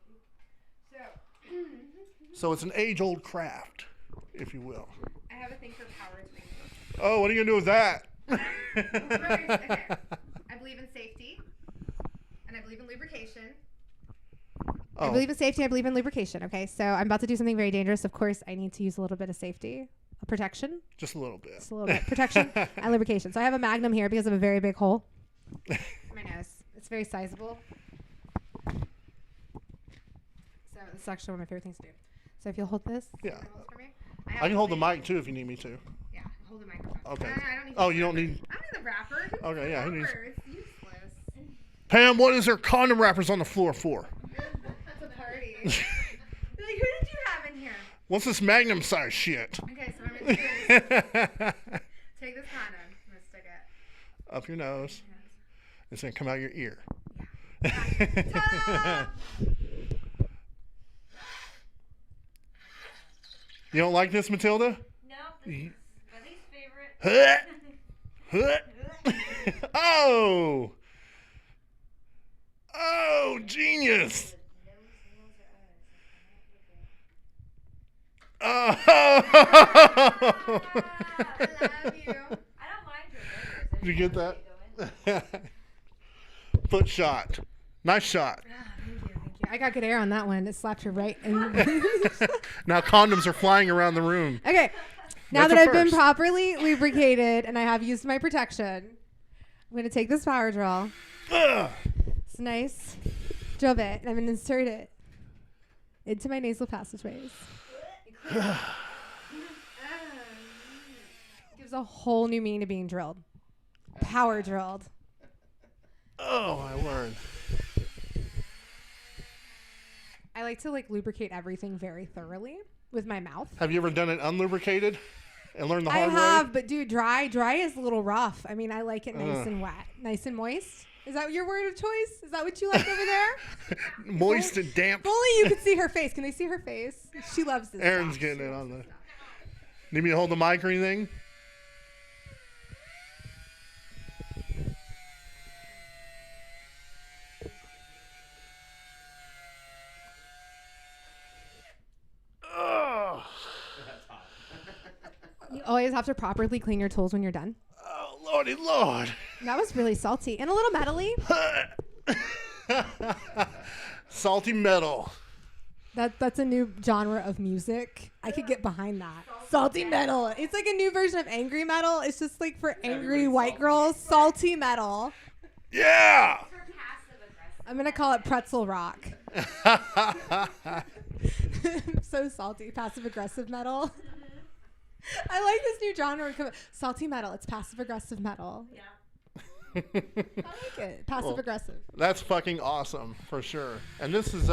do. So it's an age-old craft, if you will. I have a thing for power swings. Oh, what are you gonna do with that? Okay. I believe in safety, and I believe in lubrication. Oh. I believe in safety. I believe in lubrication. Okay, so I'm about to do something very dangerous. Of course, I need to use a little bit of safety, protection. Just a little bit. Just a little bit. Protection and lubrication. So I have a Magnum here because of a very big hole. My nose. It's very sizable. So this is actually one of my favorite things to do. So if you'll hold this. Yeah. For me, I can hold the mic too if you need me to. Yeah, hold the microphone. Okay. I don't need you don't need. I don't need the wrapper. Okay, yeah. Who needs? It's useless. Pam, what is there condom wrappers on the floor for? That's a party. Like, who did you have in here? What's this Magnum size shit? Okay, so I'm gonna do this. Take this condom. I'm gonna stick it up your nose. Yes. It's gonna come out your ear. Yeah. You don't like this, Matilda? No, this is my least favorite. Oh! Oh, genius! Oh! I love you. I don't mind your Did you get that? Foot shot. Nice shot. Thank you. I got good air on that one. It slapped her right in. Now condoms are flying around the room. Okay. Now that I've been properly lubricated and I have used my protection, I'm going to take this power drill. It's nice. Drill bit. And I'm going to insert it into my nasal passageways. It gives a whole new meaning to being drilled. Power drilled. Oh, my word. I like to lubricate everything very thoroughly with my mouth. Have you ever done it unlubricated and learned the hard way? I have, but dude, dry is a little rough. I mean, I like it nice and wet, nice and moist. Is that your word of choice? Is that what you like over there? Moist and damp. If only you could see her face. Can they see her face? She loves this. Erin's getting it on the. Need me to hold the mic or anything? You always have to properly clean your tools when you're done. Oh, Lordy Lord. That was really salty and a little metally. Salty metal. That's a new genre of music. I could get behind that. Salty metal. It's like a new version of angry metal. It's just like for angry white girls. Salty metal. Yeah. I'm going to call it pretzel rock. So salty. Passive aggressive metal. I like this new genre. Salty metal. It's passive aggressive metal. Yeah. I like it. Passive aggressive. That's fucking awesome for sure. And this is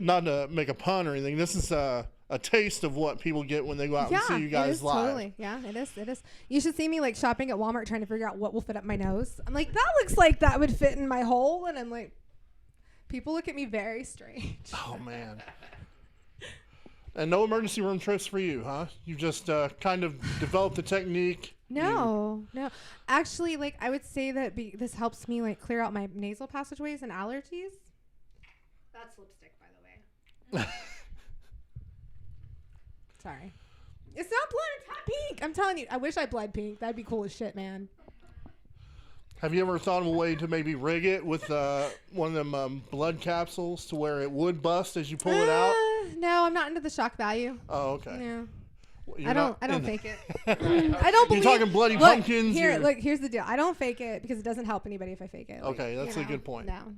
not to make a pun or anything. This is a taste of what people get when they go out and see you guys it is, live. Totally. Yeah, it is. It is. You should see me like shopping at Walmart trying to figure out what will fit up my nose. I'm like, that looks like that would fit in my hole, and I'm like, people look at me very strange. Oh man. And no emergency room trips for you, huh? You just kind of developed the technique. No. Actually, like I would say that this helps me like clear out my nasal passageways and allergies. That's lipstick, by the way. Sorry. It's not blood, it's hot pink. I'm telling you, I wish I bled pink. That'd be cool as shit, man. Have you ever thought of a way to maybe rig it with one of them blood capsules to where it would bust as you pull it out? No, I'm not into the shock value. Oh, okay. No. Well, I don't fake it. I don't believe. You're talking bloody pumpkins. Here's the deal. I don't fake it because it doesn't help anybody if I fake it. Like, okay, that's a good point. No.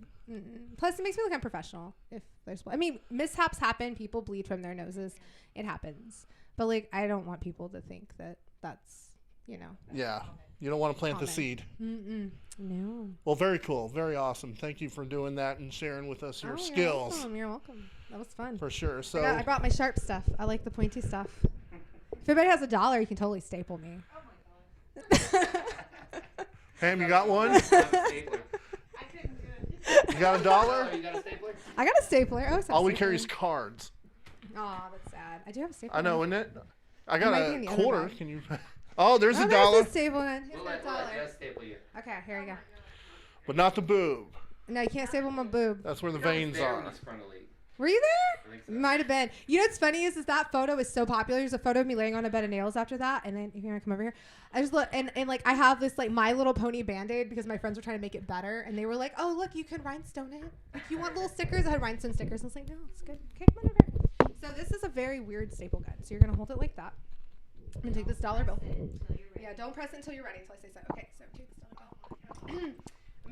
Plus, it makes me look unprofessional. If there's, I mean, mishaps happen. People bleed from their noses. It happens. But like, I don't want people to think that that's, Yeah. You don't want to plant the seed. No. Well, very cool. Very awesome. Thank you for doing that and sharing with us your skills. You're welcome. That was fun. For sure. So I brought my sharp stuff. I like the pointy stuff. If anybody has $1, you can totally staple me. Oh my god. Pam, you got one? I couldn't do it. You got $1? You got a stapler? I got a stapler. Oh, All we carry is cards. Aw, that's sad. I do have a stapler. I know, isn't it? I got might be in the a other quarter. bag. Can you? Oh, there's a There's dollar. a staple one. Here's We'll my let dollar. Jess staple you. Okay, here we go. But not the boob. No, you can't staple my boob. That's where the You know, veins there are. when he's frontally. Were you there? I think so. Might have been. You know what's funny is that photo is so popular. There's a photo of me laying on a bed of nails after that, and then if you want to come over here, I just look and like I have this like My Little Pony Band-Aid because my friends were trying to make it better, and they were like, "Oh, look, you can rhinestone it. Like, you want little stickers?" I had rhinestone stickers. I was like, "No, it's good. Okay, come on over." So this is a very weird staple gun. So you're gonna hold it like that. I'm gonna take this dollar bill. Yeah, don't press it until you're ready. Until I say so. Okay, so take this dollar bill.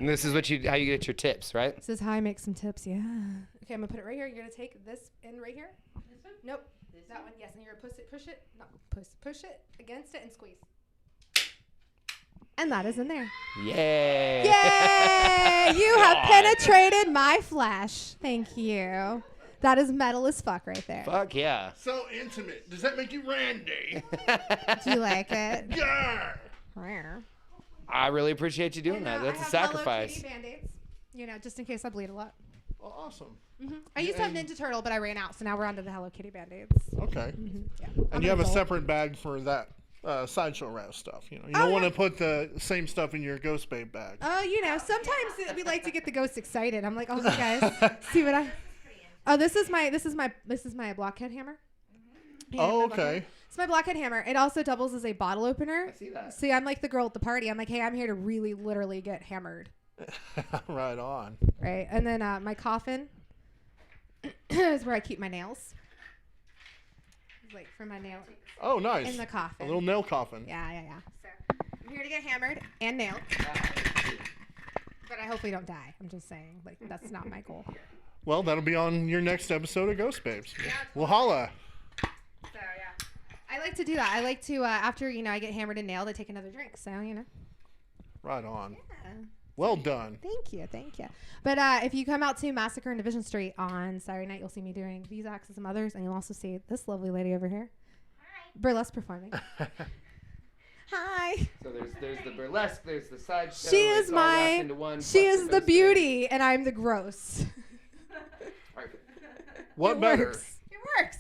And this is how you get your tips, right? This is how I make some tips. Yeah. Okay, I'm gonna put it right here. You're gonna take this end right here. This one? Nope. That one. Yes, and you're gonna push it. No, push it against it and squeeze. And that is in there. Yay! Yay! You have penetrated my flesh. Thank you. That is metal as fuck right there. Fuck yeah. So intimate. Does that make you Randy? Do you like it? Yeah. Rare. I really appreciate you doing that. That's a sacrifice. I have Hello Kitty Band-Aids, just in case I bleed a lot. Well, awesome. I used to have Ninja Turtle, but I ran out, so now we're onto the Hello Kitty Band-Aids. Okay. Yeah. And you have a separate bag for that Sideshow Rouse stuff. You don't want to put the same stuff in your Ghost Babe bag. Oh, sometimes we like to get the ghosts excited. I'm like, oh, hey guys, see what I. Oh, this is my blockhead hammer. Yeah, oh, okay. It's my blockhead hammer. It also doubles as a bottle opener. I see that. See, I'm like the girl at the party. I'm like, hey, I'm here to really, literally get hammered. Right on. Right, and then my coffin is where I keep my nails. Like for my nail. Oh, nice. In the coffin. A little nail coffin. Yeah. So I'm here to get hammered and nailed. But I hopefully don't die. I'm just saying, like that's not my goal. Well, that'll be on your next episode of Ghost Babes. Well, holla. So yeah, I like to do that. I like to after I get hammered and nailed, I take another drink. So Right on. Yeah. Well done. Thank you. But if you come out to Massacre in Division Street on Saturday night, you'll see me doing these acts and some others, and you'll also see this lovely lady over here, burlesque performing. Hi. So there's the burlesque, there's the sideshow. She is it's all wrapped into one, she plus is the Ghost beauty, and I'm the gross. What It better? works. It works.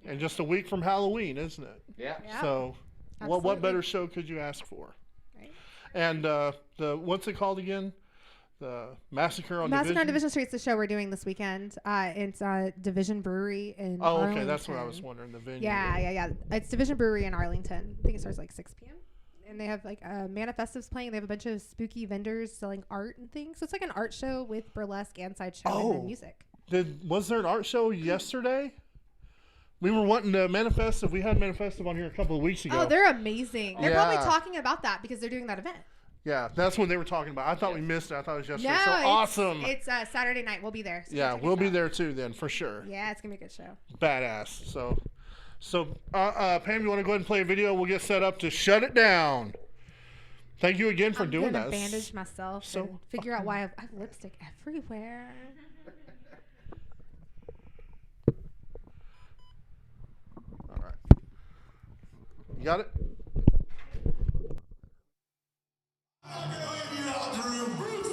And just a week from Halloween, isn't it? Yeah. So, what better show could you ask for? Right. And the what's it called again? The Massacre on Division Street's the show we're doing this weekend. It's Division Brewery in Arlington. Okay, that's what I was wondering. The venue. Yeah. It's Division Brewery in Arlington. I think it starts like 6 p.m. And they have like Manifestives playing. They have a bunch of spooky vendors selling art and things. So it's like an art show with burlesque and sideshow and then music. Was there an art show yesterday? We were wanting to Manifestive. We had Manifestive on here a couple of weeks ago. Oh, they're amazing. They're probably talking about that because they're doing that event. Yeah, that's what they were talking about. I thought we missed it. I thought it was yesterday. No, So awesome. It's Saturday night. We'll be there. So yeah, we'll be there too then, for sure. Yeah, it's going to be a good show. Badass. So So, Pam, you want to go ahead and play a video? We'll get set up to shut it down. Thank you again for doing that. I'm going to bandage myself and figure out why I have lipstick everywhere. All right. You got it? I'm gonna leave you out, Drew. Bruce,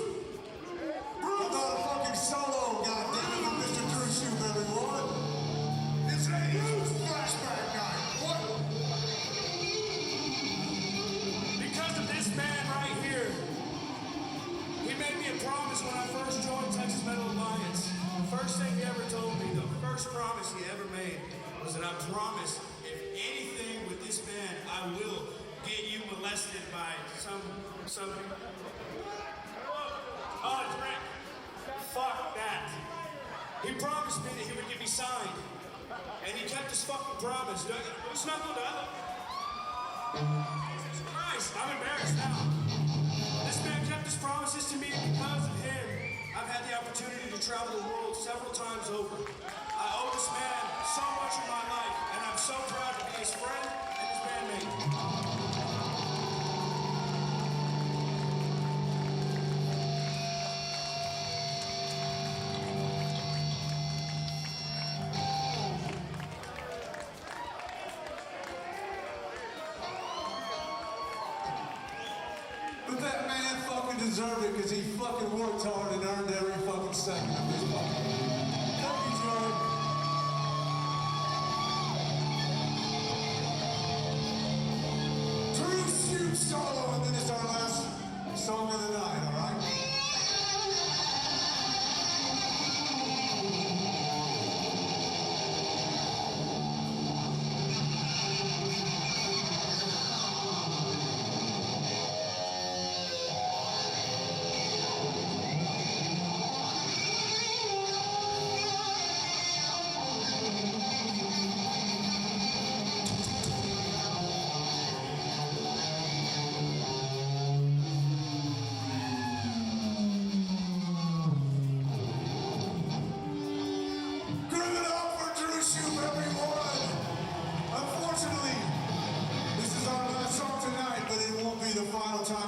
I thought a fucking solo, goddammit, from Mr. Drew Shoop, everyone. It's a huge flashback night. What? Because of this man right here. He made me a promise when I first joined Texas Metal Alliance. The first thing he ever told me, the first promise he ever made, was that I promise if anything with this band, I will get you molested by some. Oh, it's Rick. Fuck that. He promised me that he would get me signed. And he kept his fucking promise. Who's not going to Jesus Christ, I'm embarrassed now. This man kept his promises to me, and because of him, I've had the opportunity to travel the world several times over. I owe this man so much of my life, and I'm so proud to be his friend and his bandmate. But that man fucking deserved it because he fucking worked hard and earned every fucking second of his life. Thank you, Jordan. Drew Shoop solo, and then it's our last song of the night, all right?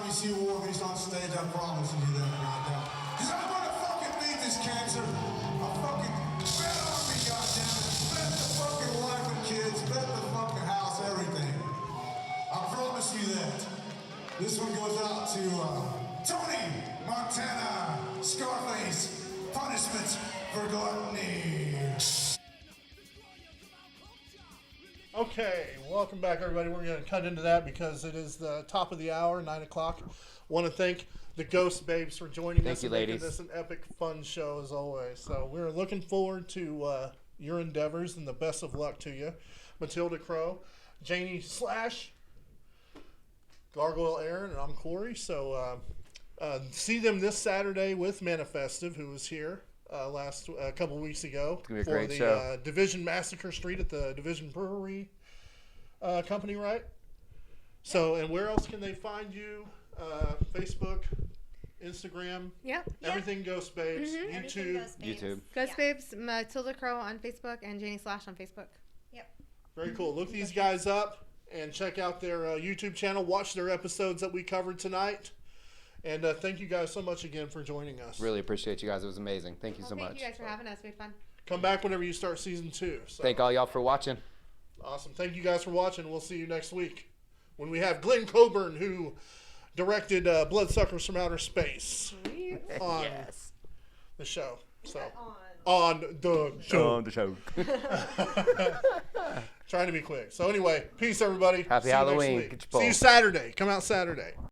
See War Beast on stage, I promise you that right now. Cause I'm gonna fucking beat this cancer. I fucking bet on me, goddammit. Bet the fucking wife and kids, bet the fucking house, everything. I promise you that. This one goes out to Tony Montana, Scarface, Punishment for Gluttony. Okay, welcome back, everybody. We're going to cut into that because it is the top of the hour, 9 o'clock. Want to thank the Ghost Babes for joining us. Thank you, and making ladies. this an epic, fun show as always. So we're looking forward to your endeavors and the best of luck to you. Matilda Crow, Janie Slash, Gargoyle Aaron, and I'm Corey. So see them this Saturday with Manifestive, who was here a couple weeks ago It's gonna be a for great the show. Division Massacre Street at the Division Brewery Company, right? So, and where else can they find you? Facebook, Instagram, everything Ghost Babes, YouTube. YouTube. Ghost Babes, Matilda Crow on Facebook, and Janie Slash on Facebook. Yep. Very cool. Look these guys up and check out their YouTube channel. Watch their episodes that we covered tonight. And thank you guys so much again for joining us. Really appreciate you guys. It was amazing. Thank you so much. Thank you guys for having us. We had fun. Come back whenever you start season 2. So. Thank all y'all for watching. Awesome. Thank you guys for watching. We'll see you next week when we have Glenn Coburn, who directed Bloodsuckers from Outer Space on the show. So on the show. On the show. Trying to be quick. So anyway, peace, everybody. Happy See you next Halloween. week. Get your See you balls. Saturday. Come out Saturday.